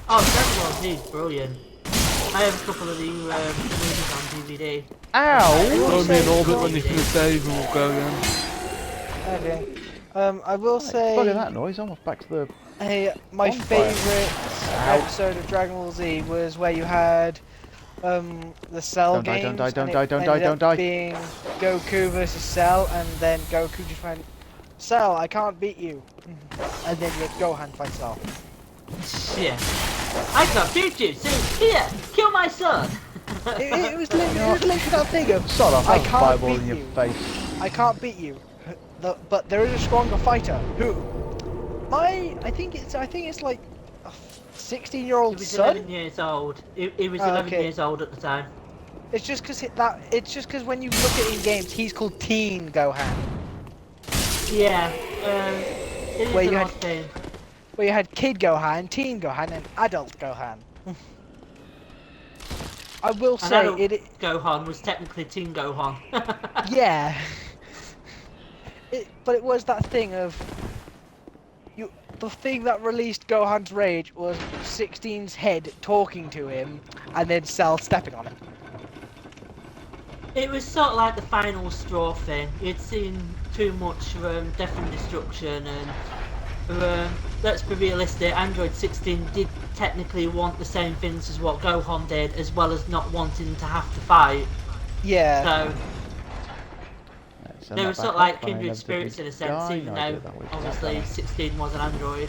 Speaker 2: Oh, Dragon Ball Z is brilliant. I have a couple of the movies on DVD.
Speaker 1: Ow!
Speaker 8: Throw me an orbit when you finish Dave and we'll go again.
Speaker 3: Okay. I will say.
Speaker 1: Look at that noise. I'm off back to the.
Speaker 3: Hey, my
Speaker 1: Bonfire.
Speaker 3: favourite episode of Dragon Ball Z was where you had the Cell
Speaker 1: Don't die,
Speaker 3: games.
Speaker 1: don't die, don't
Speaker 3: and
Speaker 1: die,
Speaker 3: it
Speaker 1: don't die,
Speaker 3: ended
Speaker 1: don't
Speaker 3: up
Speaker 1: die.
Speaker 3: Being Goku versus Cell, and then Goku just went, Cell, I can't beat you. And then you had Gohan fight Cell.
Speaker 2: Yeah. I can't beat you, so here, kill my son!
Speaker 3: It was literally that thing of,
Speaker 1: Sod off,
Speaker 3: I
Speaker 1: have a
Speaker 3: can't
Speaker 1: fireball
Speaker 3: beat
Speaker 1: in your
Speaker 3: you.
Speaker 1: face.
Speaker 3: I can't beat you, but there is a stronger fighter. Who? I think it's like a 16-year-old
Speaker 2: He was
Speaker 3: son.
Speaker 2: 11 years old. He was
Speaker 3: Oh,
Speaker 2: 11
Speaker 3: okay.
Speaker 2: years old at the time.
Speaker 3: It's just because when you look at it in games, he's called Teen Gohan.
Speaker 2: Yeah. It is
Speaker 3: Where
Speaker 2: an
Speaker 3: you
Speaker 2: odd
Speaker 3: had-
Speaker 2: thing.
Speaker 3: Where you had Kid Gohan, Teen Gohan, and Adult Gohan. I will
Speaker 2: And
Speaker 3: say
Speaker 2: adult
Speaker 3: it.
Speaker 2: Gohan was technically Teen Gohan.
Speaker 3: Yeah. But it was that thing of. The thing that released Gohan's rage was 16's head talking to him, and then Cell stepping on him.
Speaker 2: It was sort of like the final straw thing. You'd seen too much death and destruction, and let's be realistic, Android 16 did technically want the same things as what Gohan did, as well as not wanting to have to fight.
Speaker 3: Yeah.
Speaker 2: So
Speaker 1: Send
Speaker 2: they
Speaker 1: that
Speaker 2: were sort
Speaker 1: back
Speaker 2: of like
Speaker 1: up, and I
Speaker 2: kindred
Speaker 1: inevitably
Speaker 2: spirits in a sense,
Speaker 1: die.
Speaker 2: even
Speaker 1: No, I
Speaker 2: though
Speaker 1: do that with
Speaker 2: obviously
Speaker 1: that.
Speaker 2: 16 was an android.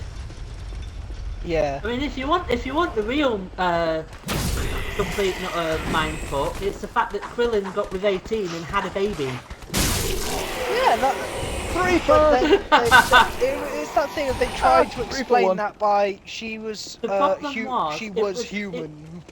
Speaker 3: Yeah.
Speaker 2: I mean, if you want the real complete mind fuck, it's the fact that Krillin got with 18 and had a baby.
Speaker 3: Yeah. But then, it's that thing that they tried to
Speaker 1: 3 for
Speaker 3: explain
Speaker 1: 1.
Speaker 3: that by she was
Speaker 2: The problem
Speaker 3: she
Speaker 2: was,
Speaker 3: was human.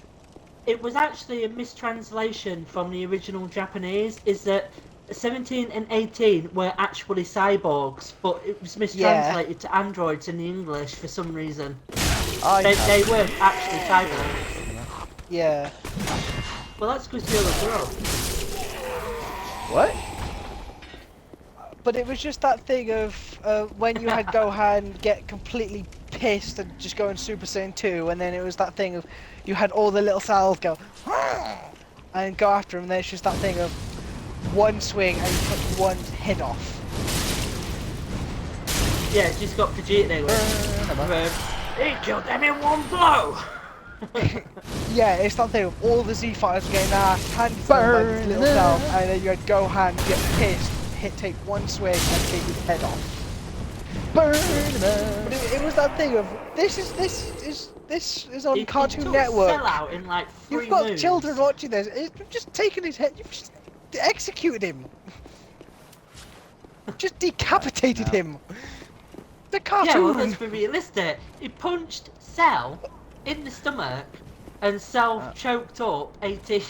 Speaker 2: It was actually a mistranslation from the original Japanese. Is that 17 and 18 were actually cyborgs, but it was mistranslated to androids in the English for some reason. They weren't actually cyborgs.
Speaker 3: Yeah.
Speaker 2: Well, that's because you're a girl.
Speaker 1: What?
Speaker 3: But it was just that thing of when you had Gohan get completely pissed and just go in Super Saiyan 2, and then it was that thing of you had all the little cells go and go after him, and then it's just that thing of one swing and you cut one's head off.
Speaker 2: Yeah, just got Vegeta there. He killed them in one blow!
Speaker 3: Yeah, it's that thing of all the Z fighters getting ass handed to them by these little cells, and then you had Gohan get pissed, take one swing and take his head off. Burn them. But it was that thing of this is on Cartoon Network.
Speaker 2: Cell out in like 3
Speaker 3: You've got
Speaker 2: moves.
Speaker 3: children watching this. You've just taken his head. You've just executed him. Just decapitated him. The cartoon.
Speaker 2: Yeah, well, let's be realistic. He punched Cell in the stomach and Cell choked up 18.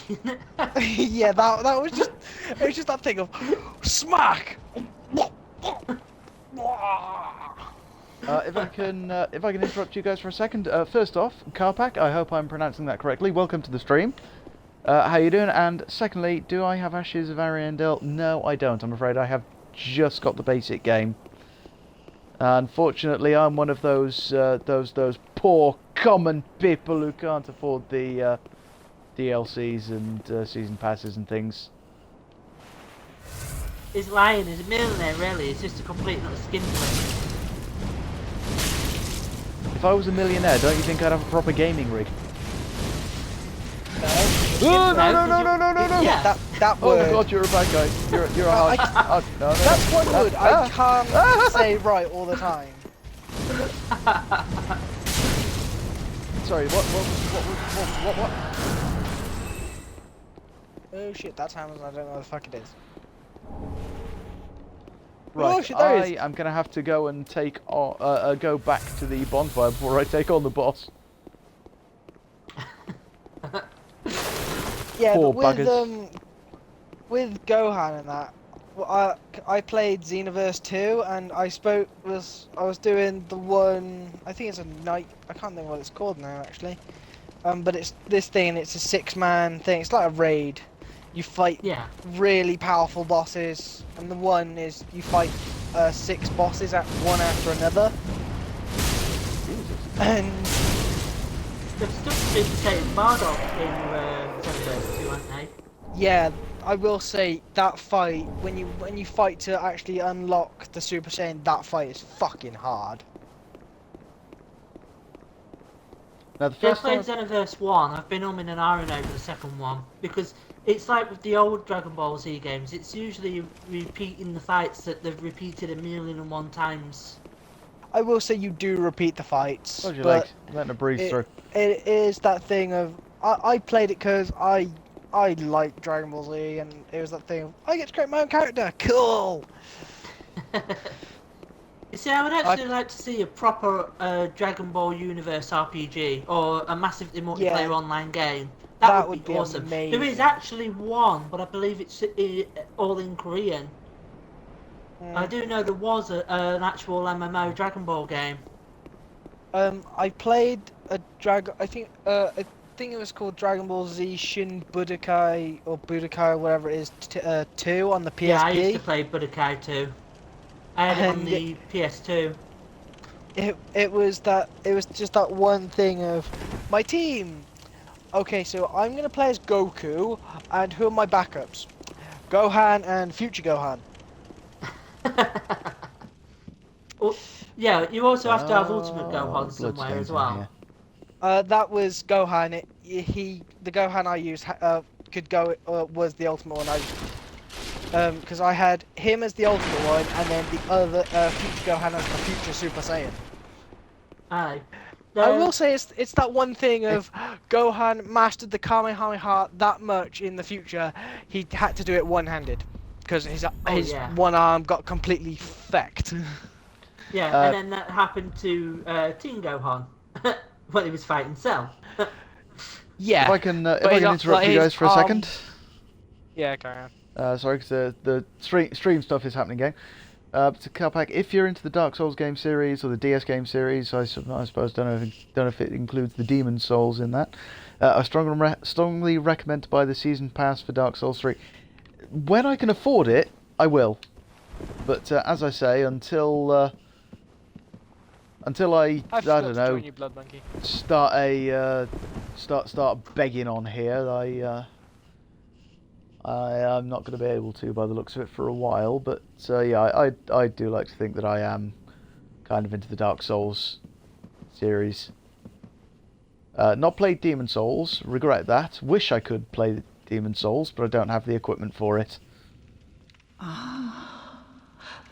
Speaker 3: Yeah, that was just it was just that thing of smack.
Speaker 1: If I can interrupt you guys for a second. First off, Carpack, I hope I'm pronouncing that correctly. Welcome to the stream. How you doing? And secondly, do I have Ashes of Ariandel? No, I don't. I'm afraid I have just got the basic game. Unfortunately, I'm one of those poor common people who can't afford the DLCs and season passes and things.
Speaker 2: He's lying, he's a millionaire really, he's just a complete not skin flip.
Speaker 1: If I was a millionaire, don't you think I'd have a proper gaming rig?
Speaker 3: No.
Speaker 2: No. Yeah.
Speaker 3: That
Speaker 1: Oh
Speaker 3: word.
Speaker 1: my god, you're a bad guy. You're a hard. Oh, no.
Speaker 3: That's one word I can't say right all the time.
Speaker 1: Sorry, what?
Speaker 3: Oh shit, that's Amazon. I don't know what the fuck it is.
Speaker 1: Right,
Speaker 3: Oh shit, there
Speaker 1: I
Speaker 3: it is.
Speaker 1: am gonna have to go and go back to the bonfire before I take on the boss.
Speaker 3: Yeah,
Speaker 1: Poor
Speaker 3: but
Speaker 1: buggers.
Speaker 3: with Gohan and that, well, I played Xenoverse 2, and I was doing the one, I think it's a night, I can't think what it's called now actually, but it's this thing, it's a 6-man thing, it's like a raid. You fight really powerful bosses, and the one is you fight 6 bosses at one after another. And
Speaker 2: They've stuck to the same Bardock in Xenoverse 2, aren't they?
Speaker 3: yeah, I will say that fight, when you fight to actually unlock the Super Saiyan, that fight is fucking hard.
Speaker 1: Now the
Speaker 2: Yeah, I
Speaker 1: first
Speaker 2: played
Speaker 1: time,
Speaker 2: Xenoverse 1, I've been umming and ahhing over the second one, because it's like with the old Dragon Ball Z games, it's usually repeating the fights that they've repeated 1,000,001 times.
Speaker 3: I will say you do repeat the fights,
Speaker 1: hold your
Speaker 3: but
Speaker 1: legs, letting it breeze through.
Speaker 3: it is that thing of I played it because I like Dragon Ball Z, and it was that thing of I get to create my own character. Cool.
Speaker 2: You see, I would actually like to see a proper Dragon Ball Universe RPG, or a massively multiplayer online game. That would be awesome.
Speaker 3: amazing.
Speaker 2: There is actually one, but I believe it's all in Korean. I do know there was an actual MMO Dragon Ball game.
Speaker 3: I played a I think it was called Dragon Ball Z Shin Budokai or Budokai or whatever it is 2 on the PSP.
Speaker 2: Yeah, I used to play Budokai 2. I had it on the PS2.
Speaker 3: It was just that one thing of my team. Okay, so I'm gonna play as Goku, and who are my backups? Gohan and Future Gohan.
Speaker 2: Well, yeah, you also have to have Ultimate Gohan somewhere as well.
Speaker 3: That was Gohan. The Gohan I used could go was the ultimate one I used. Because I had him as the ultimate one, and then the other Future Gohan as the Future Super Saiyan.
Speaker 2: Aye.
Speaker 3: I will say it's that one thing of Gohan mastered the Kamehameha that much in the future, he had to do it one-handed.
Speaker 9: because his
Speaker 2: yeah.
Speaker 9: one arm got completely fecked.
Speaker 2: Yeah, and then that happened to Teen Gohan when he was fighting Cell.
Speaker 9: Yeah.
Speaker 1: If I can
Speaker 9: but his-
Speaker 1: interrupt
Speaker 9: like,
Speaker 1: you
Speaker 9: his
Speaker 1: guys for a
Speaker 9: arm-
Speaker 1: second.
Speaker 9: Yeah, carry on.
Speaker 1: Sorry, because the stream stuff is happening again. To Calpac, if you're into the Dark Souls game series or the DS game series, I suppose don't know if it includes the Demon Souls in that. I strongly recommend to buy the season pass for Dark Souls 3. When I can afford it, I will. But as I say, until I
Speaker 9: I
Speaker 1: don't
Speaker 9: to
Speaker 1: know,
Speaker 9: join you, Blood Monkey.
Speaker 1: start begging on here, I'm not going to be able to by the looks of it for a while, but yeah, I do like to think that I am kind of into the Dark Souls series. Not played Demon Souls, regret that. Wish I could play Demon Souls, but I don't have the equipment for it.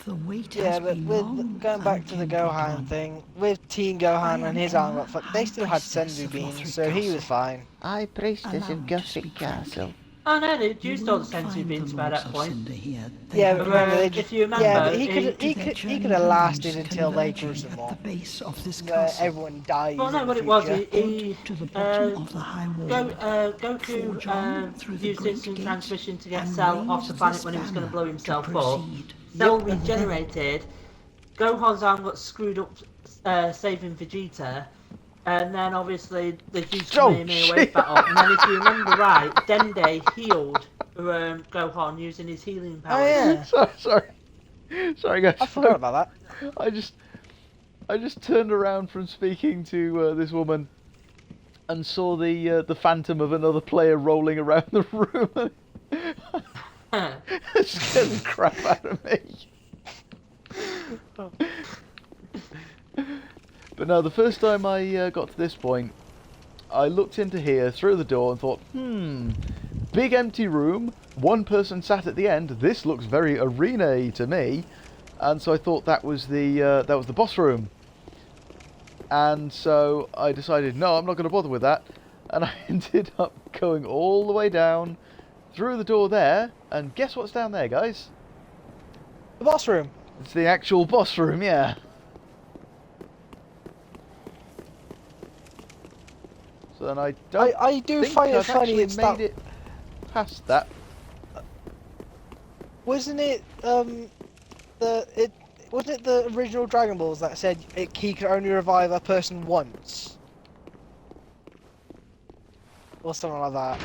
Speaker 10: The wait
Speaker 3: Yeah,
Speaker 10: has
Speaker 3: but
Speaker 10: been
Speaker 3: with
Speaker 10: long
Speaker 3: going back to the
Speaker 10: unkindled
Speaker 3: Gohan
Speaker 10: one.
Speaker 3: thing, with Teen Gohan and his arm got fucked, they still had
Speaker 10: Priestess
Speaker 3: senzu
Speaker 10: of
Speaker 3: beans,
Speaker 10: Lothric
Speaker 3: so he
Speaker 10: Castle.
Speaker 3: was fine.
Speaker 7: I priestess
Speaker 10: Allow
Speaker 7: of
Speaker 10: me to
Speaker 7: Guthrie
Speaker 10: speak frankly.
Speaker 7: Castle.
Speaker 2: Oh no, they
Speaker 10: You
Speaker 2: used all the
Speaker 10: won't
Speaker 2: sensu
Speaker 10: find
Speaker 2: beans
Speaker 10: the
Speaker 2: by
Speaker 10: Lords
Speaker 2: that
Speaker 10: of
Speaker 2: point.
Speaker 10: Cinder here. They
Speaker 3: Yeah,
Speaker 10: have
Speaker 3: but remember, they
Speaker 2: if
Speaker 3: just,
Speaker 2: you remember,
Speaker 3: yeah, but he
Speaker 2: he-
Speaker 3: could have lasted until they grew
Speaker 10: converging
Speaker 3: some
Speaker 10: at
Speaker 3: more.
Speaker 10: the base of this
Speaker 3: Where
Speaker 10: castle.
Speaker 3: everyone dies
Speaker 2: Well, no,
Speaker 3: in
Speaker 2: what
Speaker 3: the
Speaker 2: it was,
Speaker 3: future.
Speaker 2: he
Speaker 10: To the bottom of the high wall.
Speaker 2: Goku
Speaker 10: Forge on through the
Speaker 2: used
Speaker 10: great
Speaker 2: instant
Speaker 10: gate
Speaker 2: transmission to get
Speaker 10: and
Speaker 2: Cell off
Speaker 10: raise
Speaker 2: the planet
Speaker 10: this
Speaker 2: when he was going to
Speaker 10: banner
Speaker 2: blow
Speaker 10: to
Speaker 2: himself up.
Speaker 10: proceed.
Speaker 2: Cell regenerated. Gohan's arm got screwed up, saving Vegeta. And then obviously they used
Speaker 1: Oh,
Speaker 2: Kamehameha Wave
Speaker 1: shit.
Speaker 2: Battle. And then if you remember right, Dende healed Gohan using his healing powers.
Speaker 3: Oh yeah,
Speaker 1: Sorry guys.
Speaker 3: I forgot about that.
Speaker 1: I just turned around from speaking to this woman and saw the phantom of another player rolling around the room. It scared the crap out of me. But no, the first time I got to this point, I looked into here, through the door, and thought, big empty room, one person sat at the end. This looks very arena-y to me, and so I thought that was the boss room. And so I decided, no, I'm not going to bother with that, and I ended up going all the way down, through the door there, and guess what's down there, guys?
Speaker 3: The boss room.
Speaker 1: It's the actual boss room, yeah. So then I don't
Speaker 3: I do
Speaker 1: think
Speaker 3: find it
Speaker 1: I've
Speaker 3: funny
Speaker 1: actually
Speaker 3: it's
Speaker 1: made
Speaker 3: that,
Speaker 1: it past that.
Speaker 3: wasn't it wasn't it the original Dragon Balls that said he could only revive a person once? Or something like that.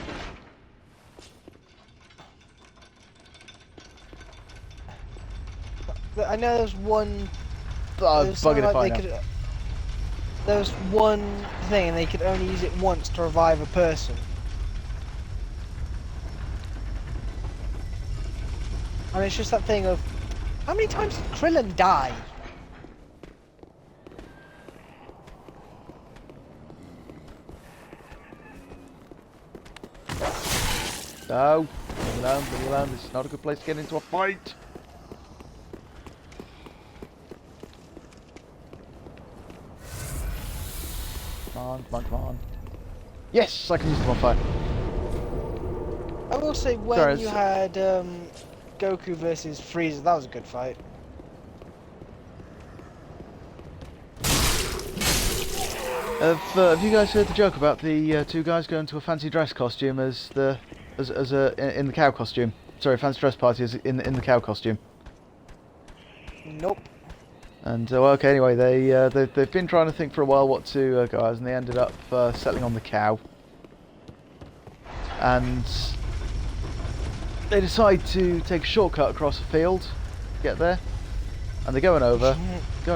Speaker 3: I know there's one.
Speaker 1: Oh,
Speaker 3: there's
Speaker 1: bugger
Speaker 3: something
Speaker 1: if I
Speaker 3: like
Speaker 1: know.
Speaker 3: there was one thing and they could only use it once to revive a person. And it's just that thing of, how many times did Krillin die?
Speaker 1: No, leave me alone. This is not a good place to get into a fight. Come on. Yes, I can use the bonfire.
Speaker 3: I will say when
Speaker 1: Sorry,
Speaker 3: you had Goku versus Frieza, that was a good fight.
Speaker 1: Have you guys heard the joke about the two guys going to a fancy dress costume in the cow costume? Sorry, fancy dress party is in the cow costume.
Speaker 3: Nope.
Speaker 1: And well, okay, anyway, they've been trying to think for a while what to go as, and they ended up settling on the cow. And they decide to take a shortcut across the field to get there. And they're going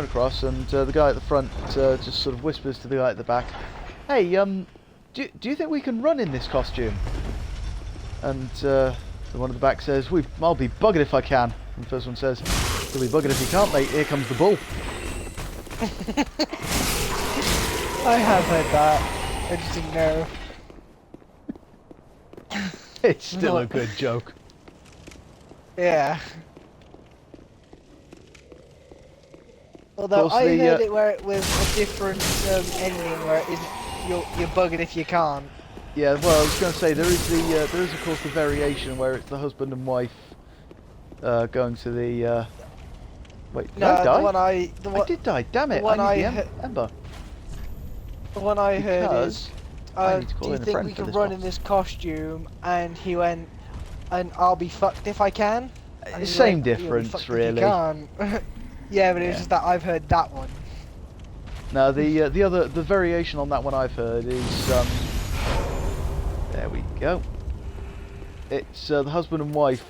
Speaker 1: across, and the guy at the front just sort of whispers to the guy at the back, "Hey, do you think we can run in this costume?" And the one at the back says, "I'll be buggered if I can." And the first one says, "You'll be buggered if you can't, mate. Here comes the bull."
Speaker 3: I have heard that. I just didn't know.
Speaker 1: It's still a good joke.
Speaker 3: Yeah. Although
Speaker 1: Of course,
Speaker 3: I
Speaker 1: the,
Speaker 3: heard it where it was a different ending where it isn't you're buggered if you can't.
Speaker 1: Yeah, well, I was going to say there is of course the variation where it's the husband and wife going to the. Wait, did
Speaker 3: No,
Speaker 1: I die?
Speaker 3: the one I
Speaker 1: did die. Damn it!
Speaker 3: one
Speaker 1: I need
Speaker 3: I
Speaker 1: the Ember.
Speaker 3: the one I heard is.
Speaker 1: I need to call
Speaker 3: Do you
Speaker 1: in a
Speaker 3: think
Speaker 1: friend
Speaker 3: we
Speaker 1: for
Speaker 3: can
Speaker 1: this
Speaker 3: run
Speaker 1: boss.
Speaker 3: in this costume? And he went, and I'll be fucked if I can. And he
Speaker 1: Same
Speaker 3: went, "You'll be
Speaker 1: difference,
Speaker 3: fucked if
Speaker 1: really.
Speaker 3: You can't. Yeah, but it was
Speaker 1: Yeah.
Speaker 3: just that I've heard that one.
Speaker 1: Now the variation on that one I've heard is there we go. It's the husband and wife,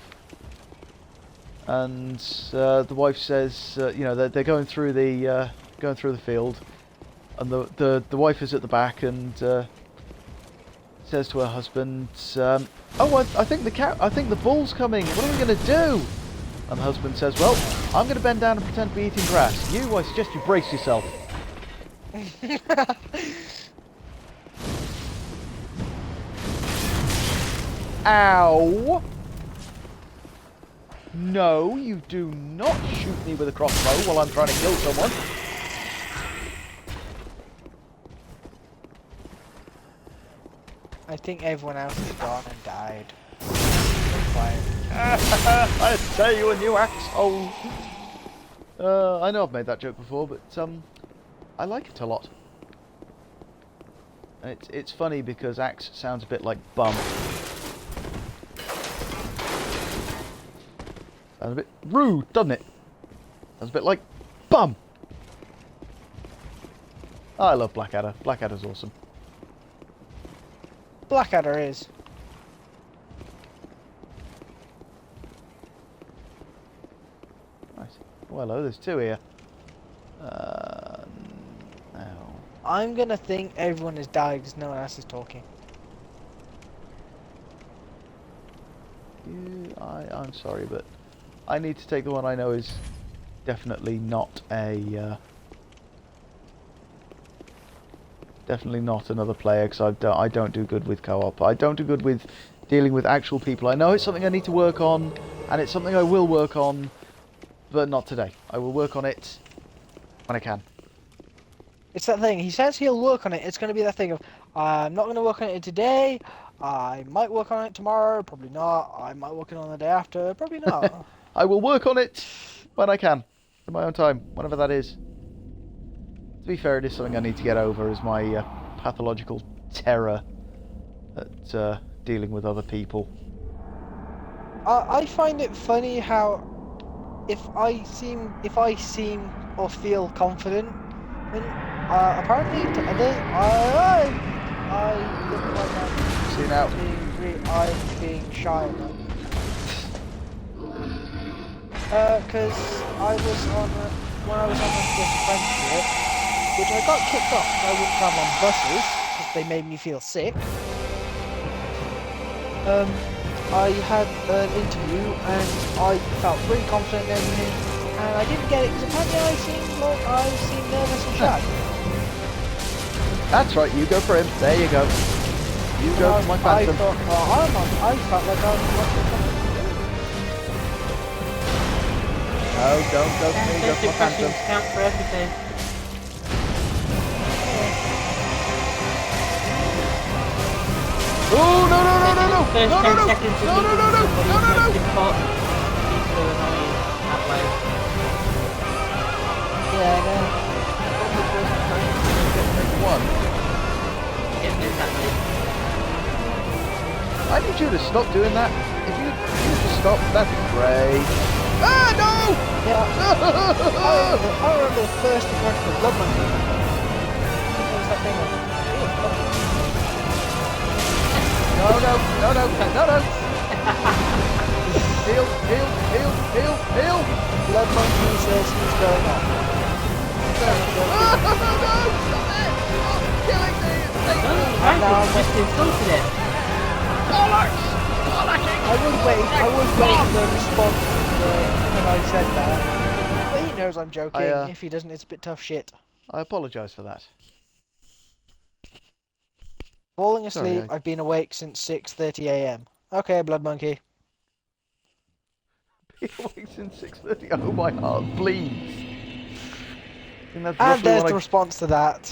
Speaker 1: and the wife says you know they're going through the field, and the wife is at the back and says to her husband, "Oh, I think the bull's coming. What are we going to do?" And the husband says, "Well, I'm going to bend down and pretend to be eating grass. I suggest you brace yourself." Ow! No, you do not shoot me with a crossbow while I'm trying to kill someone.
Speaker 3: I think everyone else has gone and died.
Speaker 1: I tell you a new asshole. I know I've made that joke before, but I like it a lot. And it's funny because axe sounds a bit like bum. Sounds a bit rude, doesn't it? Sounds a bit like bum. I love Blackadder. Blackadder's awesome.
Speaker 3: Blackadder is.
Speaker 1: Nice. Oh, hello, there's two here. Now.
Speaker 3: I'm gonna think everyone has died because no one else is talking.
Speaker 1: I'm sorry, but I need to take the one I know is definitely not a definitely not another player, because I don't do good with co-op. I don't do good with dealing with actual people. I know it's something I need to work on, and it's something I will work on, but not today. I will work on it when I can.
Speaker 3: It's that thing. He says he'll work on it. It's going to be that thing of, I'm not going to work on it today. I might work on it tomorrow. Probably not. I might work on it the day after. Probably not.
Speaker 1: I will work on it when I can, in my own time, whenever that is. To be fair, it is something I need to get over, is my pathological terror at dealing with other people.
Speaker 3: I find it funny how if I seem or feel confident, then apparently to others I look like
Speaker 1: See now.
Speaker 3: I'm being shy enough. Because when I was on my first apprenticeship, which I got kicked off because I wouldn't travel on buses because they made me feel sick. I had an interview and I felt really confident and everything, and I didn't get it because apparently I seemed nervous and shy.
Speaker 1: That's right, you go for him. There you go. You go for my phantom.
Speaker 3: I felt like I was much more confident.
Speaker 1: No, don't go for me, go for my phantom.
Speaker 2: Count for everything.
Speaker 1: Oh, no, no, no, no, no!
Speaker 2: First
Speaker 1: No, no,
Speaker 2: 10
Speaker 1: no!
Speaker 2: seconds of
Speaker 1: No, no, no, no!
Speaker 2: somebody's
Speaker 1: No, no, no!
Speaker 2: most important people are annoying that way.
Speaker 3: Yeah, I know.
Speaker 1: One.
Speaker 2: Yeah, exactly.
Speaker 1: I need you to stop doing that. If you just stop, that'd be great. Ah, no!
Speaker 3: Yeah. I remember the first impression of Blood Monkey. What was that thing like?
Speaker 1: No, no, no, no, no, no! Heal, heal, heal, heal, heal!
Speaker 3: Blood Monkey says he's going on.
Speaker 1: No, no, stop it! Stop killing me! It's taking me.
Speaker 2: Right, you just insulted it.
Speaker 1: Bollocks! Bollocking!
Speaker 3: I would wait for the response when I said that. But he knows I'm joking. If he doesn't, it's a bit tough shit.
Speaker 1: I apologise for that.
Speaker 3: Falling asleep,
Speaker 1: Sorry,
Speaker 3: I've been awake since 6:30 AM. Okay, Blood Monkey.
Speaker 1: Been awake since 6:30. Oh, my heart bleeds. I think that's
Speaker 3: And
Speaker 1: roughly
Speaker 3: there's
Speaker 1: when
Speaker 3: the response to that.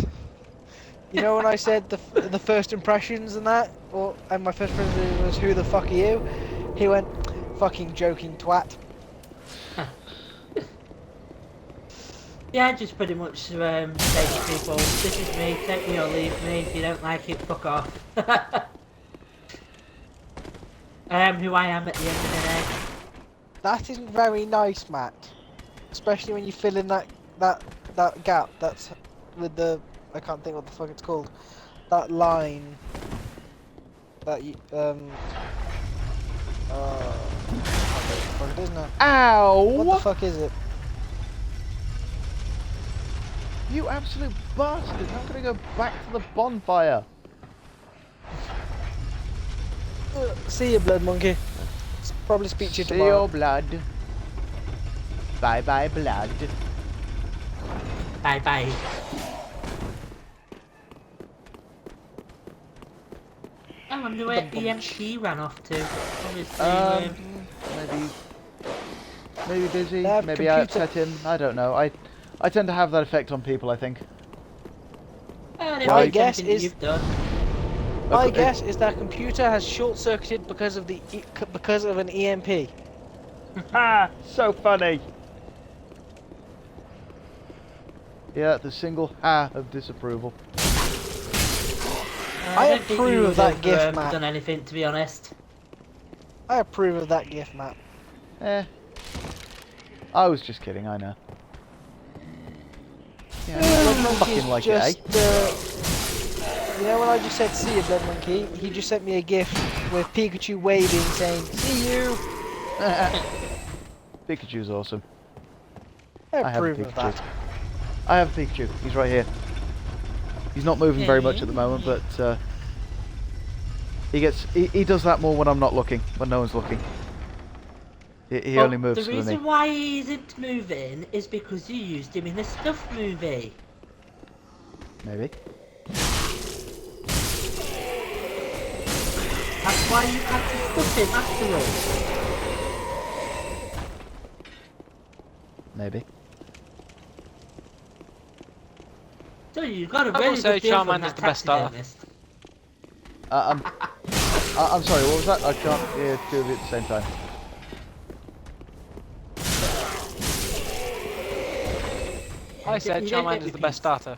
Speaker 3: You know when I said the first impressions and that? And my first impression was, who the fuck are you? He went, fucking joking twat.
Speaker 2: Yeah, just pretty much say to people, this is me, take me or leave me, if you don't like it, fuck off. I am who I am at the end of the day.
Speaker 3: That isn't very nice, Matt. Especially when you fill in that gap that's with the, I can't think what the fuck it's called. That line that you what the fuck it is now.
Speaker 1: Ow!
Speaker 3: What the fuck is it?
Speaker 1: You absolute bastard! I'm gonna go back to the bonfire.
Speaker 3: See you, blood monkey. Probably speak to you
Speaker 1: See
Speaker 3: tomorrow.
Speaker 1: your blood. Bye bye blood.
Speaker 2: Bye bye. I wonder where EMP ran off to. Obviously,
Speaker 1: maybe busy.
Speaker 3: They have
Speaker 1: Maybe I
Speaker 3: computer-
Speaker 1: upset him. I don't know. I tend to have that effect on people. I think.
Speaker 3: My guess is
Speaker 2: you've done.
Speaker 3: my guess is that computer has short-circuited because of an EMP.
Speaker 1: Ha! So funny. Yeah, the single ha of disapproval.
Speaker 3: I
Speaker 2: don't think
Speaker 3: approve
Speaker 2: you
Speaker 3: of
Speaker 2: would
Speaker 3: that
Speaker 2: have,
Speaker 3: gift, Matt.
Speaker 2: done anything, to be honest.
Speaker 3: I approve of that gift, Matt.
Speaker 1: I was just kidding. I know. Yeah,
Speaker 3: Blood
Speaker 1: I fucking
Speaker 3: Monkey's
Speaker 1: like
Speaker 3: just,
Speaker 1: it, eh?
Speaker 3: you know when I just said see you, Blood Monkey, he just sent me a gift with Pikachu waving saying, see you!
Speaker 1: Pikachu's awesome.
Speaker 3: I
Speaker 1: I have a
Speaker 3: approve of
Speaker 1: Pikachu.
Speaker 3: that.
Speaker 1: I have a Pikachu. He's right here. He's not moving very much at the moment, but he does that more when I'm not looking, when no one's looking. He only moves
Speaker 2: the
Speaker 1: for me.
Speaker 2: reason why he isn't moving is because you used him in the Stuff movie.
Speaker 1: Maybe.
Speaker 2: That's why you had to stuff him afterwards.
Speaker 1: Maybe.
Speaker 2: So you got a
Speaker 9: I will
Speaker 2: really
Speaker 9: say
Speaker 2: good deal from
Speaker 9: Charmander's
Speaker 2: that
Speaker 9: the best starter.
Speaker 2: taxidermist.
Speaker 1: I'm sorry. What was that? I can't hear two of you at the same time.
Speaker 9: I said
Speaker 2: You don't get
Speaker 9: Charmander's the best starter.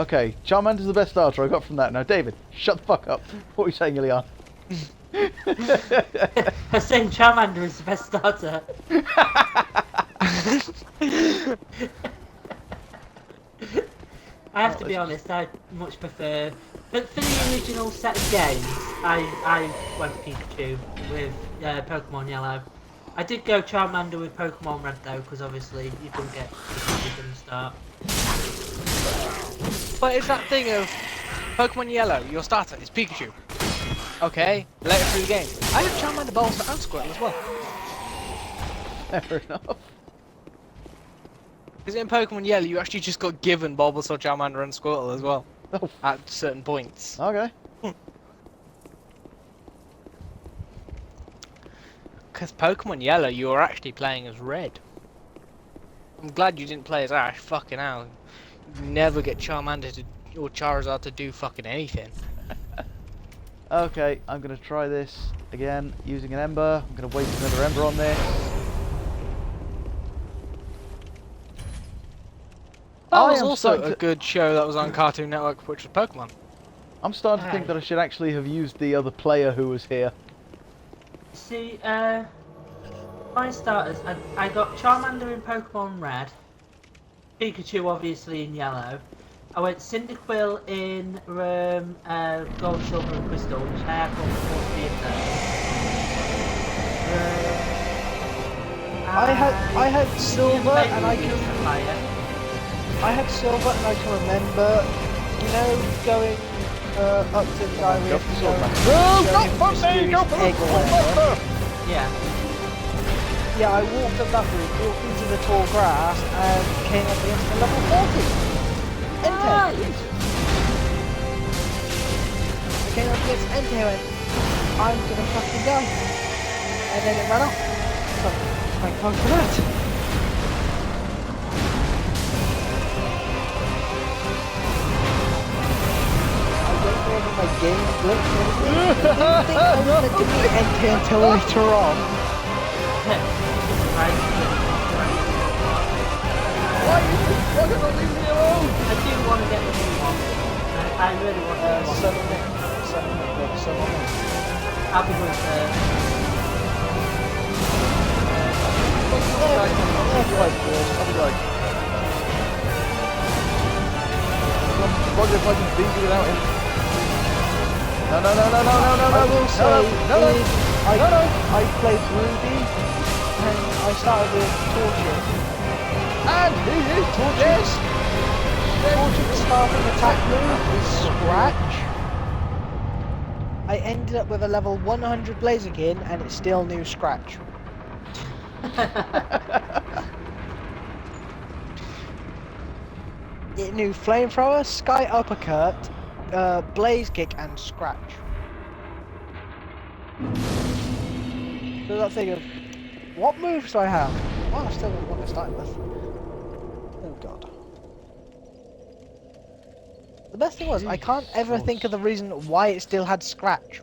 Speaker 1: Okay, Charmander's the best starter I got from that. Now, David, shut the fuck up. What are you saying, Leon?
Speaker 2: I'm saying Charmander is the best starter. I have to be honest, I much prefer... But for the original set of games, I went Pikachu with Pokemon Yellow. I did go Charmander with Pokemon Red though, because obviously you couldn't get Pikachu from the start.
Speaker 9: But it's that thing of Pokemon Yellow, your starter is Pikachu. Okay, later through the game, I have Charmander, Bulbasaur, and Squirtle as well.
Speaker 1: Fair enough.
Speaker 9: Because in Pokemon Yellow, you actually just got given Bulbasaur, Charmander, and Squirtle as well.
Speaker 1: Oh.
Speaker 9: At certain points.
Speaker 1: Okay.
Speaker 9: Because Pokemon Yellow, you were actually playing as Red. I'm glad you didn't play as Ash. Fucking hell. You never get Charmander or Charizard to do fucking anything.
Speaker 1: Okay, I'm going to try this again using an Ember. I'm going to waste another Ember on this.
Speaker 9: That
Speaker 1: I
Speaker 9: was
Speaker 1: am
Speaker 9: also
Speaker 1: starting
Speaker 9: a
Speaker 1: to-
Speaker 9: good show that was on Cartoon Network, which was Pokemon.
Speaker 1: I'm starting to think that I should actually have used the other player who was here.
Speaker 2: See, my starters, I got Charmander in Pokemon Red, Pikachu obviously in Yellow. I went Cyndaquil in Gold, Silver and Crystal, which I have got all three of those.
Speaker 3: I had Silver and I can
Speaker 2: Fire.
Speaker 3: I had Silver and I can remember, you know, going up to the guy with egg or whatever.
Speaker 2: Yeah.
Speaker 3: Yeah, I walked up that route, walked into the tall grass, and came up against the level 40. Entei. I came up against Entei and went, I'm gonna fucking die. And then it ran off. So, thank God for that. My game glitched and everything. I didn't think I was meant to be Entei until later on.
Speaker 1: Why is this bugger not leaving me alone?
Speaker 2: I do want to get the new one. I really want to get one.
Speaker 3: 7 minutes. 7 minutes. 7 minutes.
Speaker 2: I'll be with
Speaker 1: I'll be like, bugger if I can beat you without him. No.
Speaker 3: I will say,
Speaker 1: No.
Speaker 3: I played Ruby, and I started with Torture.
Speaker 1: And he is tortured.
Speaker 3: Torture's starting attack move is Scratch. I ended up with a level 100 Blaziken, and it still knew Scratch. It knew Flamethrower, Sky Uppercut, Blaze Kick, and Scratch. So that thing of, what moves do I have? Well, I still got one to start with. Oh god. The best thing was, I can't ever think of the reason why it still had Scratch.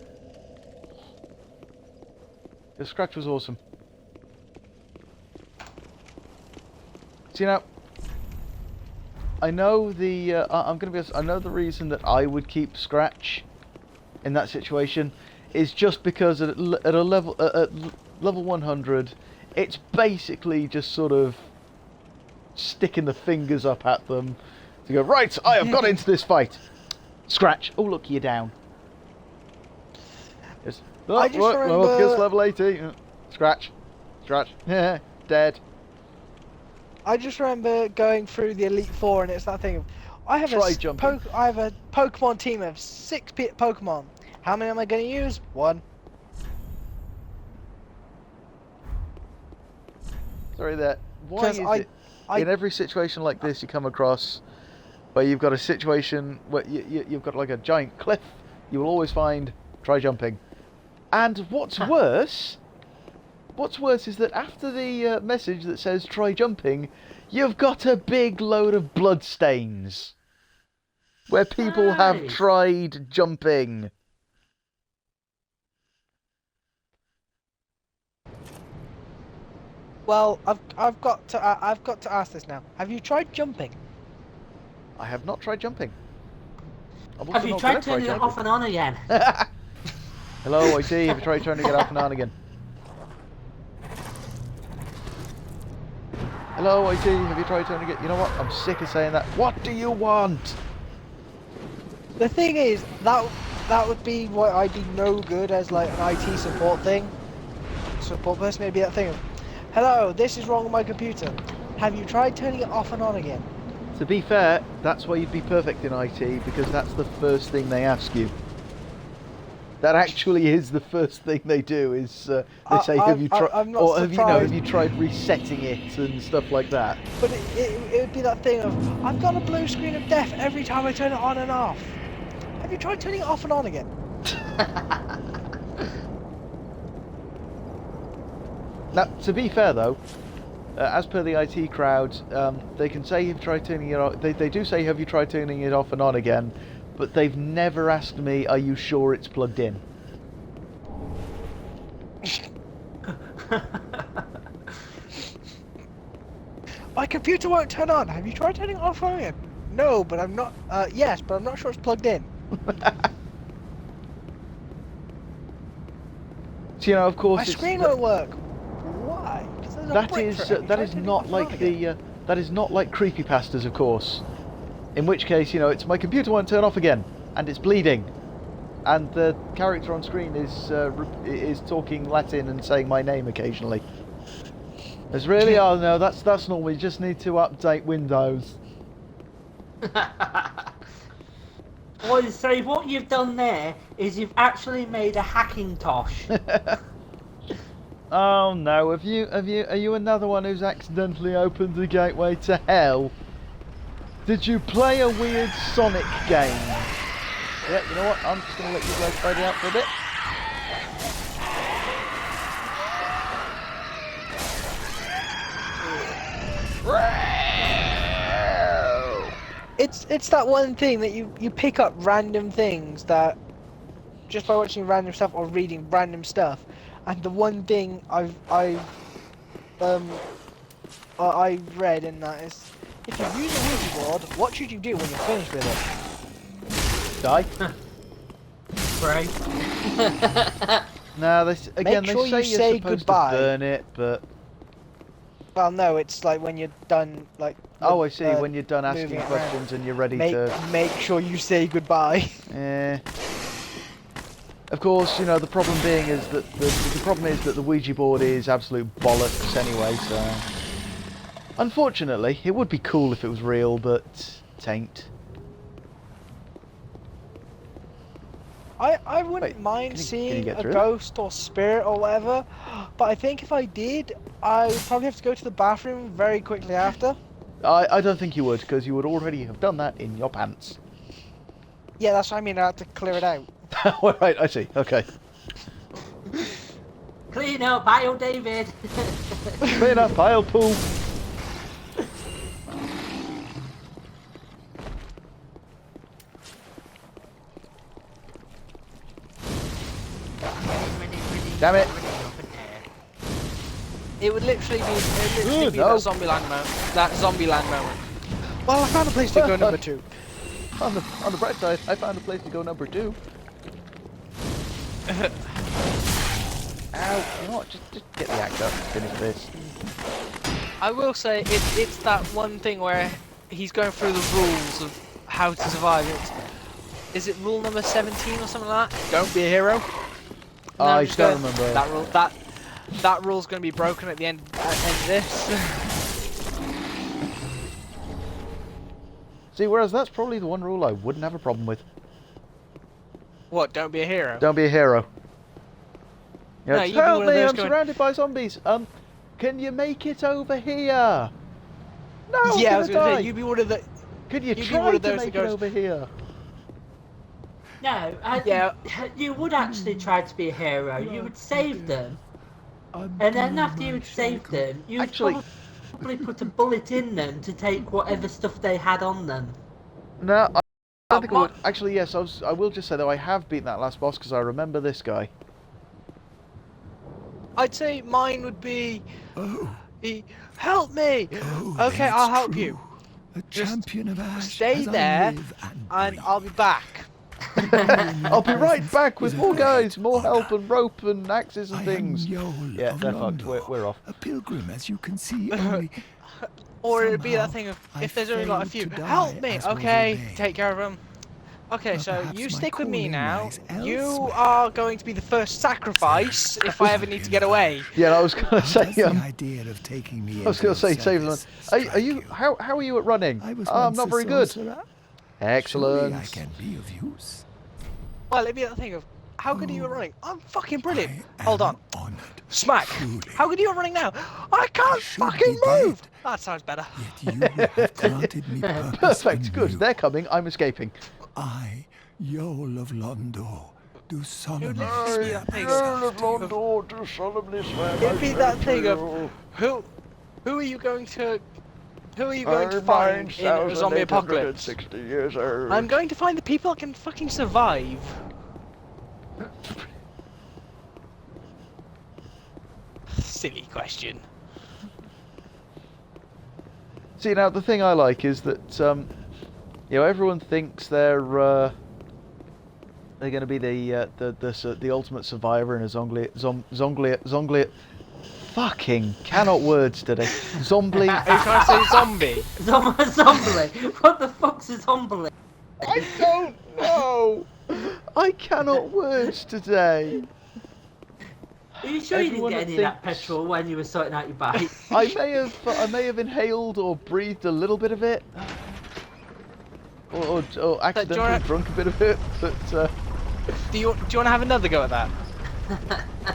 Speaker 1: The Scratch was awesome. So, you know, I know the I'm gonna be honest, I know the reason that I would keep Scratch in that situation is just because at a level at level 100, it's basically just sort of sticking the fingers up at them to go, right, I have got into this fight. Scratch. Oh look, you're down. Yes. Oh,
Speaker 3: I just
Speaker 1: look,
Speaker 3: remember...
Speaker 1: skills level 80. Scratch. Yeah, dead.
Speaker 3: I just remember going through the Elite Four, and it's that thing of, I have a Pokemon team of 6 Pokemon. How many am I going to use? 1.
Speaker 1: Sorry there. Why is it in every situation like this you come across where you've got a situation where you've got like a giant cliff, you will always find try jumping. And what's worse is that after the message that says try jumping, you've got a big load of bloodstains where people have tried jumping.
Speaker 3: Well, I've got to ask this now. Have you tried jumping?
Speaker 1: I have not tried jumping.
Speaker 2: Have you tried turning it off and on again?
Speaker 1: Hello, IT. Have you tried turning it off and on again? Hello, IT. Have you tried turning it? You know what? I'm sick of saying that. What do you want?
Speaker 3: The thing is, that would be what I'd be no good as like an IT support thing. Support person, maybe that thing of, hello, this is wrong with my computer. Have you tried turning it off and on again?
Speaker 1: To be fair, that's why you'd be perfect in IT, because that's the first thing they ask you. That actually is the first thing they do. Is they say, "Have you tried?" Or have you tried resetting it and stuff like that?
Speaker 3: But it would be that thing of, I've got a blue screen of death every time I turn it on and off. Have you tried turning it off and on again?
Speaker 1: Now, to be fair though, as per the IT crowd, they can say you've tried turning it off. They do say, "Have you tried turning it off and on again?" But they've never asked me, "Are you sure it's plugged in?"
Speaker 3: My computer won't turn on. Have you tried turning it off and on again? No, but I'm not. Yes, but I'm not sure it's plugged in.
Speaker 1: So, you know, of course,
Speaker 3: my screen won't work. Why?
Speaker 1: That is not like that is not like creepypastas, of course. In which case, you know, it's my computer won't turn off again, and it's bleeding, and the character on screen is talking Latin and saying my name occasionally. It's really, oh no, that's normal. We just need to update Windows.
Speaker 2: Well, so what you've done there is you've actually made a Hackintosh.
Speaker 1: Oh no, are you another one who's accidentally opened the gateway to hell? Did you play a weird Sonic game? Yeah, you know what? I'm just going to let you guys fight it out for a bit.
Speaker 3: It's that one thing that you pick up random things that just by watching random stuff or reading random stuff, and the one thing I've I read in that is, if you use a Ouija board, what should you do when you're finished with it?
Speaker 1: Die.
Speaker 2: Right.
Speaker 1: No, they
Speaker 3: Make sure
Speaker 1: say
Speaker 3: you
Speaker 1: you're
Speaker 3: say
Speaker 1: supposed
Speaker 3: goodbye.
Speaker 1: to burn it, but
Speaker 3: Well, no, it's like when you're done, like.
Speaker 1: oh, I see. When you're done asking
Speaker 3: moving it
Speaker 1: questions and you're ready
Speaker 3: make
Speaker 1: to.
Speaker 3: make sure you say goodbye.
Speaker 1: Of course, you know the problem being is that the problem is that the Ouija board is absolute bollocks anyway. So, unfortunately, it would be cool if it was real, but it ain't.
Speaker 3: I wouldn't
Speaker 1: Wait,
Speaker 3: mind
Speaker 1: can you
Speaker 3: seeing
Speaker 1: get
Speaker 3: a
Speaker 1: through it?
Speaker 3: ghost or spirit or whatever, but I think if I did, I would probably have to go to the bathroom very quickly after.
Speaker 1: I don't think you would, because you would already have done that in your pants.
Speaker 3: Yeah, that's what I mean. I had to clear it out.
Speaker 1: All right, I see. Okay.
Speaker 2: Clean up, pile, David.
Speaker 1: Clean up, pile, pool. Damn it.
Speaker 9: It would literally be,
Speaker 1: no.
Speaker 9: that zombie land moment.
Speaker 3: Well, I found a place to go number 2.
Speaker 1: On the bright side, I found a place to go number 2. Ow! You know what? Just get the axe up and finish this.
Speaker 9: I will say it's that one thing where he's going through the rules of how to survive. Is it rule number 17 or something like that? Don't be a hero.
Speaker 1: I don't remember.
Speaker 9: That rule. That rule's going to be broken at the end of this.
Speaker 1: See, whereas that's probably the one rule I wouldn't have a problem with.
Speaker 9: What? Don't be a hero.
Speaker 1: Don't be a hero. You know,
Speaker 9: No,
Speaker 1: it's,
Speaker 9: you'd be
Speaker 1: help
Speaker 9: one of
Speaker 1: me!
Speaker 9: those
Speaker 1: I'm
Speaker 9: going-
Speaker 1: surrounded by zombies. Can you make it over here? No, I'm
Speaker 9: Yeah, I
Speaker 1: gonna
Speaker 9: was going to
Speaker 1: die.
Speaker 9: say you'd be one of the.
Speaker 1: Could you
Speaker 9: you'd be
Speaker 1: try
Speaker 9: one of
Speaker 1: to
Speaker 9: those
Speaker 1: make
Speaker 9: that
Speaker 1: it
Speaker 9: goes-
Speaker 1: over here?
Speaker 2: No,
Speaker 9: Yeah.
Speaker 2: you would actually try to be a hero. You would save them, and then after you would save them, you would
Speaker 1: Actually-
Speaker 2: probably put a bullet in them to take whatever stuff they had on them.
Speaker 1: No, I don't think I would.
Speaker 9: what?
Speaker 1: Actually, yes, I will just say though I have beaten that last boss because I remember this guy.
Speaker 9: I'd say mine would be.
Speaker 10: Oh,
Speaker 9: Help me!
Speaker 10: oh,
Speaker 9: Okay,
Speaker 10: then
Speaker 9: I'll
Speaker 10: it's
Speaker 9: help
Speaker 10: true.
Speaker 9: you.
Speaker 10: A
Speaker 9: Just
Speaker 10: champion of Ash,
Speaker 9: stay
Speaker 10: as I
Speaker 9: there,
Speaker 10: live and
Speaker 9: And
Speaker 10: breathe.
Speaker 9: I'll be back.
Speaker 1: I'll be right back with
Speaker 10: Is a
Speaker 1: more guys,
Speaker 10: great
Speaker 1: more
Speaker 10: honor.
Speaker 1: help and rope and axes and
Speaker 10: I
Speaker 1: things.
Speaker 10: am Yol
Speaker 1: Yeah,
Speaker 10: of
Speaker 1: they're fucked.
Speaker 10: Londo,
Speaker 1: We're off.
Speaker 10: a pilgrim, as you can see. Only
Speaker 9: Or it'd be that
Speaker 10: somehow
Speaker 9: thing of
Speaker 10: I
Speaker 9: if there's only like a
Speaker 10: failed
Speaker 9: few.
Speaker 10: to die
Speaker 9: Help me!
Speaker 10: as was
Speaker 9: Okay,
Speaker 10: ordained.
Speaker 9: take care of them. Okay,
Speaker 10: But
Speaker 9: so
Speaker 10: perhaps
Speaker 9: you
Speaker 10: my
Speaker 9: stick with me
Speaker 10: calling
Speaker 9: now.
Speaker 10: lies
Speaker 9: You
Speaker 10: elsewhere.
Speaker 9: are going to be the first sacrifice if I ever need to get away.
Speaker 1: Yeah, I was gonna say.
Speaker 10: Does the idea of taking me
Speaker 1: I was
Speaker 10: into
Speaker 1: gonna say
Speaker 10: your
Speaker 1: save them.
Speaker 10: service
Speaker 1: Are you?
Speaker 10: strike
Speaker 1: How are you at running?
Speaker 10: I was
Speaker 1: I'm
Speaker 10: once
Speaker 1: not
Speaker 10: a
Speaker 1: very good.
Speaker 10: sorcerer.
Speaker 1: Excellent.
Speaker 10: Surely I can be of use.
Speaker 9: Well, it'd be that thing of how good are you at running? I'm fucking brilliant.
Speaker 10: I
Speaker 9: Hold
Speaker 10: am
Speaker 9: on.
Speaker 10: honored,
Speaker 9: Smack.
Speaker 10: truly.
Speaker 9: How good are you at running now? I can't
Speaker 10: should
Speaker 9: fucking
Speaker 10: be dead.
Speaker 9: move. That sounds better.
Speaker 10: Yet you have granted me purpose
Speaker 1: Perfect.
Speaker 10: and
Speaker 1: Good.
Speaker 10: view.
Speaker 1: They're coming. I'm escaping.
Speaker 10: I, Yol of Londo, do solemnly
Speaker 9: It'd be
Speaker 10: swear
Speaker 9: that thing
Speaker 10: myself
Speaker 9: of it'd be that thing of who are you going to find in a zombie apocalypse?
Speaker 1: Years old.
Speaker 9: I'm going to find the people that can fucking survive. Silly question.
Speaker 1: See, now the thing I like is that you know, everyone thinks they're going to be the ultimate survivor in a zombie. Fucking cannot words today. Zombie.
Speaker 9: Are you trying to say zombie?
Speaker 2: Zombie. What the fuck's a zombie?
Speaker 1: I don't know. I cannot words today.
Speaker 2: Are you sure you didn't
Speaker 1: Everyone
Speaker 2: get any of that
Speaker 1: thinks-
Speaker 2: petrol when you were sorting out your bike?
Speaker 1: I may have inhaled or breathed a little bit of it, or accidentally
Speaker 9: wanna-
Speaker 1: drunk a bit of it. But
Speaker 9: Do you want to have another go at that?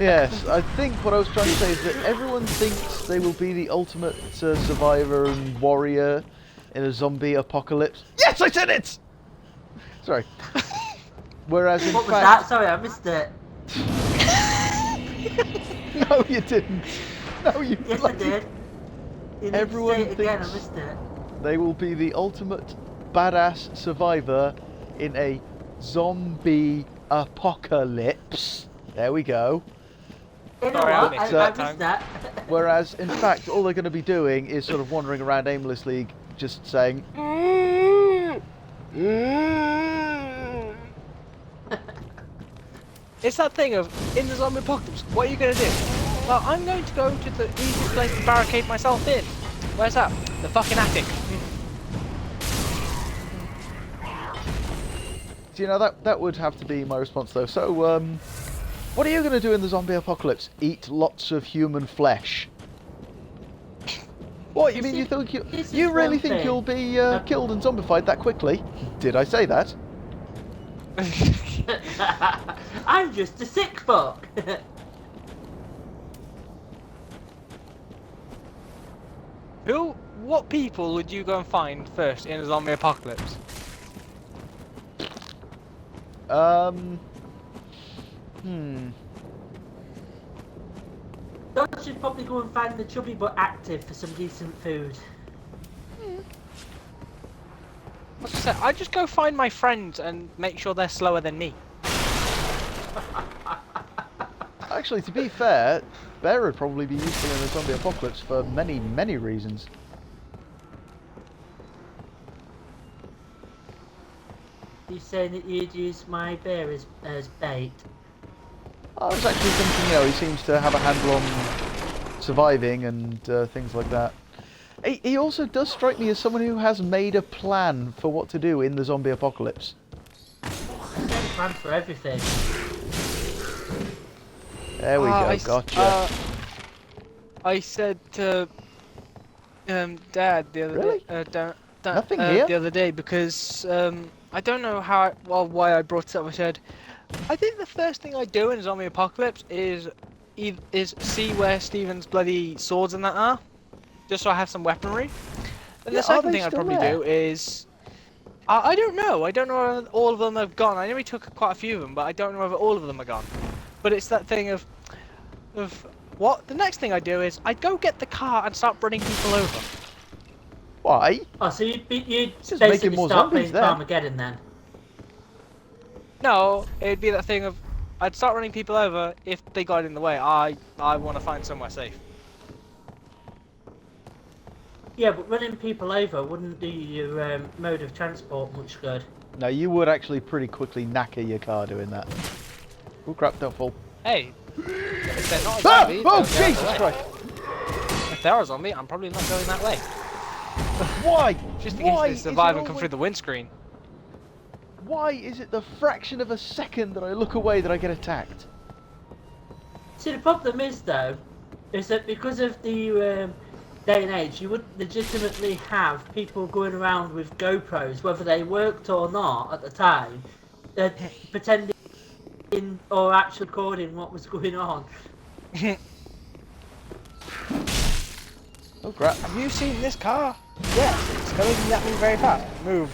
Speaker 1: yes, I think what I was trying to say is that everyone thinks they will be the ultimate survivor and warrior in a zombie apocalypse. Yes, I said it. Sorry. Whereas in
Speaker 2: What was that? Sorry, I missed it.
Speaker 1: no, you didn't. No, you.
Speaker 2: Yes, I
Speaker 1: bloody-
Speaker 2: did. You need to
Speaker 1: Everyone
Speaker 2: say it again, I
Speaker 1: thinks-
Speaker 2: missed it.
Speaker 1: They will be the ultimate badass survivor in a zombie apocalypse. There we go.
Speaker 2: You know
Speaker 9: Sorry, I
Speaker 2: what?
Speaker 9: missed
Speaker 2: I
Speaker 9: that
Speaker 2: missed
Speaker 9: time.
Speaker 2: that.
Speaker 1: Whereas, in fact, all they're going to be doing is sort of wandering around aimlessly, just saying,
Speaker 9: It's that thing of, in the zombie apocalypse, what are you going to do? Well, I'm going to go to the easiest place to barricade myself in. Where's that? The fucking attic.
Speaker 1: Do you know, that would have to be my response, though. So, what are you going to do in the zombie apocalypse? Eat lots of human flesh. What, you mean you think you really think you'll be killed and zombified that quickly? Did I say that?
Speaker 2: I'm just a sick fuck.
Speaker 9: What people would you go and find first in a zombie apocalypse?
Speaker 2: I should probably go and find the chubby but active for some decent food.
Speaker 9: What's I say? I just go find my friends and make sure they're slower than me.
Speaker 1: Actually, to be fair, Bear would probably be useful in a zombie apocalypse for many, many reasons.
Speaker 2: You saying that you'd use my bear as bait?
Speaker 1: I was actually thinking, he seems to have a handle on surviving and things like that. He also does strike me as someone who has made a plan for what to do in the zombie apocalypse.
Speaker 2: Plan for everything.
Speaker 1: There we go, gotcha.
Speaker 9: I said to Dad the other day,
Speaker 1: Nothing here?
Speaker 9: the other day, because I don't know why I brought it up. I said, I think the first thing I do in a zombie apocalypse is see where Stephen's bloody swords and that are, just so I have some weaponry. And the second thing I'd probably do is, I don't know. I don't know whether all of them have gone. I know we took quite a few of them, but I don't know whether all of them are gone. But it's that thing of what? The next thing I do is I'd go get the car and start running people over.
Speaker 1: Why?
Speaker 2: Oh, so you'd
Speaker 1: Just
Speaker 2: basically
Speaker 1: making more
Speaker 2: start
Speaker 1: zombies
Speaker 2: playing
Speaker 1: then.
Speaker 2: Armageddon then?
Speaker 9: No, it'd be that thing of I'd start running people over if they got in the way. I want to find somewhere safe.
Speaker 2: Yeah, but running people over wouldn't do your mode of transport much good.
Speaker 1: No, you would actually pretty quickly knacker your car doing that. Oh crap, don't fall.
Speaker 9: Hey, if they're not a zombie,
Speaker 1: Oh,
Speaker 9: they'll go
Speaker 1: Jesus
Speaker 9: the way.
Speaker 1: Christ!
Speaker 9: If they're a zombie, I'm probably not going that way.
Speaker 1: Why?
Speaker 9: Just in case
Speaker 1: Why
Speaker 9: they
Speaker 1: is
Speaker 9: survive
Speaker 1: it
Speaker 9: and come
Speaker 1: always-
Speaker 9: through the windscreen.
Speaker 1: Why is it the fraction of a second that I look away that I get attacked?
Speaker 2: See, the problem is though, is that because of the day and age, you would legitimately have people going around with GoPros, whether they worked or not at the time, pretending or actually recording what was going on.
Speaker 1: Oh crap.
Speaker 3: Have you seen this car? Yes, it's going at me very fast. Move.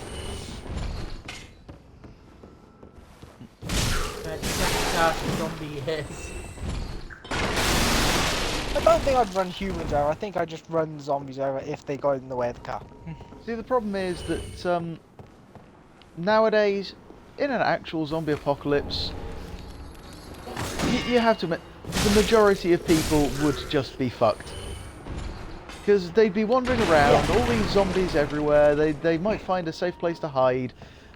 Speaker 2: Zombie is.
Speaker 3: I don't think I'd run humans over. I think I'd just run zombies over if they got in the way of the car.
Speaker 1: See, the problem is that nowadays, in an actual zombie apocalypse, you have to admit, the majority of people would just be fucked. Because they'd be wandering around, all these zombies everywhere, they might find a safe place to hide,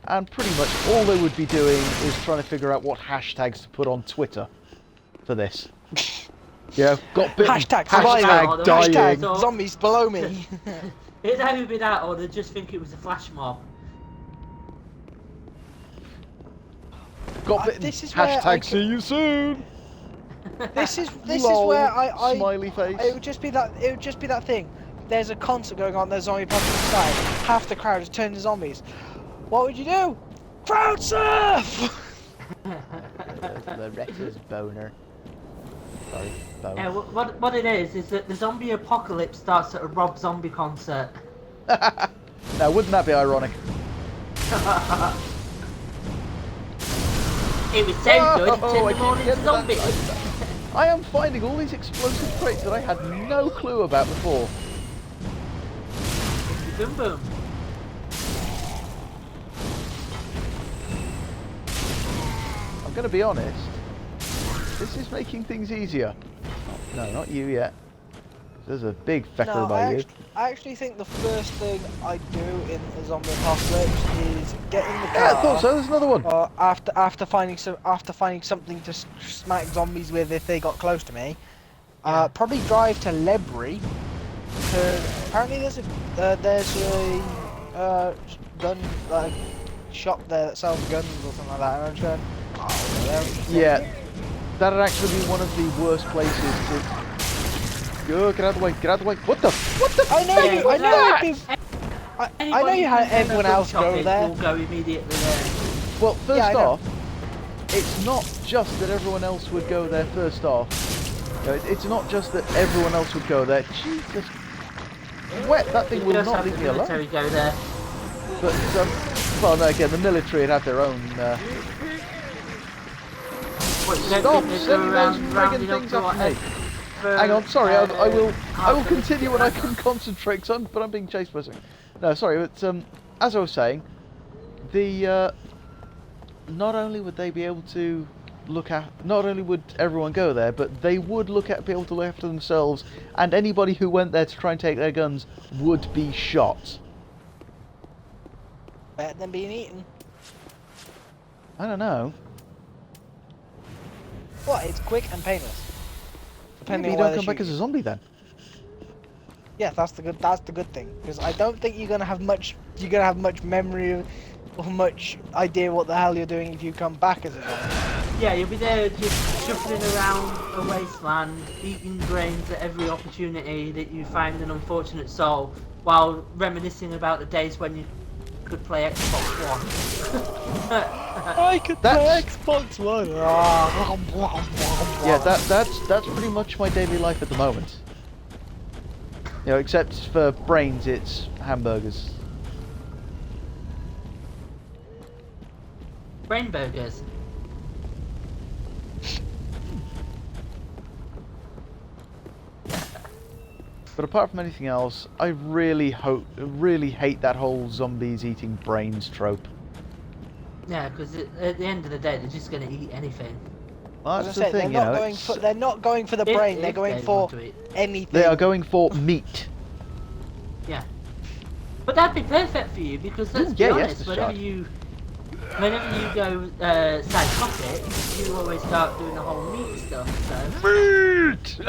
Speaker 1: and pretty much all they would be doing is trying to figure out what hashtags to put on Twitter for this. Yeah, got bitten.
Speaker 3: Hashtag
Speaker 1: Hashtag dying.
Speaker 3: Hashtag zombies below me.
Speaker 2: It'd either be that or they'd just think it was a flash mob.
Speaker 1: Got bitten.
Speaker 3: This is where
Speaker 1: Hashtag see you soon.
Speaker 3: This is
Speaker 1: Lol,
Speaker 3: where I
Speaker 1: smiley face.
Speaker 3: It would just be that thing. There's a concert going on. There's zombie apocalypse side. Half the crowd is turned to zombies. What would you do? Crowd surf.
Speaker 1: Loretta's boner. Sorry, bone.
Speaker 2: Yeah, what it is that the zombie apocalypse starts at a Rob Zombie concert.
Speaker 1: Now, wouldn't that be ironic?
Speaker 2: It was so good,
Speaker 1: Oh,
Speaker 2: turn
Speaker 1: I
Speaker 2: them all
Speaker 1: keep
Speaker 2: into
Speaker 1: getting that
Speaker 2: zombies.
Speaker 1: side. I am finding all these explosive traits that I had no clue about before.
Speaker 2: Boom boom.
Speaker 1: I'm going to be honest. This is making things easier. No, not you yet. There's a big fecker
Speaker 3: No,
Speaker 1: by you.
Speaker 3: I actually think the first thing I do in a zombie apocalypse is get in the car.
Speaker 1: Yeah, I thought so. There's another one.
Speaker 3: After finding something to smack zombies with if they got close to me. Probably drive to Lebry. Apparently there's a gun shop there that sells guns or something like that. And I'm just going, oh,
Speaker 1: yeah, that'd actually be one of the worst places to. Go, get out of the way, get out of the way. What the?
Speaker 3: I know you. I know you had everyone else go there.
Speaker 2: Will go immediately there.
Speaker 1: Well, first off, it's not just that everyone else would go there. First off, it's not just that everyone else would go there. Jesus, wet! That thing will not leave me alone.
Speaker 2: Go there.
Speaker 1: But well, no, again, the military would have their own. Stop sending those friggin' things after me. Hang on, sorry, I will continue when I can concentrate, but I'm being chased by something. No, sorry, but as I was saying, not only would they be able to not only would everyone go there, but they would be able to look after themselves, and anybody who went there to try and take their guns would be shot.
Speaker 3: Better than being eaten.
Speaker 1: I don't know.
Speaker 3: What? It's quick and painless.
Speaker 1: Maybe you don't come back as a zombie then.
Speaker 3: Yeah, that's the good thing. Because I don't think you're gonna have much memory or much idea what the hell you're doing if you come back as a zombie.
Speaker 2: Yeah, you'll be there just shuffling around a wasteland, eating brains at every opportunity that you find an unfortunate soul, while reminiscing about the days when you could play Xbox One.
Speaker 3: I could play Xbox One.
Speaker 1: Yeah, that's pretty much my daily life at the moment. You know, except for brains, it's hamburgers.
Speaker 2: Brain burgers.
Speaker 1: But apart from anything else, I really hate that whole zombies eating brains trope.
Speaker 2: Yeah, because at the end of the day, they're just going to eat anything.
Speaker 1: Well, that's the thing,
Speaker 3: they're not going for the brain. They're going for anything.
Speaker 1: They are going for meat.
Speaker 2: Yeah, but that'd be perfect for you because let's be honest, whenever you go psychotic, you always start doing the whole meat stuff. So.
Speaker 1: Meat.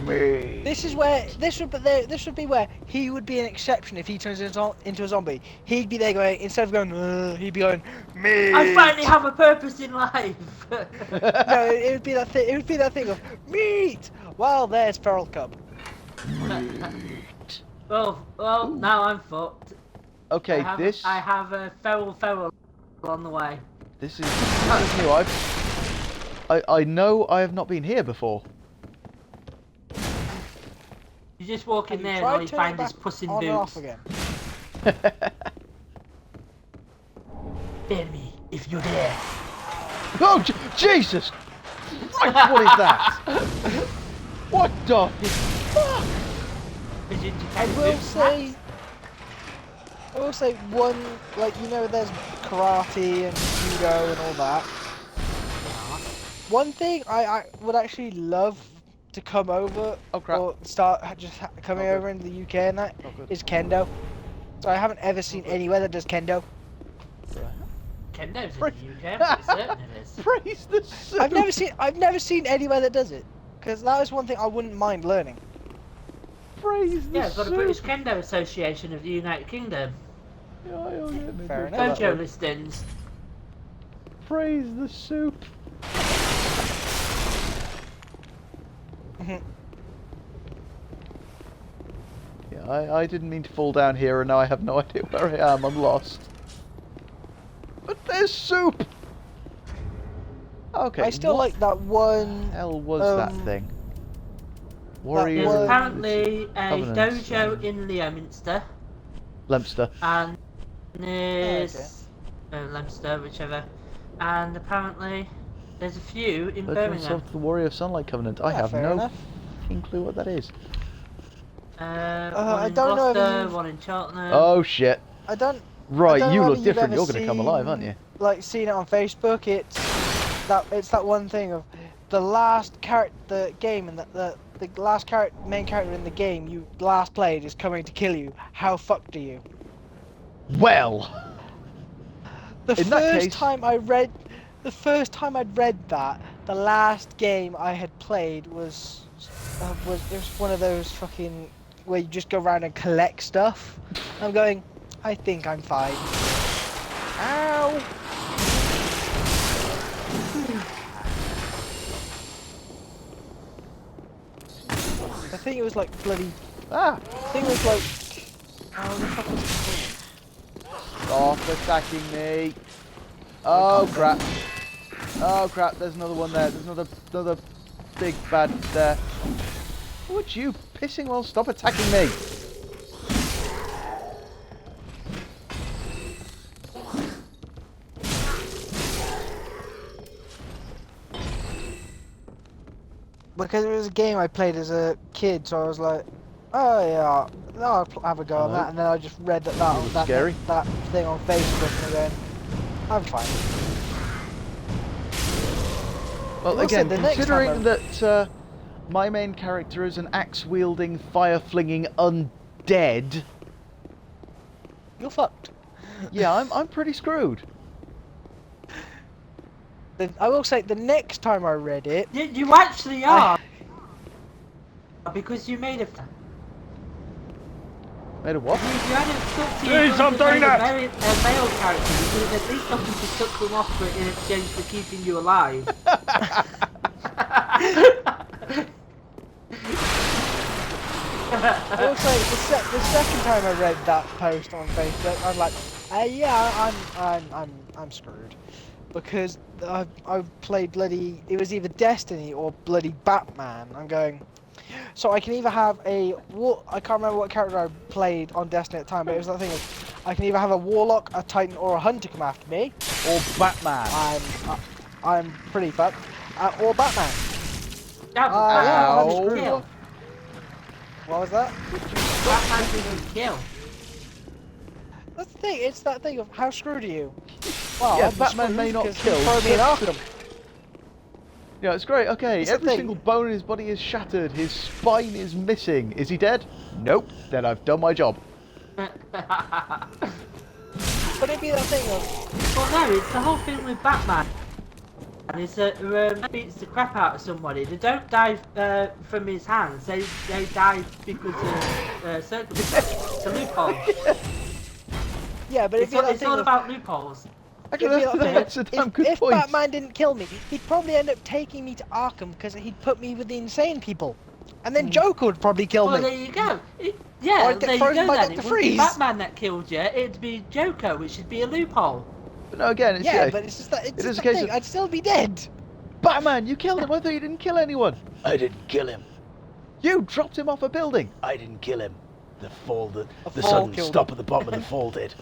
Speaker 1: Me.
Speaker 3: This would be where he would be an exception if he turns into a zombie. He'd be there going, instead of going, he'd be going, me.
Speaker 2: I finally have a purpose in life.
Speaker 3: No, it would be that thing. It would be that thing of meat. Well, there's feral cub.
Speaker 1: Meat.
Speaker 2: Well, now I'm fucked.
Speaker 1: Okay,
Speaker 2: I have a feral on the way.
Speaker 1: This is new. I know I have not been here before.
Speaker 2: You just walk in there and all you find is Puss in Boots.
Speaker 3: Again.
Speaker 2: Hear me if you're there.
Speaker 1: Oh, Jesus! Right, what is that? What the fuck?
Speaker 3: I will say one, like, you know, there's karate and judo and all that. One thing I would actually love to come over or start just coming over into the UK and that is kendo. So I haven't ever seen anywhere that does kendo.
Speaker 2: Kendo's in the UK, I'm certain it is.
Speaker 1: Praise the soup.
Speaker 3: I've never seen anywhere that does it, because that is one thing I wouldn't mind learning.
Speaker 1: Praise the
Speaker 2: Yeah, I've got a
Speaker 1: soup.
Speaker 2: British Kendo Association of the United Kingdom.
Speaker 3: Fair enough.
Speaker 2: Dojo listings.
Speaker 1: Praise the soup. Yeah, I didn't mean to fall down here, and now I have no idea where I am. I'm lost. But there's soup. Okay.
Speaker 3: I still like that one.
Speaker 1: What the hell was that thing? Warrior.
Speaker 2: There's apparently a
Speaker 1: Covenant.
Speaker 2: dojo in Leominster.
Speaker 1: Leinster.
Speaker 2: And there's Leominster, whichever. And apparently there's a few in Birmingham.
Speaker 1: Of the Warrior Sunlight Covenant. I have no fucking clue what that is.
Speaker 2: One
Speaker 3: I
Speaker 2: in
Speaker 3: don't know
Speaker 2: Gloucester,
Speaker 3: if
Speaker 2: one in Cheltenham.
Speaker 1: Oh shit.
Speaker 3: I don't
Speaker 1: Right, you
Speaker 3: know
Speaker 1: look
Speaker 3: if you've
Speaker 1: different.
Speaker 3: ever
Speaker 1: You're going to come alive, aren't you?
Speaker 3: Like, seen it on Facebook, it's that one thing of the last character game and the last main character in the game you last played is coming to kill you. How fucked are you?
Speaker 1: Well,
Speaker 3: The
Speaker 1: in that
Speaker 3: first
Speaker 1: case-
Speaker 3: time I'd read that, the last game I had played was it was one of those fucking where you just go around and collect stuff. I'm going, I think I'm fine. Ow! I think it was like bloody.
Speaker 1: ah,
Speaker 3: I think it was like. Oh, the fuck was it called?
Speaker 1: stop attacking me. Oh crap. Oh crap, there's another one there. There's another big bad there. Would you pissing well stop attacking me?
Speaker 3: Because it was a game I played as a kid, so I was like, oh yeah, I'll have a go on
Speaker 1: Hello?
Speaker 3: that. And then I just read that
Speaker 1: Scary.
Speaker 3: that thing on Facebook, and I'm going, I'm fine.
Speaker 1: Well,
Speaker 3: Also,
Speaker 1: again,
Speaker 3: the next
Speaker 1: considering
Speaker 3: time
Speaker 1: that my main character is an axe-wielding, fire-flinging undead,
Speaker 3: You're fucked.
Speaker 1: yeah, I'm pretty screwed.
Speaker 3: I will say, the next time I read it,
Speaker 2: You actually are. Because you made a.
Speaker 1: Made a what?
Speaker 2: If you hadn't stuck to
Speaker 8: Jeez, I'm doing that!
Speaker 2: a male character, you could have at least offered to suck them off for in exchange for keeping you alive.
Speaker 3: I will say the second time I read that post on Facebook, I was like, yeah, I'm screwed, because I've played bloody. It was either Destiny or bloody Batman. I'm going. So I can either have I can't remember what character I played on Destiny at the time, but it was that thing of I can either have a Warlock, a Titan, or a Hunter come after me.
Speaker 1: Or Batman.
Speaker 3: I'm pretty fucked. Or Batman.
Speaker 2: That
Speaker 1: Ow.
Speaker 2: was kill.
Speaker 3: What was that?
Speaker 2: Batman didn't kill.
Speaker 3: That's the thing. It's that thing of how screwed are you? Well,
Speaker 1: Yeah,
Speaker 3: I'd be
Speaker 1: Batman
Speaker 3: screwed
Speaker 1: may not
Speaker 3: because
Speaker 1: kill,
Speaker 3: he'd throw me in
Speaker 1: but-
Speaker 3: Arkham.
Speaker 1: Yeah, it's great. Okay,
Speaker 3: That's the
Speaker 1: every
Speaker 3: thing.
Speaker 1: single bone in his body is shattered. His spine is missing. Is he dead? Nope. Then I've done my job.
Speaker 3: But it'd be that thing of
Speaker 2: Well, no, it's the whole thing with Batman. And it's beats the crap out of somebody. They don't die from his hands. They die because of circumstances. It's a loophole.
Speaker 3: yeah, but it'd
Speaker 2: It's
Speaker 3: be
Speaker 2: all,
Speaker 3: that
Speaker 2: it's
Speaker 3: thing
Speaker 2: all
Speaker 3: of
Speaker 2: about loopholes.
Speaker 1: Actually,
Speaker 3: it'd be that thing
Speaker 1: that's a
Speaker 3: of,
Speaker 1: damn good
Speaker 3: if
Speaker 1: point.
Speaker 3: Batman didn't kill me, he'd probably end up taking me to Arkham because he'd put me with the insane people, and then Joker would probably kill
Speaker 2: Well,
Speaker 3: me.
Speaker 2: there you go.
Speaker 3: Or
Speaker 2: Yeah,
Speaker 3: I'd get
Speaker 2: there you
Speaker 3: frozen
Speaker 2: go
Speaker 3: by
Speaker 2: then.
Speaker 3: Dr.
Speaker 2: It wouldn't be
Speaker 3: Freeze.
Speaker 2: Batman that killed you. It'd be Joker, which would be a loophole.
Speaker 1: But no, again, it's,
Speaker 3: Yeah, but it's just that
Speaker 1: it
Speaker 3: it's
Speaker 1: is
Speaker 3: just
Speaker 1: a
Speaker 3: that
Speaker 1: case
Speaker 3: thing.
Speaker 1: of-
Speaker 3: I'd still be dead.
Speaker 1: Batman, you killed him. I thought you didn't kill anyone. I didn't kill him. You dropped him off a building. I didn't kill him. The
Speaker 3: fall
Speaker 1: sudden
Speaker 3: killed
Speaker 1: stop
Speaker 3: him.
Speaker 1: at the bottom of the fall did.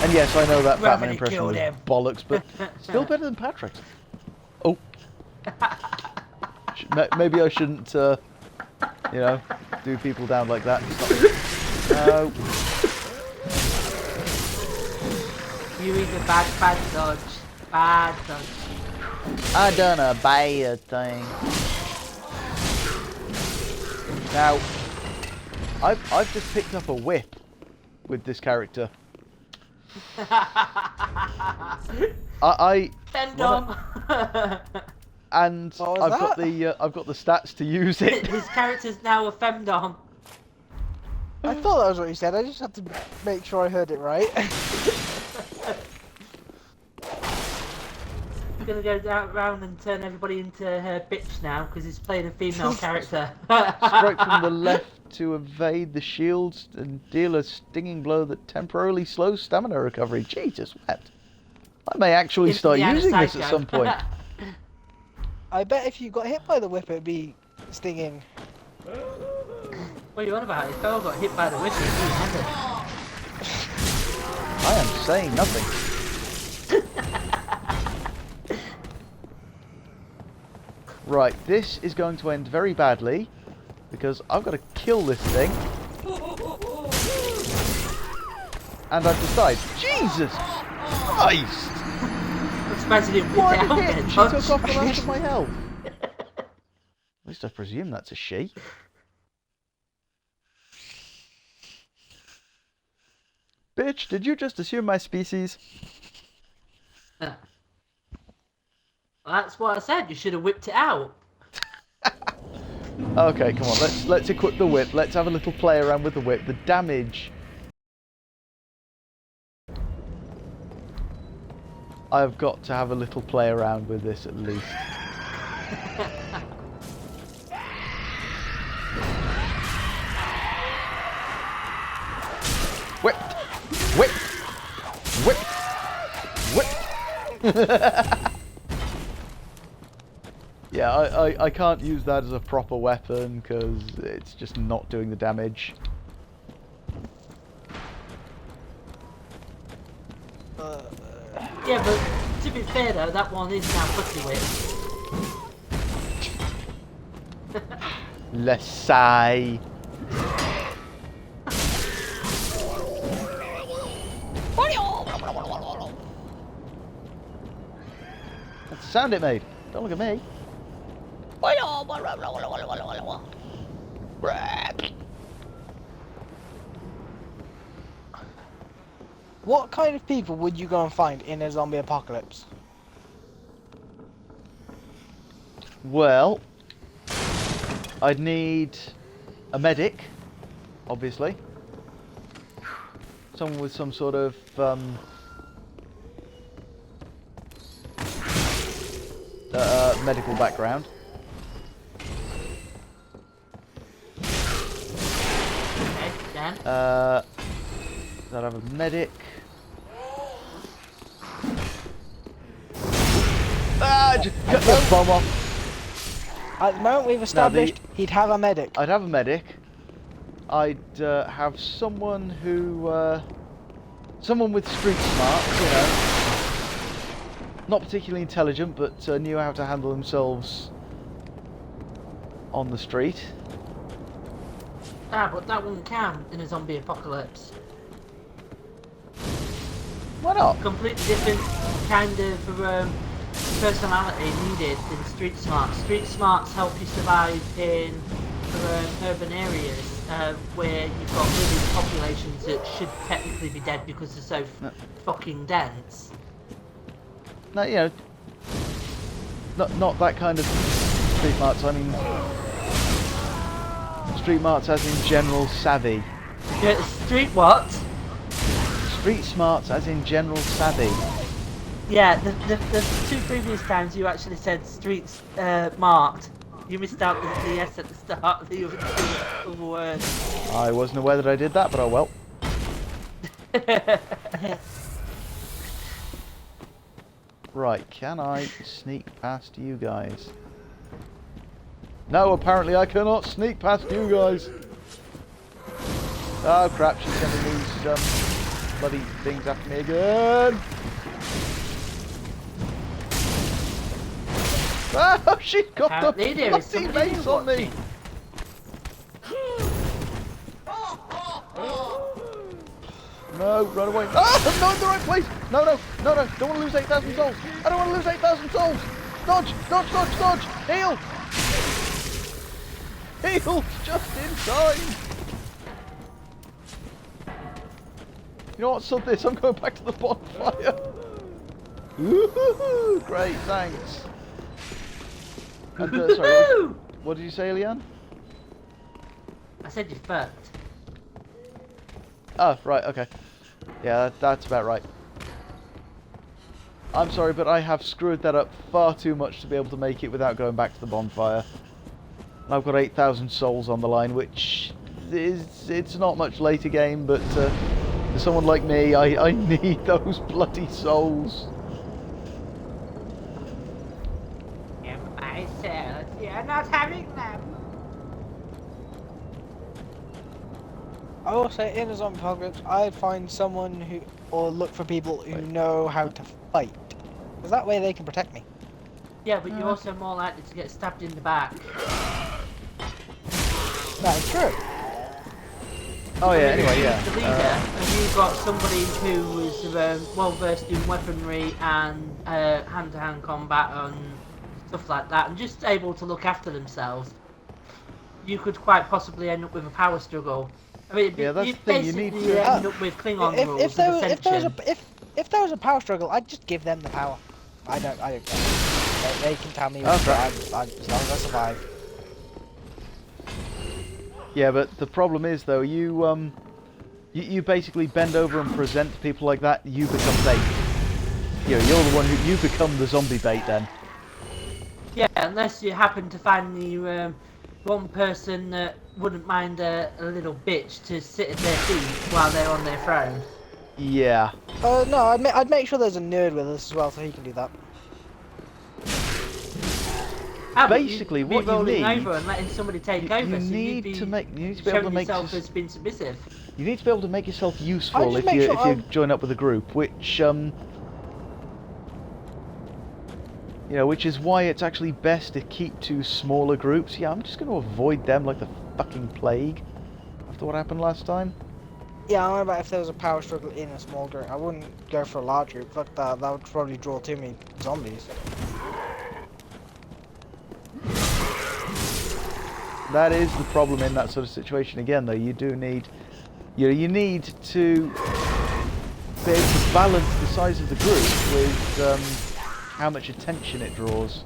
Speaker 1: And yes, I know that Batman
Speaker 2: Gravity
Speaker 1: impression
Speaker 2: killed
Speaker 1: was
Speaker 2: him.
Speaker 1: bollocks, but still better than Patrick's. Oh. Maybe I shouldn't, you know, do people down like that. No.
Speaker 2: You either bad dodge. Bad dodge.
Speaker 1: I done a bad thing. Now, I've just picked up a whip with this character. I
Speaker 2: Fendom.
Speaker 1: and
Speaker 3: What was
Speaker 1: I've got the stats to use it.
Speaker 2: His character's now a femdom.
Speaker 3: I thought that was what you said. I just had to make sure I heard it right.
Speaker 2: He's gonna go down round and turn everybody into her bitch now because he's playing a female character.
Speaker 1: Strike from the left to evade the shields and deal a stinging blow that temporarily slows stamina recovery. Jesus, what? I may actually start
Speaker 2: Indiana
Speaker 1: using this at
Speaker 2: Psycho.
Speaker 1: some point.
Speaker 3: I bet if you got hit by the whip, it'd be stinging.
Speaker 2: What are you on about? If Bell got hit by the whip, he's handed.
Speaker 1: I am saying nothing. Right, this is going to end very badly because I've got to kill this thing. And I've decided, Jesus Christ!
Speaker 2: surprised you didn't whip
Speaker 1: What
Speaker 2: it out
Speaker 1: hit?
Speaker 2: then,
Speaker 1: She
Speaker 2: Dodge.
Speaker 1: took off the last of my health. At least I presume that's a she. Bitch, did you just assume my species?
Speaker 2: Well, that's what I said. You should have whipped it out.
Speaker 1: Okay, come on. Let's equip the whip. Let's have a little play around with the whip. The damage. I've got to have a little play around with this at least. Whip! Whip! Whip! Whip! Yeah, I can't use that as a proper weapon because it's just not doing the damage.
Speaker 2: Yeah, but to be fair though, that one is now pussy whip.
Speaker 1: Let's say. That's the sound it made. Don't look at me.
Speaker 3: What kind of people would you go and find in a zombie apocalypse?
Speaker 1: Well, I'd need a medic, obviously. Someone with some sort of medical background.
Speaker 2: Okay, Dan.
Speaker 1: I'd have a medic. Just cut the bomb off.
Speaker 3: At the moment we've established he'd have a medic.
Speaker 1: I'd have a medic. I'd have someone who, someone with street smarts, you know, not particularly intelligent, but knew how to handle themselves on the street.
Speaker 2: Ah, but that wouldn't count in a zombie apocalypse.
Speaker 1: Why not?
Speaker 2: Completely different kind of personality needed in street smarts. Street smarts help you survive in urban areas where you've got living populations that should technically be dead because they're so fucking dense.
Speaker 1: No, you know, not that kind of street smarts. I mean, street smarts as in general savvy.
Speaker 2: Yeah, street what?
Speaker 1: Street smarts as in general savvy.
Speaker 2: Yeah, the two previous times you actually said streets marked. You missed out the S at the start of the other word.
Speaker 1: I wasn't aware that I did that, but oh well. Right, can I sneak past you guys? No, apparently I cannot sneak past you guys. Oh crap, she's sending these bloody things after me again. Oh, she got
Speaker 2: Apparently
Speaker 1: the
Speaker 2: there is
Speaker 1: bloody
Speaker 2: somebody
Speaker 1: mace on me.
Speaker 2: watching.
Speaker 1: No, run away. Oh, I'm not in the right place. No, don't want to lose 8,000 souls. I don't want to lose 8,000 souls. Dodge. Heal. Just in time. You know what, sod this, I'm going back to the bonfire. Woohoo! Great, thanks. And, sorry, what did you say, Leanne?
Speaker 2: I said you fucked.
Speaker 1: Oh, right, okay. Yeah, that's about right. I'm sorry, but I have screwed that up far too much to be able to make it without going back to the bonfire. I've got 8,000 souls on the line, which it's not much later game, but for someone like me, I need those bloody souls.
Speaker 2: Myself, you're not having them.
Speaker 3: I will say, in a zombie apocalypse, I'd find someone who, or look for people who know how to fight, because that way they can protect me.
Speaker 2: Yeah, but you're also more likely to get stabbed in the back.
Speaker 3: That is true.
Speaker 1: Oh yeah.
Speaker 2: I mean,
Speaker 1: Anyway,
Speaker 2: if
Speaker 1: yeah.
Speaker 2: you're the leader, and you've got somebody who is well versed in weaponry and hand-to-hand combat and stuff like that, and just able to look after themselves, you could quite possibly end up with a power struggle. I mean,
Speaker 1: Yeah, that's
Speaker 2: you
Speaker 1: the thing, you
Speaker 2: basically
Speaker 1: need to-
Speaker 2: end up with Klingon rules
Speaker 3: If
Speaker 2: of
Speaker 3: there was
Speaker 2: ascension.
Speaker 3: if there was a power struggle, I'd just give them the power. I don't care. They can tell me
Speaker 1: Oh,
Speaker 3: what
Speaker 1: crap.
Speaker 3: as long as I survive.
Speaker 1: Yeah, but the problem is though, you basically bend over and present to people like that, you become bait. You know, you're the one who you become the zombie bait then.
Speaker 2: Yeah, unless you happen to find the one person that wouldn't mind a little bitch to sit at their feet while they're on their throne.
Speaker 1: Yeah.
Speaker 3: No, I'd make sure there's a nerd with us as well, so he can do that.
Speaker 1: Basically, what you
Speaker 2: rolling
Speaker 1: need,
Speaker 2: over and letting somebody take over.
Speaker 1: you
Speaker 2: So you'd
Speaker 1: need
Speaker 2: be
Speaker 1: to be able
Speaker 2: showing
Speaker 1: to make
Speaker 2: yourself as being submissive.
Speaker 1: you need to be able to make yourself
Speaker 3: I
Speaker 1: useful
Speaker 3: just
Speaker 1: if
Speaker 3: make
Speaker 1: you
Speaker 3: sure
Speaker 1: if you join up with a group, which you know, which is why it's actually best to keep to smaller groups. Yeah, I'm just going to avoid them like the fucking plague after what happened last time.
Speaker 3: Yeah, I don't know about if there was a power struggle in a small group. I wouldn't go for a large group. Fuck that. That would probably draw too many zombies.
Speaker 1: That is the problem in that sort of situation again, though. You do need, you need to be able to balance the size of the group with how much attention it draws.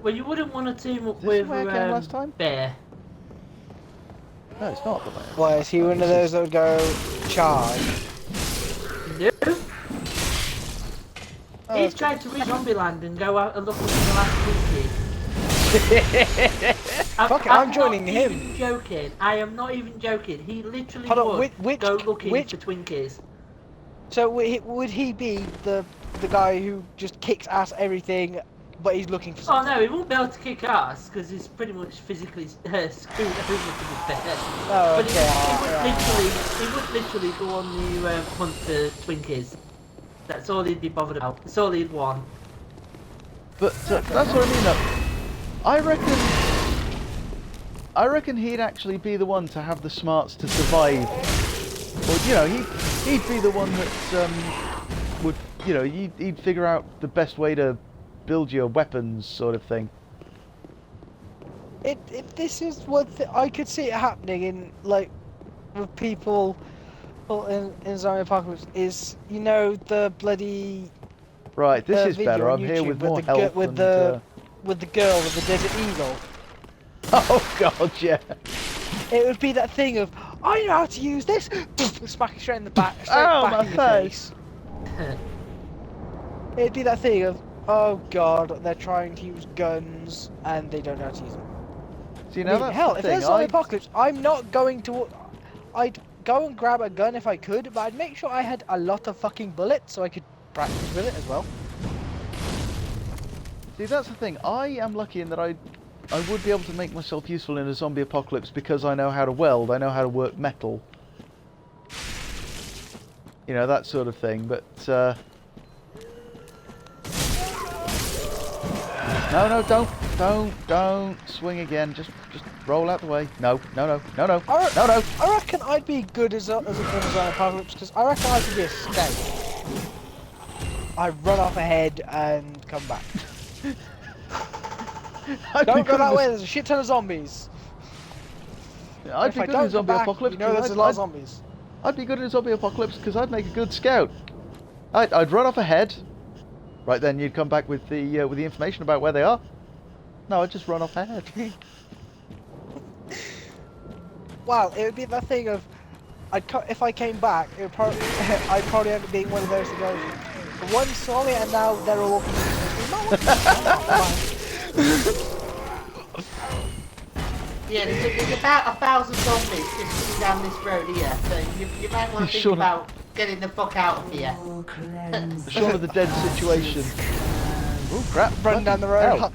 Speaker 2: Well, you wouldn't want to team up
Speaker 1: Is this
Speaker 2: with
Speaker 1: the way I came last time?
Speaker 2: Bear.
Speaker 1: No, it's not the way.
Speaker 3: Why, is he one of those that would go charge?
Speaker 2: No.
Speaker 3: Oh,
Speaker 2: He's
Speaker 3: that's
Speaker 2: tried to reach Zombieland and go out and look for the last Twinkie.
Speaker 3: Fuck it, I'm joining him.
Speaker 2: I'm not even joking. I am not even joking. He literally
Speaker 3: Hold on,
Speaker 2: would go looking for Twinkies.
Speaker 3: So would he be the guy who just kicks ass everything, but he's looking for
Speaker 2: Oh
Speaker 3: something?
Speaker 2: no, he won't be able to kick ass because he's pretty much physically screwed over to the bed.
Speaker 3: Oh,
Speaker 2: But
Speaker 3: okay.
Speaker 2: he would literally go on the hunt for Twinkies. That's all he'd be bothered about. That's all he'd want.
Speaker 1: But that's what I mean. Though. I reckon he'd actually be the one to have the smarts to survive. Or you know, he'd be the one that would, you know, he'd figure out the best way to build your weapons, sort of thing.
Speaker 3: This is what I could see it happening in, like, with people in Zombie Apocalypse, is, you know, the bloody
Speaker 1: Right, this is
Speaker 3: video
Speaker 1: better.
Speaker 3: on
Speaker 1: I'm here
Speaker 3: YouTube
Speaker 1: with more health
Speaker 3: with
Speaker 1: and,
Speaker 3: the girl with the desert eagle.
Speaker 1: Oh god, yeah.
Speaker 3: It would be that thing of, I know how to use this. Smack it straight in the back. Straight
Speaker 1: Ow,
Speaker 3: back
Speaker 1: my
Speaker 3: in the
Speaker 1: face.
Speaker 3: It'd be that thing of, oh god, they're trying to use guns and they don't know how to use them.
Speaker 1: So you know, that's
Speaker 3: hell,
Speaker 1: the
Speaker 3: if
Speaker 1: thing.
Speaker 3: there's an apocalypse, I'm not going to. I'd go and grab a gun if I could, but I'd make sure I had a lot of fucking bullets so I could practice with it as well.
Speaker 1: See, that's the thing. I am lucky in that I would be able to make myself useful in a zombie apocalypse because I know how to weld, I know how to work metal. You know, that sort of thing, but no, don't swing again. Just roll out the way. No.
Speaker 3: I reckon I'd be good as a zombie apocalypse because I reckon I could be a scout. I'd run off ahead and come back. Don't go that way, there's a shit ton of zombies.
Speaker 1: I'd be good in a zombie apocalypse.
Speaker 3: You know there's a lot of zombies.
Speaker 1: I'd be good in a zombie apocalypse because I'd make a good scout. I'd run off ahead. Right then, you'd come back with the information about where they are. No, I'd just run off ahead.
Speaker 3: Well, it would be that thing of, if I came back, it would probably I'd probably end up being one of those that goes, one saw me and now they're all walking.
Speaker 2: Yeah, there's about 1,000 zombies just coming down this road here, so you might want to think about getting the fuck out of here.
Speaker 1: Shaun of the Dead situation. Oh crap!
Speaker 3: Run down the road.
Speaker 1: Hell.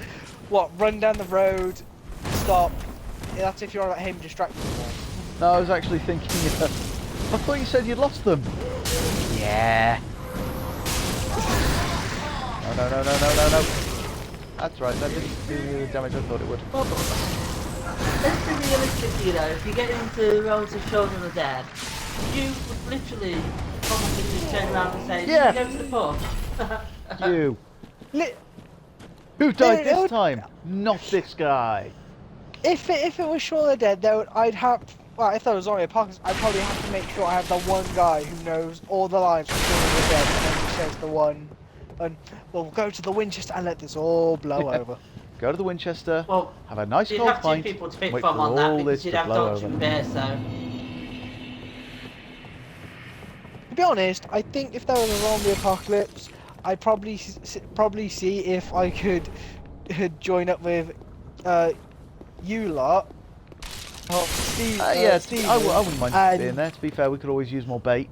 Speaker 3: What? Run down the road. Stop. Yeah, that's if you're like him distracted.
Speaker 1: No, I was actually thinking. I thought you said you'd lost them.
Speaker 3: Yeah.
Speaker 1: No. That's right. That didn't do the damage I thought it would.
Speaker 2: let's be realistic, you know, if you get into roles of Shaun of the Dead, you would literally probably just turn around and say,
Speaker 1: Yeah.
Speaker 2: go to the pub.
Speaker 1: You.
Speaker 3: Li-
Speaker 1: Who died
Speaker 3: it
Speaker 1: this
Speaker 3: would-
Speaker 1: time? Not this guy.
Speaker 3: If it was Shaun of the Dead, though, I'd have. Well, if there was zombie apocalypse, I'd probably have to make sure I have the one guy who knows all the lines from Shaun of the Dead, and then he says the one. And well, we'll go to the Winchester and let this all blow over.
Speaker 1: Go to the Winchester,
Speaker 2: Well,
Speaker 1: have a nice
Speaker 2: you'd
Speaker 1: cold
Speaker 2: have two
Speaker 1: pint,
Speaker 2: people to pick
Speaker 1: wait
Speaker 2: from
Speaker 1: for
Speaker 2: on that
Speaker 1: all
Speaker 2: because
Speaker 1: this
Speaker 2: you'd
Speaker 1: to
Speaker 2: have
Speaker 1: blow
Speaker 2: Dodge
Speaker 1: over.
Speaker 2: and Bear, so...
Speaker 3: To be honest, I think if there was a zombie apocalypse, I'd probably see if I could join up with you lot. Oh, Steve.
Speaker 1: Yeah,
Speaker 3: Steve.
Speaker 1: I wouldn't mind
Speaker 3: and-
Speaker 1: being there. To be fair, we could always use more bait.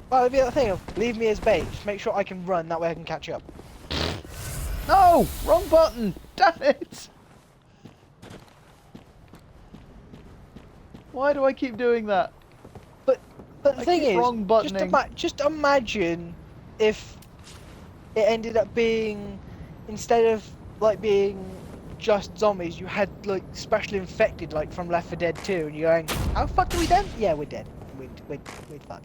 Speaker 3: Well, it'd be the thing of leave me as bait. Just make sure I can run. That way I can catch up.
Speaker 1: No! Wrong button! Damn it! Why do I keep doing that?
Speaker 3: But the
Speaker 1: I
Speaker 3: thing
Speaker 1: keep
Speaker 3: is,
Speaker 1: wrong buttoning.
Speaker 3: just imagine if it ended up being, instead of like being just zombies, you had like special infected, like from Left 4 Dead 2, and you're going, how fuck are we dead? Yeah, we're dead. We're fine.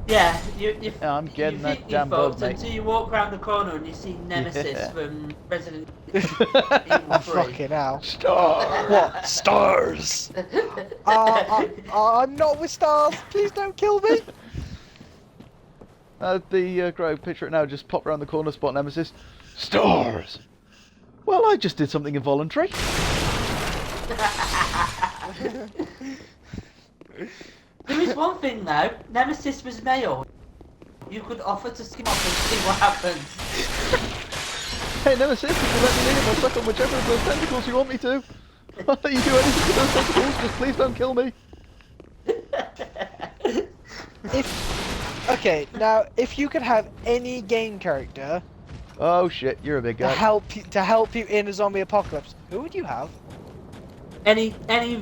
Speaker 2: Yeah,
Speaker 1: Yeah, I'm getting
Speaker 2: you
Speaker 1: that
Speaker 2: think
Speaker 1: damn
Speaker 2: you're
Speaker 1: bug,
Speaker 2: fucked
Speaker 1: mate.
Speaker 2: until you walk round the corner and you see Nemesis
Speaker 1: Yeah.
Speaker 2: from Resident Evil 3.
Speaker 3: Fucking hell.
Speaker 1: Stars!
Speaker 3: What? Stars! I'm not with stars. Please don't kill me.
Speaker 1: Grow picture it now. Just pop around the corner, spot Nemesis. Stars! Well, I just did something involuntary.
Speaker 2: There is one thing though, Nemesis was male. You could offer to skim off and see what happens.
Speaker 1: Hey, Nemesis, if you let me leave, I'll suck on whichever of those tentacles you want me to. I'll let you do anything with those tentacles, just please don't kill me.
Speaker 3: If you could have any game character
Speaker 1: Oh shit, you're a big
Speaker 3: to
Speaker 1: guy.
Speaker 3: help you in a zombie apocalypse, who would you have?
Speaker 2: Any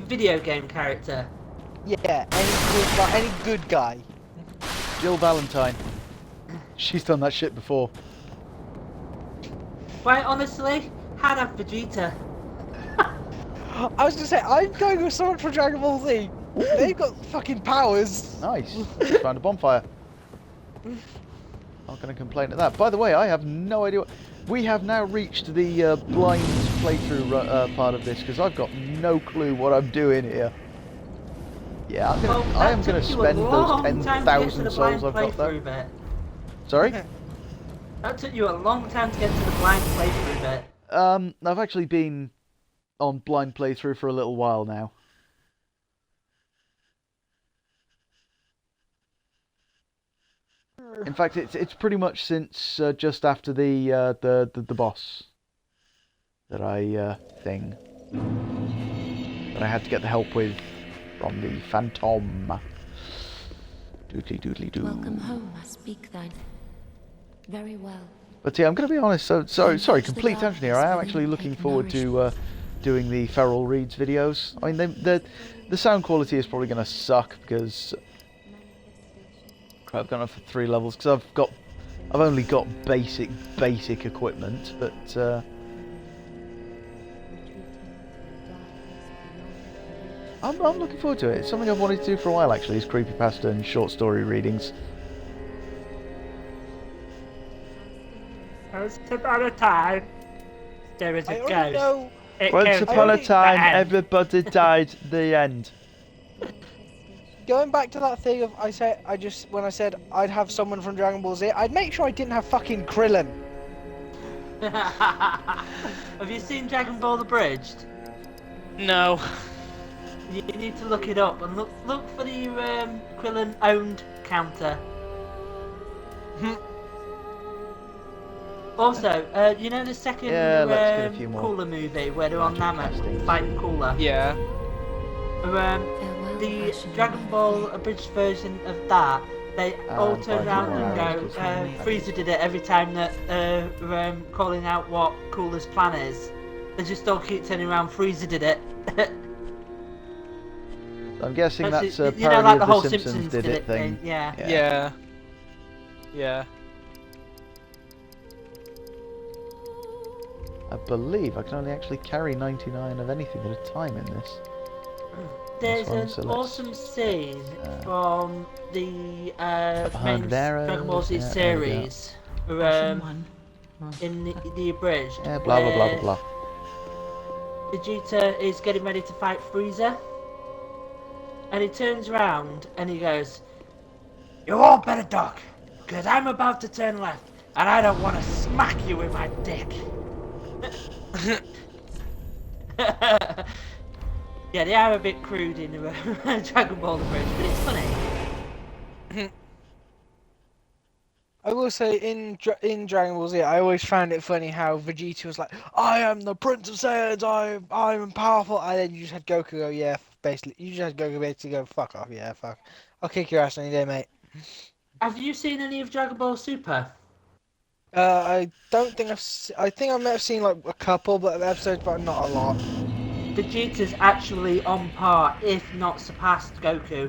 Speaker 2: video game character.
Speaker 3: Yeah, any good guy.
Speaker 1: Jill Valentine. She's done that shit before.
Speaker 2: Quite honestly, I'd have Vegeta.
Speaker 3: I was gonna say, I'm going with someone from Dragon Ball Z. They've got fucking powers.
Speaker 1: Nice. Just found a bonfire. Not going to complain at that. By the way, I have no idea what... We have now reached the blind playthrough part of this, because I've got no clue what I'm doing here. Yeah, I am going to spend those 10,000 souls I've got there.
Speaker 2: Bit.
Speaker 1: Sorry?
Speaker 2: That took you a long time to get to the blind playthrough bit.
Speaker 1: I've actually been on blind playthrough for a little while now. In fact, it's pretty much since just after the boss that I had to get the help with from the Phantom. Doodly doodly doo.
Speaker 5: Welcome home, I speak thine. Very well.
Speaker 1: But yeah, I'm going to be honest. Sorry, complete tangent here. I am actually looking forward to doing the Feral Reads videos. I mean, the sound quality is probably going to suck because I've gone up for 3 levels because I've only got basic equipment, but I'm looking forward to it. It's something I've wanted to do for a while actually. Is creepypasta and short story readings.
Speaker 2: Once upon a time, there was a
Speaker 3: I already
Speaker 2: ghost.
Speaker 3: know.
Speaker 2: It
Speaker 1: Once
Speaker 2: came
Speaker 1: upon a
Speaker 2: from
Speaker 1: time,
Speaker 2: the end.
Speaker 1: everybody died. The end.
Speaker 3: Going back to that thing of when I said I'd have someone from Dragon Ball Z, I'd make sure I didn't have fucking Krillin.
Speaker 2: Have you seen Dragon Ball Abridged?
Speaker 9: No.
Speaker 2: You need to look it up and look for the Krillin owned counter. Also, you know the second
Speaker 1: Yeah, let's get a few more.
Speaker 2: Cooler movie where they're on
Speaker 1: Magic
Speaker 2: Namek
Speaker 1: castings.
Speaker 2: fighting Cooler?
Speaker 9: Yeah.
Speaker 5: Farewell,
Speaker 2: The
Speaker 5: Russian
Speaker 2: Dragon
Speaker 5: knight.
Speaker 2: Ball abridged version of that, they all turn
Speaker 1: fighting
Speaker 2: around and
Speaker 1: Warriors,
Speaker 2: go,
Speaker 1: because
Speaker 2: Frieza did it every time that calling out what Cooler's plan is. They just all keep turning around, Frieza did it.
Speaker 1: I'm guessing that's a
Speaker 2: you know,
Speaker 1: parody
Speaker 2: like the
Speaker 1: of
Speaker 2: whole
Speaker 1: the Simpsons did it thing.
Speaker 2: Yeah.
Speaker 9: Yeah. Yeah.
Speaker 1: I believe I can only actually carry 99 of anything at a time in this.
Speaker 2: There's
Speaker 1: one,
Speaker 2: an
Speaker 1: so let's-
Speaker 2: awesome scene from the main
Speaker 1: 100 arrows,
Speaker 2: Dragon Ball Z
Speaker 1: yeah, there we go.
Speaker 2: series, in the abridged,
Speaker 1: Yeah, blah blah blah
Speaker 2: where
Speaker 1: blah blah.
Speaker 2: Vegeta is getting ready to fight Frieza, and he turns around and he goes, "You all better duck, because I'm about to turn left, and I don't want to smack you with my dick." Yeah, they are a bit crude in Dragon Ball Abridged, but it's funny.
Speaker 9: I will say in Dragon Ball Z, I always found it funny how Vegeta was like, "I am the Prince of Saiyans. I'm powerful," and then you just had Goku go, "Yeah, basically." You just had Goku basically go, "Fuck off, yeah, fuck. I'll kick your ass any day, mate."
Speaker 2: Have you seen any of Dragon Ball Super?
Speaker 9: I don't think I think I may have seen like a couple, but episodes, but not a lot.
Speaker 2: Vegeta's actually on par, if not surpassed, Goku.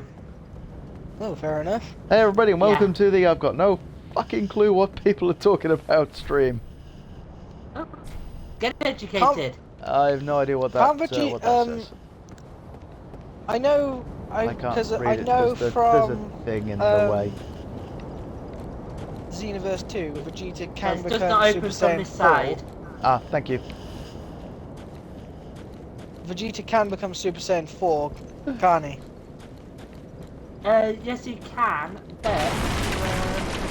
Speaker 9: Oh, fair enough.
Speaker 1: Hey everybody, and welcome
Speaker 2: Yeah.
Speaker 1: to the I've got no fucking clue what people are talking about stream.
Speaker 2: Oh, get educated.
Speaker 1: I have no idea what that,
Speaker 9: Can't
Speaker 1: what that says.
Speaker 9: I know,
Speaker 1: I can't
Speaker 9: because
Speaker 1: read
Speaker 9: I
Speaker 1: it.
Speaker 9: know
Speaker 1: There's
Speaker 9: from
Speaker 1: a thing in the way.
Speaker 9: Xenoverse 2, Vegeta
Speaker 2: Yes,
Speaker 9: can
Speaker 2: does
Speaker 9: become
Speaker 2: not
Speaker 9: Super
Speaker 2: open from
Speaker 9: Saiyan
Speaker 2: this
Speaker 9: 4.
Speaker 2: side.
Speaker 1: Ah, thank you.
Speaker 9: Vegeta can become Super Saiyan 4, can't he?
Speaker 2: Yes, he can, but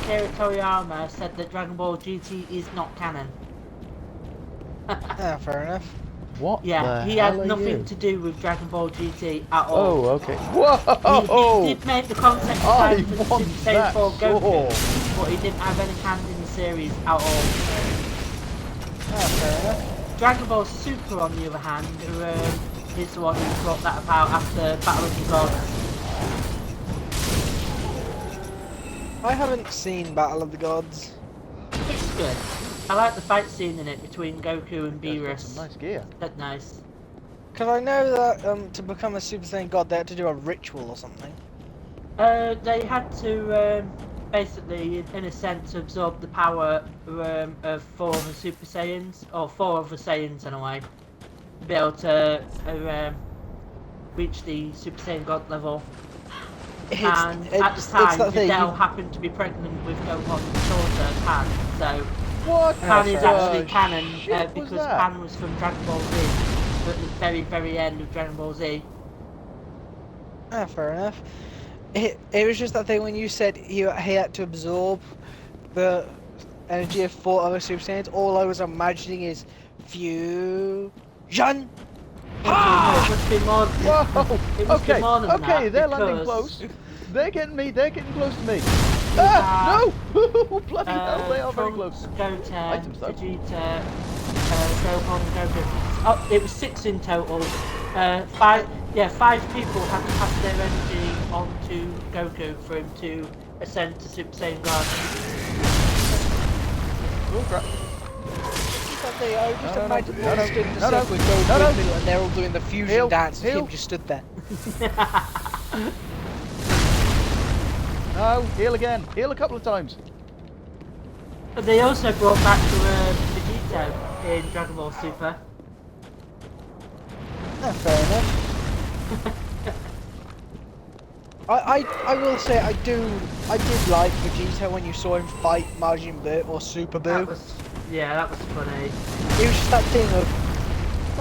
Speaker 2: Akira Toriyama said that Dragon Ball GT is not canon.
Speaker 9: Yeah, fair enough.
Speaker 1: What?
Speaker 2: Yeah,
Speaker 1: the
Speaker 2: he
Speaker 1: hell
Speaker 2: has
Speaker 1: are
Speaker 2: nothing
Speaker 1: you?
Speaker 2: to do with Dragon Ball GT at all.
Speaker 1: Oh, okay. Whoa!
Speaker 2: He did make the concept
Speaker 1: I
Speaker 2: design for the
Speaker 1: want
Speaker 2: Super Saiyan
Speaker 1: that
Speaker 2: 4 Goku,
Speaker 1: sword.
Speaker 2: but he didn't have any hand in the series at all.
Speaker 9: Ah, fair enough.
Speaker 2: Dragon Ball Super, on the other hand, is the one who brought that about after Battle of the Gods.
Speaker 9: I haven't seen Battle of the Gods.
Speaker 2: It's good. I like the fight scene in it between Goku and
Speaker 1: That's got
Speaker 2: Beerus.
Speaker 1: some nice gear.
Speaker 2: That's nice.
Speaker 9: Because I know that to become a Super Saiyan God, they had to do a ritual or something.
Speaker 2: They had to basically, in a sense, absorb the power of 4 other Super Saiyans, or 4 other Saiyans in a way, to be able to reach the Super Saiyan God level. And at the time, Videl happened to be pregnant with Gohan's daughter, Pan, so
Speaker 1: What?
Speaker 2: Pan is actually canon
Speaker 1: shit was
Speaker 2: because
Speaker 1: that?
Speaker 2: Pan was from Dragon Ball Z, but at the very, very end of Dragon Ball Z.
Speaker 9: Ah, fair enough. It was just that thing when you said he had to absorb the energy of 4 other Super Saiyans, all I was imagining is fusion.
Speaker 2: It must be more.
Speaker 1: Whoa!
Speaker 2: It must be
Speaker 1: Okay,
Speaker 2: more than
Speaker 1: okay,
Speaker 2: that
Speaker 1: they're landing
Speaker 2: because
Speaker 1: close. They're getting me, they're getting close to me. Ah, no! Bloody hell, they are very close.
Speaker 2: Goten,
Speaker 1: Items, though.
Speaker 2: Vegeta, Gohan, Goku. Oh, it was 6 in total. 5 people had to pass their energy on to Goku for him to ascend to Super Saiyan God.
Speaker 1: Oh crap.
Speaker 9: I just imagine
Speaker 1: no,
Speaker 9: them stood in the
Speaker 1: no,
Speaker 9: circle with
Speaker 1: no,
Speaker 9: Goku
Speaker 1: no,
Speaker 9: in
Speaker 1: no.
Speaker 9: the middle and they're all doing the fusion
Speaker 1: Heal,
Speaker 9: dance and
Speaker 1: heal.
Speaker 9: him just stood there.
Speaker 1: No, heal again. Heal a couple of times.
Speaker 2: But they also brought back Vegito in Dragon Ball Super.
Speaker 9: Ah, fair enough. I will say I did like Vegeta when you saw him fight Majin Buu or Super Buu.
Speaker 2: That was funny.
Speaker 9: It was just that thing of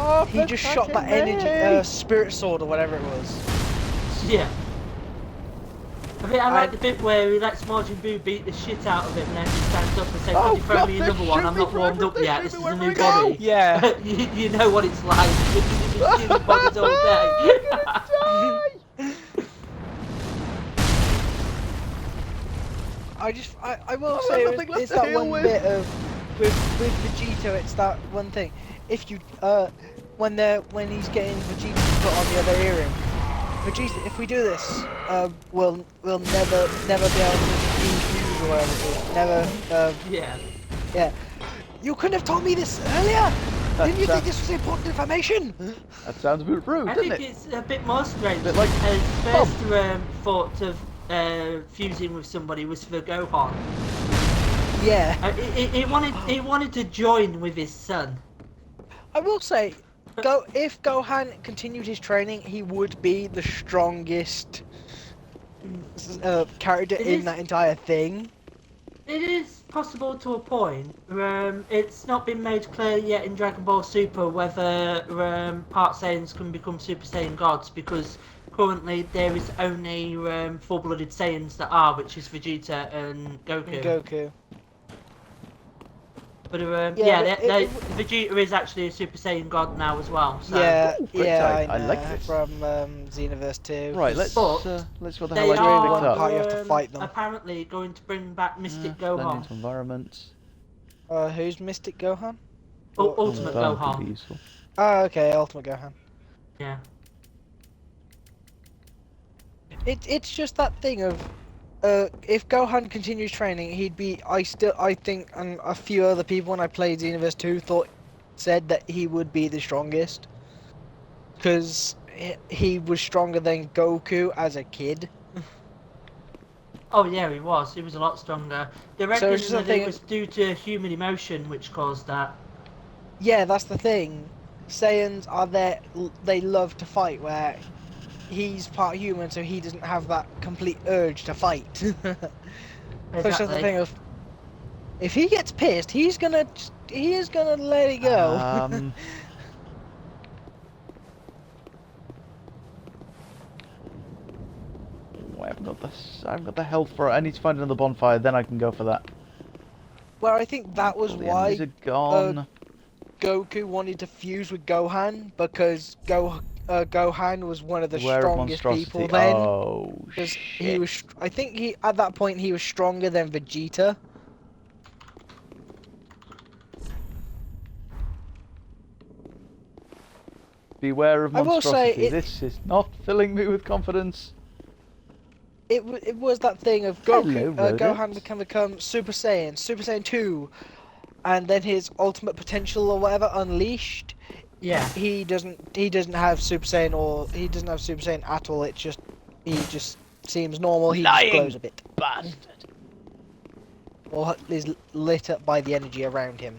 Speaker 1: Oh,
Speaker 9: he just shot that energy spirit sword or whatever it was.
Speaker 2: Yeah. I like the bit where he lets Majin Buu beat the shit out of him and then he stands up and says,
Speaker 1: Oh,
Speaker 2: "Could you throw
Speaker 1: God,
Speaker 2: me
Speaker 1: they
Speaker 2: another one?
Speaker 1: shoot
Speaker 2: I'm
Speaker 1: me
Speaker 2: not warmed
Speaker 1: forever,
Speaker 2: up
Speaker 1: they
Speaker 2: yet.
Speaker 1: shoot
Speaker 2: This
Speaker 1: me
Speaker 2: is a
Speaker 1: wherever
Speaker 2: new
Speaker 1: I go."
Speaker 2: body."
Speaker 9: Yeah.
Speaker 2: you know what it's like. You've been stealing bodies all day.
Speaker 9: I will
Speaker 1: I've
Speaker 9: say
Speaker 1: got nothing left
Speaker 9: it's
Speaker 1: to
Speaker 9: that
Speaker 1: deal
Speaker 9: one
Speaker 1: with.
Speaker 9: bit of with Vegito. It's that one thing. If you when he's getting Vegeta to put on the other earring, Vegeta, if we do this, we'll never be able to defuse or whatever it is. Never. Yeah. You couldn't have told me this earlier. Didn't you think this was important information?
Speaker 1: That sounds a bit rude,
Speaker 2: I
Speaker 1: doesn't
Speaker 2: think
Speaker 1: it?
Speaker 2: it's a bit more strange.
Speaker 1: Bit like
Speaker 2: His first thought of fusing with somebody was for Gohan.
Speaker 9: Yeah.
Speaker 2: He wanted to join with his son.
Speaker 9: I will say, if Gohan continued his training, he would be the strongest character
Speaker 2: It
Speaker 9: in
Speaker 2: is-
Speaker 9: that entire thing.
Speaker 2: It is possible to a point. It's not been made clear yet in Dragon Ball Super whether Part Saiyans can become Super Saiyan gods, because currently there is only full-blooded Saiyans that are, which is Vegeta and Goku.
Speaker 9: Goku.
Speaker 2: But
Speaker 9: Yeah,
Speaker 2: Vegeta is actually a Super Saiyan god now as well. So.
Speaker 9: Yeah,
Speaker 1: great
Speaker 9: yeah,
Speaker 1: sight.
Speaker 9: I
Speaker 1: I
Speaker 9: know.
Speaker 1: like this.
Speaker 9: From Xenoverse 2.
Speaker 1: Right, let's what
Speaker 2: But
Speaker 1: the
Speaker 2: They
Speaker 1: hell I just picked
Speaker 2: are
Speaker 1: up.
Speaker 9: Part you have to fight them.
Speaker 2: apparently going to bring back Mystic
Speaker 1: Blend
Speaker 2: Gohan.
Speaker 1: into environment.
Speaker 9: Who's Mystic Gohan?
Speaker 2: Ultimate
Speaker 1: That could
Speaker 2: Gohan.
Speaker 1: be useful.
Speaker 9: Oh, okay, Ultimate Gohan.
Speaker 2: Yeah.
Speaker 9: It's just that thing of, if Gohan continues training, he'd be. I think, and a few other people when I played Xenoverse 2 said that he would be the strongest, because he was stronger than Goku as a kid.
Speaker 2: Oh yeah, he was. He was a lot stronger. They
Speaker 9: So
Speaker 2: reckon
Speaker 9: it's just a
Speaker 2: that
Speaker 9: thing
Speaker 2: it was due to human emotion which caused that.
Speaker 9: Yeah, that's the thing. Saiyans are there. They love to fight. Where he's part human, so he doesn't have that complete urge to fight. So it's just the
Speaker 2: Exactly.
Speaker 9: thing of, if he gets pissed, he is gonna let it go.
Speaker 1: I haven't got the health for it. I need to find another bonfire, then I can go for that.
Speaker 9: Well, I think that was
Speaker 1: All the
Speaker 9: why
Speaker 1: enemies are gone.
Speaker 9: Goku wanted to fuse with Gohan, because Gohan was one of the
Speaker 1: Beware of
Speaker 9: strongest people
Speaker 1: monstrosity.
Speaker 9: then.
Speaker 1: Oh
Speaker 9: Because
Speaker 1: shit!
Speaker 9: he was, I think at that point he was stronger than Vegeta.
Speaker 1: Beware of
Speaker 9: I will say
Speaker 1: monstrosity. This is not filling me with confidence.
Speaker 9: It was that thing of
Speaker 1: Hello,
Speaker 9: Gohan can become Super Saiyan 2, and then his ultimate potential or whatever unleashed.
Speaker 2: Yeah.
Speaker 9: He doesn't have Super Saiyan, or he doesn't have Super Saiyan at all. He just seems normal. He just glows a bit.
Speaker 1: Bastard.
Speaker 9: Or is lit up by the energy around him.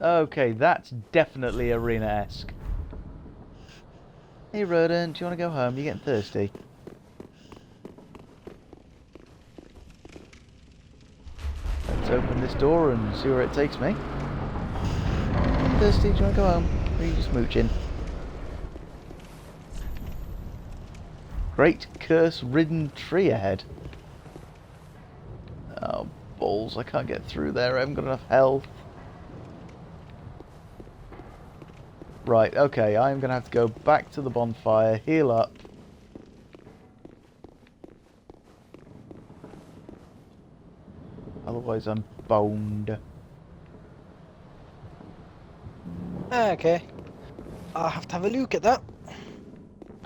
Speaker 1: Okay, that's definitely arena-esque. Hey rodent, do you want to go home? You're getting thirsty. Let's open this door and see where it takes me. Thirsty, do you want to go home? Or are you just mooching? Great curse-ridden tree ahead. Oh, balls, I can't get through there. I haven't got enough health. Right, okay, I'm going to have to go back to the bonfire, heal up. Otherwise I'm boned.
Speaker 9: Okay. I'll have to have a look at that.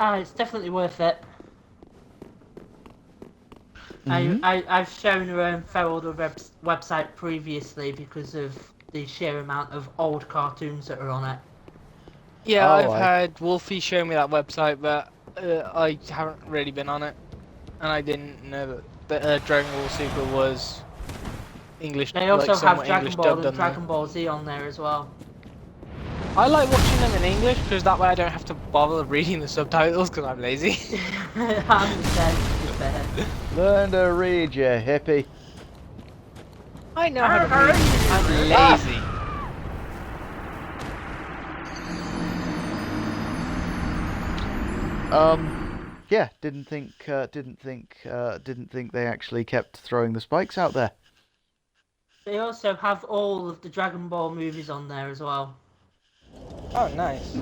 Speaker 2: It's definitely worth it.
Speaker 1: Mm-hmm.
Speaker 2: I've shown Feral the website previously because of the sheer amount of old cartoons that are on it.
Speaker 9: Yeah,
Speaker 1: Oh,
Speaker 9: I've had Wolfie show me that website, but I haven't really been on it, and I didn't know that Dragon Ball Super was English.
Speaker 2: They also have
Speaker 9: somewhat
Speaker 2: Dragon
Speaker 9: English
Speaker 2: Ball
Speaker 9: dubbed
Speaker 2: and
Speaker 9: on there.
Speaker 2: Dragon Ball Z on there as well.
Speaker 9: I like watching them in English because that way I don't have to bother reading the subtitles because I'm lazy.
Speaker 2: I understand, to be fair.
Speaker 1: Learn to read, you hippie.
Speaker 9: I know how to read. I'm lazy.
Speaker 1: Yeah, didn't think they actually kept throwing the spikes out there.
Speaker 2: They also have all of the Dragon Ball movies on there as well,
Speaker 9: Oh, nice.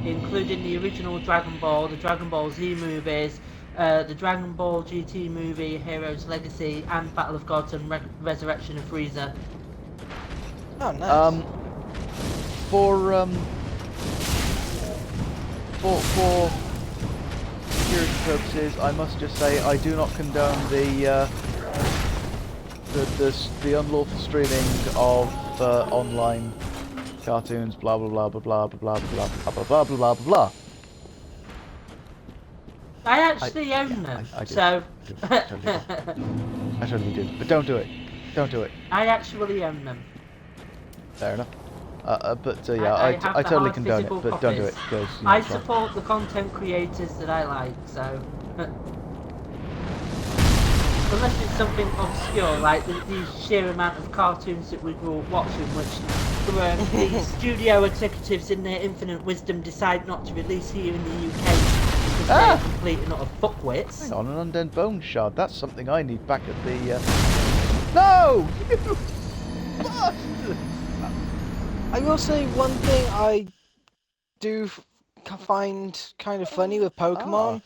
Speaker 2: including the original Dragon Ball, the Dragon Ball Z movies, the Dragon Ball GT movie, Heroes Legacy, and Battle of Gods and Resurrection of Frieza.
Speaker 9: Oh, nice.
Speaker 1: For security purposes, I must just say I do not condone the unlawful streaming of online cartoons. Blah blah blah blah blah blah blah blah blah blah blah blah blah blah.
Speaker 2: I actually own them,
Speaker 1: I do.
Speaker 2: so...
Speaker 1: I totally do. But don't do it. Don't do it.
Speaker 2: I actually own them.
Speaker 1: Fair enough. Yeah,
Speaker 2: I
Speaker 1: I
Speaker 2: have the
Speaker 1: totally
Speaker 2: hard
Speaker 1: condone it,
Speaker 2: physical
Speaker 1: but don't do it
Speaker 2: copies.
Speaker 1: because
Speaker 2: I support the content creators that I like, so unless it's something obscure like the sheer amount of cartoons that we grew up watching, which the studio executives in their infinite wisdom decide not to release here in the UK because they're complete and utter fuckwits.
Speaker 1: Hang on, an undead bone shard. That's something I need back at the. No! You bastard!
Speaker 3: I will say one thing I do find kind of funny with Pokemon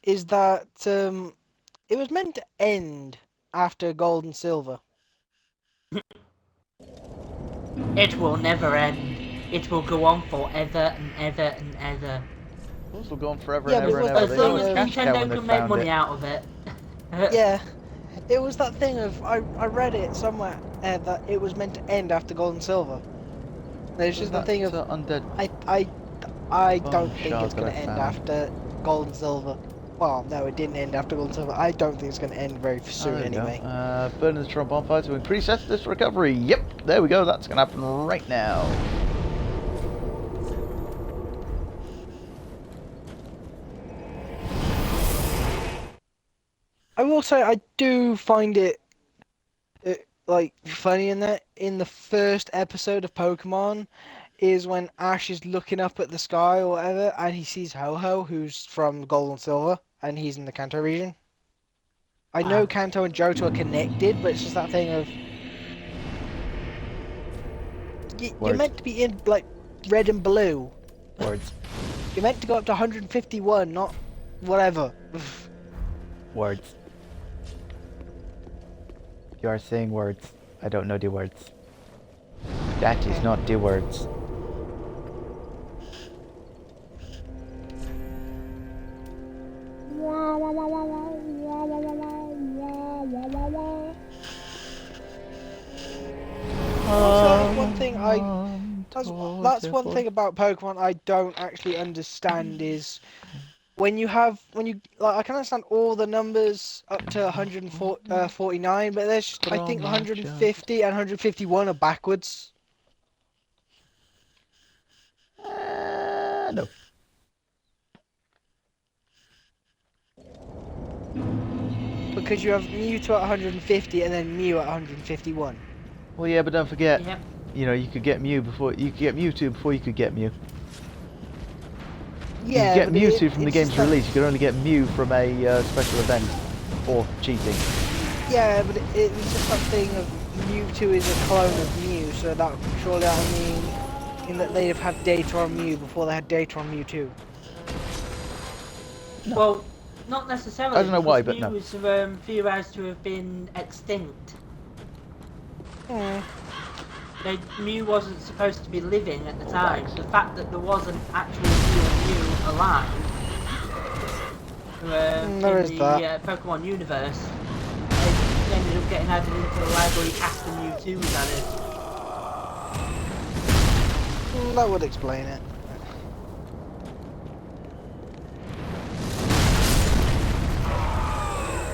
Speaker 3: is that it was meant to end after Gold and Silver.
Speaker 2: It will never end. It will go on forever and ever and ever.
Speaker 1: This will go on forever
Speaker 3: Yeah,
Speaker 1: and
Speaker 3: but
Speaker 1: ever
Speaker 3: it
Speaker 1: and
Speaker 3: was
Speaker 1: ever.
Speaker 3: the
Speaker 1: They know
Speaker 3: thing
Speaker 1: it's
Speaker 3: of
Speaker 1: cash cow when
Speaker 2: Nintendo
Speaker 1: they
Speaker 2: can make
Speaker 1: found
Speaker 2: money
Speaker 1: it.
Speaker 2: out of it.
Speaker 3: Yeah, it was that thing of I read it somewhere that it was meant to end after Gold and Silver. There's just the thing of
Speaker 1: undead.
Speaker 3: I
Speaker 1: bone
Speaker 3: don't think
Speaker 1: shard
Speaker 3: it's going
Speaker 1: that
Speaker 3: to
Speaker 1: I
Speaker 3: end
Speaker 1: found.
Speaker 3: after Gold and Silver. Well, no, it didn't end after Gold and Silver. I don't think it's going to end very soon
Speaker 1: There we go.
Speaker 3: anyway.
Speaker 1: Burning the Trump bonfire to increase Estus recovery. Yep, there we go. That's going to happen right now.
Speaker 3: I will say I do find it like funny in that in the first episode of Pokemon is when Ash is looking up at the sky or whatever and he sees Ho-Ho who's from Gold and Silver and he's in the Kanto region. I know Kanto and Johto are connected, but it's just that thing of you're meant to be in like red and blue.
Speaker 1: Words.
Speaker 3: You're meant to go up to 151, not whatever.
Speaker 1: Words. You are saying words. I don't know the words. That is not the words.
Speaker 3: One thing that's one thing about Pokemon I don't actually understand is when you like I can understand all the numbers up to 149, but there's I think 150 and 151 are backwards.
Speaker 1: No.
Speaker 3: Because you have Mewtwo at 150 and then Mew at 151.
Speaker 1: Well, yeah, but don't forget,
Speaker 2: Yep.
Speaker 1: you know, you could get Mewtwo before you could get Mew.
Speaker 3: Yeah,
Speaker 1: you could get Mewtwo from the
Speaker 3: it's
Speaker 1: game's
Speaker 3: just that-
Speaker 1: release. You could only get Mew from a special event or cheating.
Speaker 3: Yeah, but it's just that thing of Mewtwo is a clone of Mew, so that surely I mean in that they'd have had data on Mew before they had data on Mewtwo.
Speaker 1: No.
Speaker 2: Well, not necessarily.
Speaker 1: I don't know why, but
Speaker 2: Mew
Speaker 1: no.
Speaker 2: was theorised to have been extinct. Mew wasn't supposed to be living at the time. The fact that there was an actual real Mew alive in the Pokemon universe, they ended up getting added into the library after Mewtwo was added.
Speaker 3: That would explain it.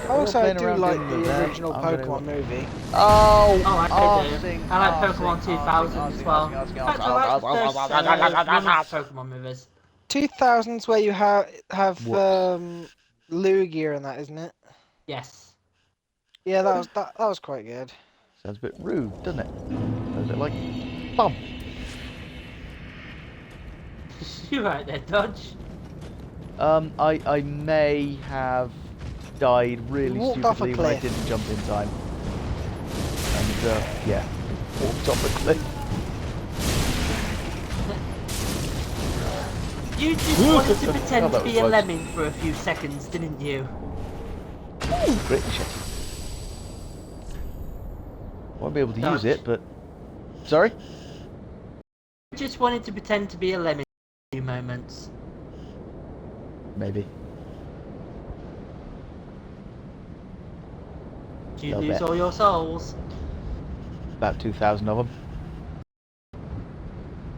Speaker 3: Also, I do like the original Pokemon movie.
Speaker 1: Oh,
Speaker 2: I do. I like Pokemon 2000 as well. In fact, I like the first run of Pokemon movies.
Speaker 3: 2000s where you have Lugia and that, isn't it?
Speaker 2: Yes.
Speaker 3: Yeah, that was quite good.
Speaker 1: Sounds a bit rude, doesn't it? Sounds a bit like bum.
Speaker 2: You're right there, Dodge.
Speaker 1: I may have died really
Speaker 3: Walked off a
Speaker 1: stupidly when I
Speaker 3: cliff.
Speaker 1: didn't jump in time. And yeah, walked off a cliff.
Speaker 2: You just wanted to pretend
Speaker 1: that
Speaker 2: to be
Speaker 1: was
Speaker 2: a
Speaker 1: close.
Speaker 2: lemming for a few seconds, didn't you?
Speaker 1: Ooh, great shit. Won't be able to use it, but sorry.
Speaker 2: You just wanted to pretend to be a lemming for a few moments.
Speaker 1: Maybe.
Speaker 2: Did you
Speaker 1: Little
Speaker 2: lose
Speaker 1: bit.
Speaker 2: all your souls?
Speaker 1: About 2,000 of them.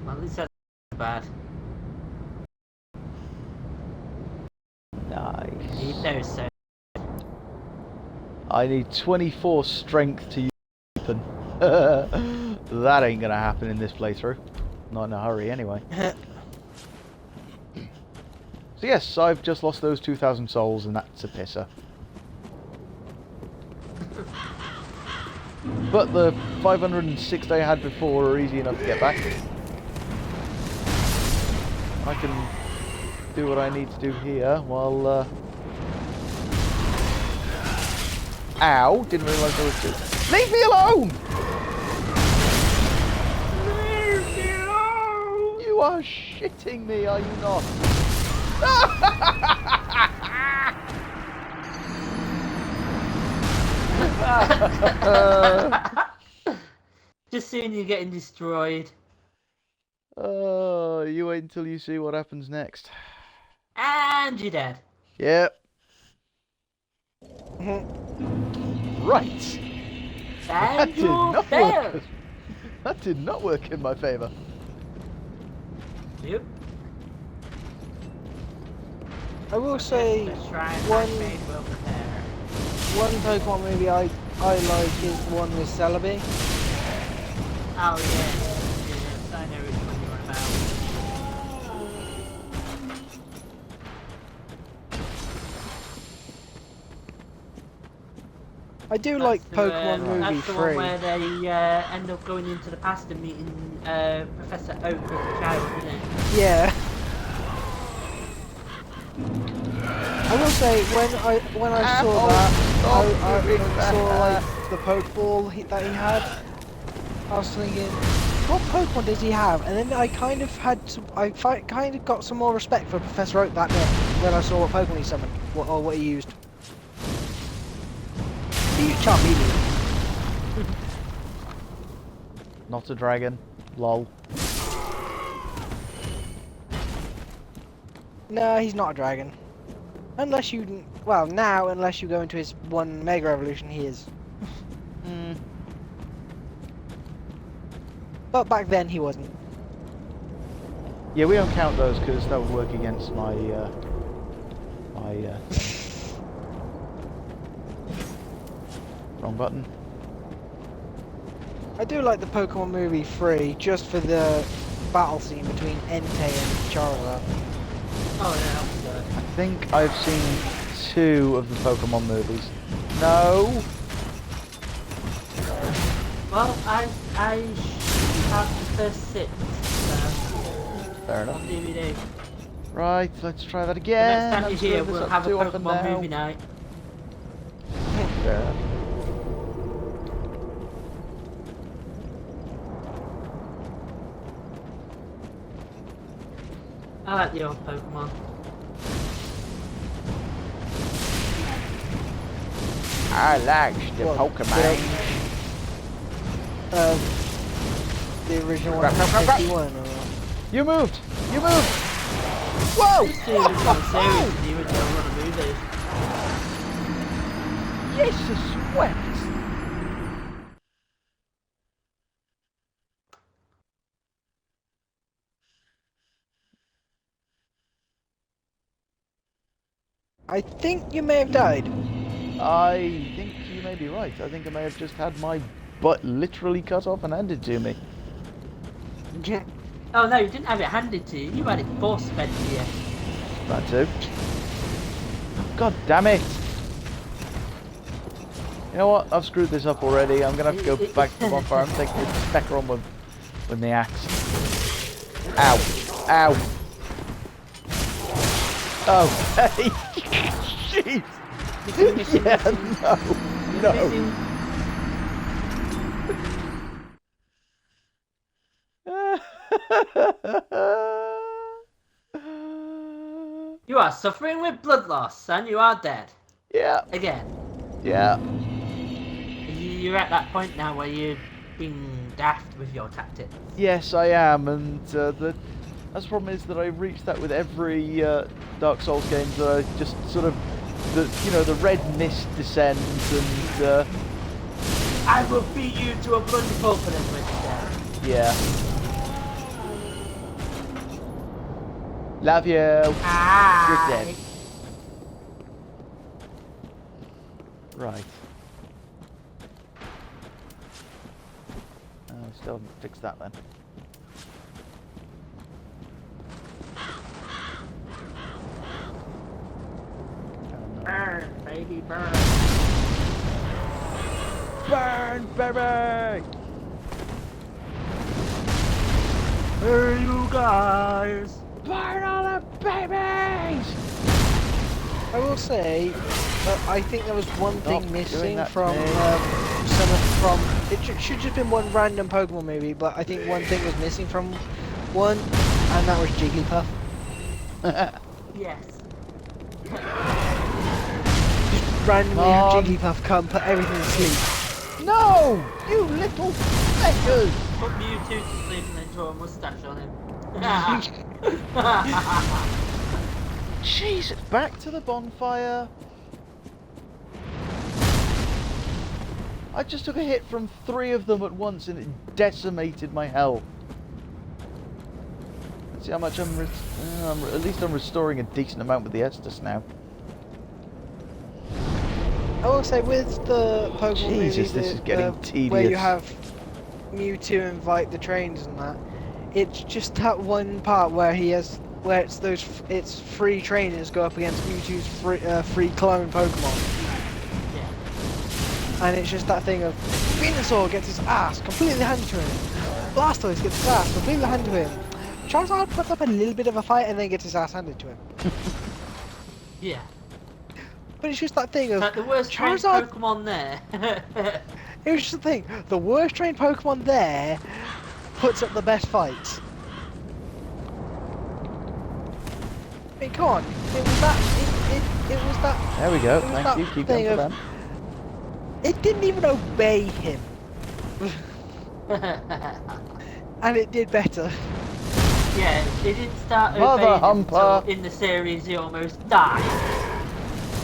Speaker 2: Well, at least that's not bad.
Speaker 1: Nice.
Speaker 2: Need those souls.
Speaker 1: I need 24 strength to use weapon. That ain't gonna happen in this playthrough. Not in a hurry, anyway. So yes, I've just lost those 2,000 souls, and that's a pisser. But the 560 I had before are easy enough to get back. I can do what I need to do here while... Ow! Didn't realise there was two. Leave me alone! Leave me alone! You are shitting me, are you not?
Speaker 2: Just seeing you getting destroyed.
Speaker 1: You wait until you see what happens next.
Speaker 2: And you're dead.
Speaker 1: Yep. Right.
Speaker 2: And you failed.
Speaker 1: That did not work in my favour.
Speaker 2: Yep.
Speaker 3: I will say one Pokemon movie I like is the one with Celebi.
Speaker 2: Oh yes, I know which one you're on about.
Speaker 3: I do like Pokemon movie
Speaker 2: That's the
Speaker 3: 3.
Speaker 2: one where they end up going into the past and meeting Professor Oak as a child, isn't it?
Speaker 3: Yeah. I will say when I saw that, I saw like the Pokeball that he had. I was thinking, what Pokemon does he have? And then I kind of kind of got some more respect for Professor Oak that bit when I saw what Pokemon he summoned, or what he used. He used Charmeleon.
Speaker 1: Not a dragon. Lol.
Speaker 3: No, he's not a dragon. Unless you, well, now, unless you go into his one Mega Evolution, he is. But back then, he wasn't.
Speaker 1: Yeah, we don't count those because that would work against my, wrong button.
Speaker 3: I do like the Pokemon movie 3, just for the battle scene between Entei and Charizard.
Speaker 2: Oh yeah.
Speaker 1: I think I've seen 2 of the Pokemon movies. No!
Speaker 2: Well, I have the first 6.
Speaker 1: Fair enough.
Speaker 2: On DVD.
Speaker 1: Right, let's try that
Speaker 2: The
Speaker 1: again.
Speaker 2: next time you're here, we'll have a
Speaker 1: too often
Speaker 2: Pokemon
Speaker 1: now.
Speaker 2: movie night.
Speaker 1: Fair enough.
Speaker 2: I like the old Pokemon.
Speaker 7: I like the
Speaker 3: What?
Speaker 7: Pokemon.
Speaker 3: The original one,
Speaker 7: Crap, crap, crap, crap.
Speaker 3: 51, or...
Speaker 1: You moved! You moved! Whoa!
Speaker 2: It's the original series and the original run of movies.
Speaker 1: Jesus wept!
Speaker 3: I think you may have died.
Speaker 1: I think you may be right. I think I may have just had my butt literally cut off and handed to me.
Speaker 2: Oh no, you didn't have it handed to you. You had it force fed to you.
Speaker 1: That too. God damn it! You know what? I've screwed this up already. I'm gonna have to go back to the bonfire. I'm taking the specker on with the axe. Ow! Ow! Oh, hey! Jeez! Yeah, no!
Speaker 2: You are suffering with blood loss and you are dead.
Speaker 1: Yeah.
Speaker 2: Again.
Speaker 1: Yeah.
Speaker 2: You're at that point now where you're being daft with your tactics.
Speaker 1: Yes, I am, and that's the problem is that I reach that with every Dark Souls game that I just sort of, the red mist descends and...
Speaker 2: I will beat you to a bloody pulp and then dead.
Speaker 1: Yeah. Love you.
Speaker 2: Ah.
Speaker 1: You're dead. Right. Still haven't fixed that then.
Speaker 2: baby, burn.
Speaker 1: Burn, baby!
Speaker 2: Hey, you guys!
Speaker 1: Burn all the babies!
Speaker 3: I will say that I think there was one
Speaker 1: Stop
Speaker 3: thing
Speaker 1: doing
Speaker 3: missing
Speaker 1: that to
Speaker 3: from
Speaker 1: me.
Speaker 3: it should just been one random Pokemon maybe, but I think one thing was missing from one, and that was Jigglypuff.
Speaker 2: Yes.
Speaker 3: Just randomly have Jigglypuff come, put everything to sleep.
Speaker 1: No! You little beggars!
Speaker 2: Put Mewtwo to sleep and then draw a mustache on him.
Speaker 1: Jesus, back to the bonfire. I just took a hit from 3 of them at once and it decimated my health. Let's see how much at least I'm restoring a decent amount with the Estus now.
Speaker 3: I will say with the Pokemon
Speaker 1: Jesus,
Speaker 3: movie,
Speaker 1: this is getting tedious.
Speaker 3: where you have Mewtwo invite the trains and that, it's just that one part where it's free trainers go up against Mewtwo's free climbing Pokemon. And it's just that thing of Venusaur gets his ass completely handed to him. Blastoise gets his ass completely handed to him. Charizard puts up a little bit of a fight and then gets his ass handed to him.
Speaker 2: Yeah.
Speaker 3: But it's just that thing of
Speaker 2: Like the worst trained
Speaker 3: Charizard.
Speaker 2: Pokemon there.
Speaker 3: It was just the thing. The worst trained Pokemon there puts up the best fights. I mean, come on. It was that. It was that.
Speaker 1: There we go.
Speaker 3: it was
Speaker 1: Thank
Speaker 3: that
Speaker 1: you. Keep
Speaker 3: thing
Speaker 1: going for
Speaker 3: of-
Speaker 1: them.
Speaker 3: It didn't even obey him, and it did better.
Speaker 2: Yeah, it didn't start
Speaker 1: Mother
Speaker 2: obeying him
Speaker 1: humper.
Speaker 2: until in the series he almost died.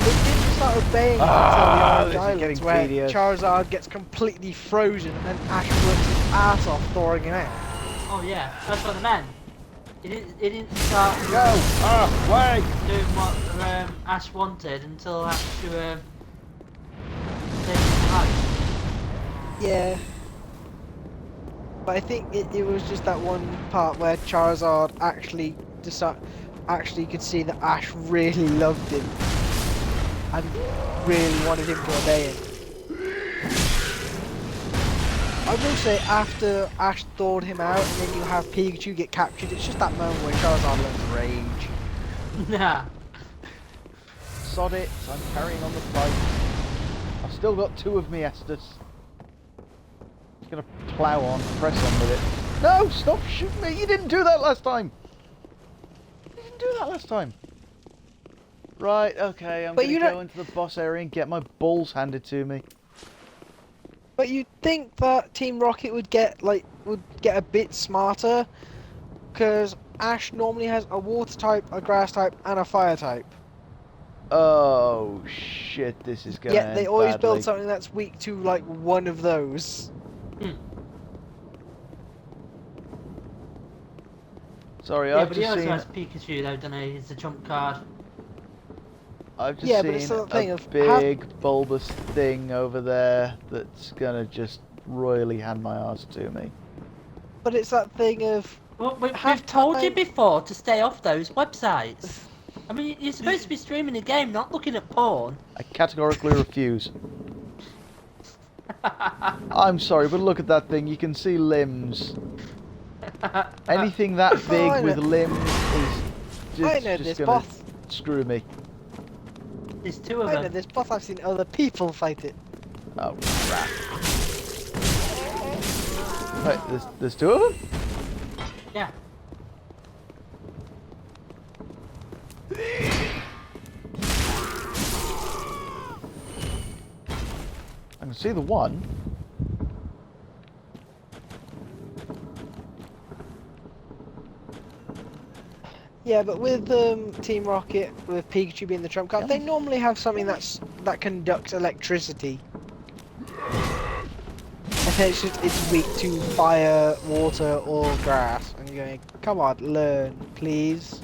Speaker 3: It didn't start obeying him
Speaker 1: Ah,
Speaker 3: until
Speaker 1: this
Speaker 3: the
Speaker 1: is
Speaker 3: Orange
Speaker 1: getting
Speaker 3: Islands, where
Speaker 1: tedious.
Speaker 3: Charizard gets completely frozen and Ash works his ass off throwing him out.
Speaker 2: Oh yeah, that's what I meant. It didn't start
Speaker 1: Go! Wait!
Speaker 2: doing what Ash wanted until after saved his life.
Speaker 3: Yeah. But I think it was just that one part where Charizard actually could see that Ash really loved him and really wanted him to obey him. I will say after Ash thawed him out and then you have Pikachu get captured, it's just that moment where Charizard learns rage.
Speaker 2: Nah.
Speaker 1: Sod it, I'm carrying on the fight. I've still got 2 of me Estus. Just gonna plow on, press on with it. No, stop shooting me! You didn't do that last time! You didn't do that last time! Right, okay, I'm
Speaker 3: But
Speaker 1: gonna
Speaker 3: you
Speaker 1: go
Speaker 3: don't-
Speaker 1: into the boss area and get my balls handed to me.
Speaker 3: But you'd think that Team Rocket would get a bit smarter, because Ash normally has a water type, a grass type, and a fire type.
Speaker 1: Oh shit, this is gonna
Speaker 3: Yet they
Speaker 1: end
Speaker 3: always
Speaker 1: badly.
Speaker 3: build something that's weak to like one of those.
Speaker 1: Sorry,
Speaker 2: Yeah,
Speaker 1: I've
Speaker 2: but he
Speaker 1: just
Speaker 2: also
Speaker 1: seen
Speaker 2: has Pikachu though, doesn't he? He's a trump card.
Speaker 1: I've just
Speaker 3: Yeah, but
Speaker 1: seen
Speaker 3: it's the thing
Speaker 1: a
Speaker 3: of
Speaker 1: big bulbous thing over there that's gonna just royally hand my ass to me.
Speaker 3: But it's that thing of
Speaker 2: Well, we've
Speaker 3: Have
Speaker 2: told you
Speaker 3: time-
Speaker 2: before to stay off those websites. I mean, you're supposed to be streaming a game, not looking at porn.
Speaker 1: I categorically refuse. I'm sorry, but look at that thing. You can see limbs. Anything that big
Speaker 3: I
Speaker 1: with
Speaker 3: know-
Speaker 1: limbs is
Speaker 3: I know
Speaker 1: just
Speaker 3: this
Speaker 1: gonna
Speaker 3: boss.
Speaker 1: screw me.
Speaker 2: There's 2 of
Speaker 3: I know
Speaker 2: them.
Speaker 3: this boss. I've seen other people fight it.
Speaker 1: Oh crap! Wait, there's 2 of them.
Speaker 2: Yeah.
Speaker 1: I can see the one.
Speaker 3: Yeah, but with Team Rocket, with Pikachu being the trump card, they normally have something that conducts electricity. And then it's weak to fire, water, or grass. And you're going, come on, learn, please.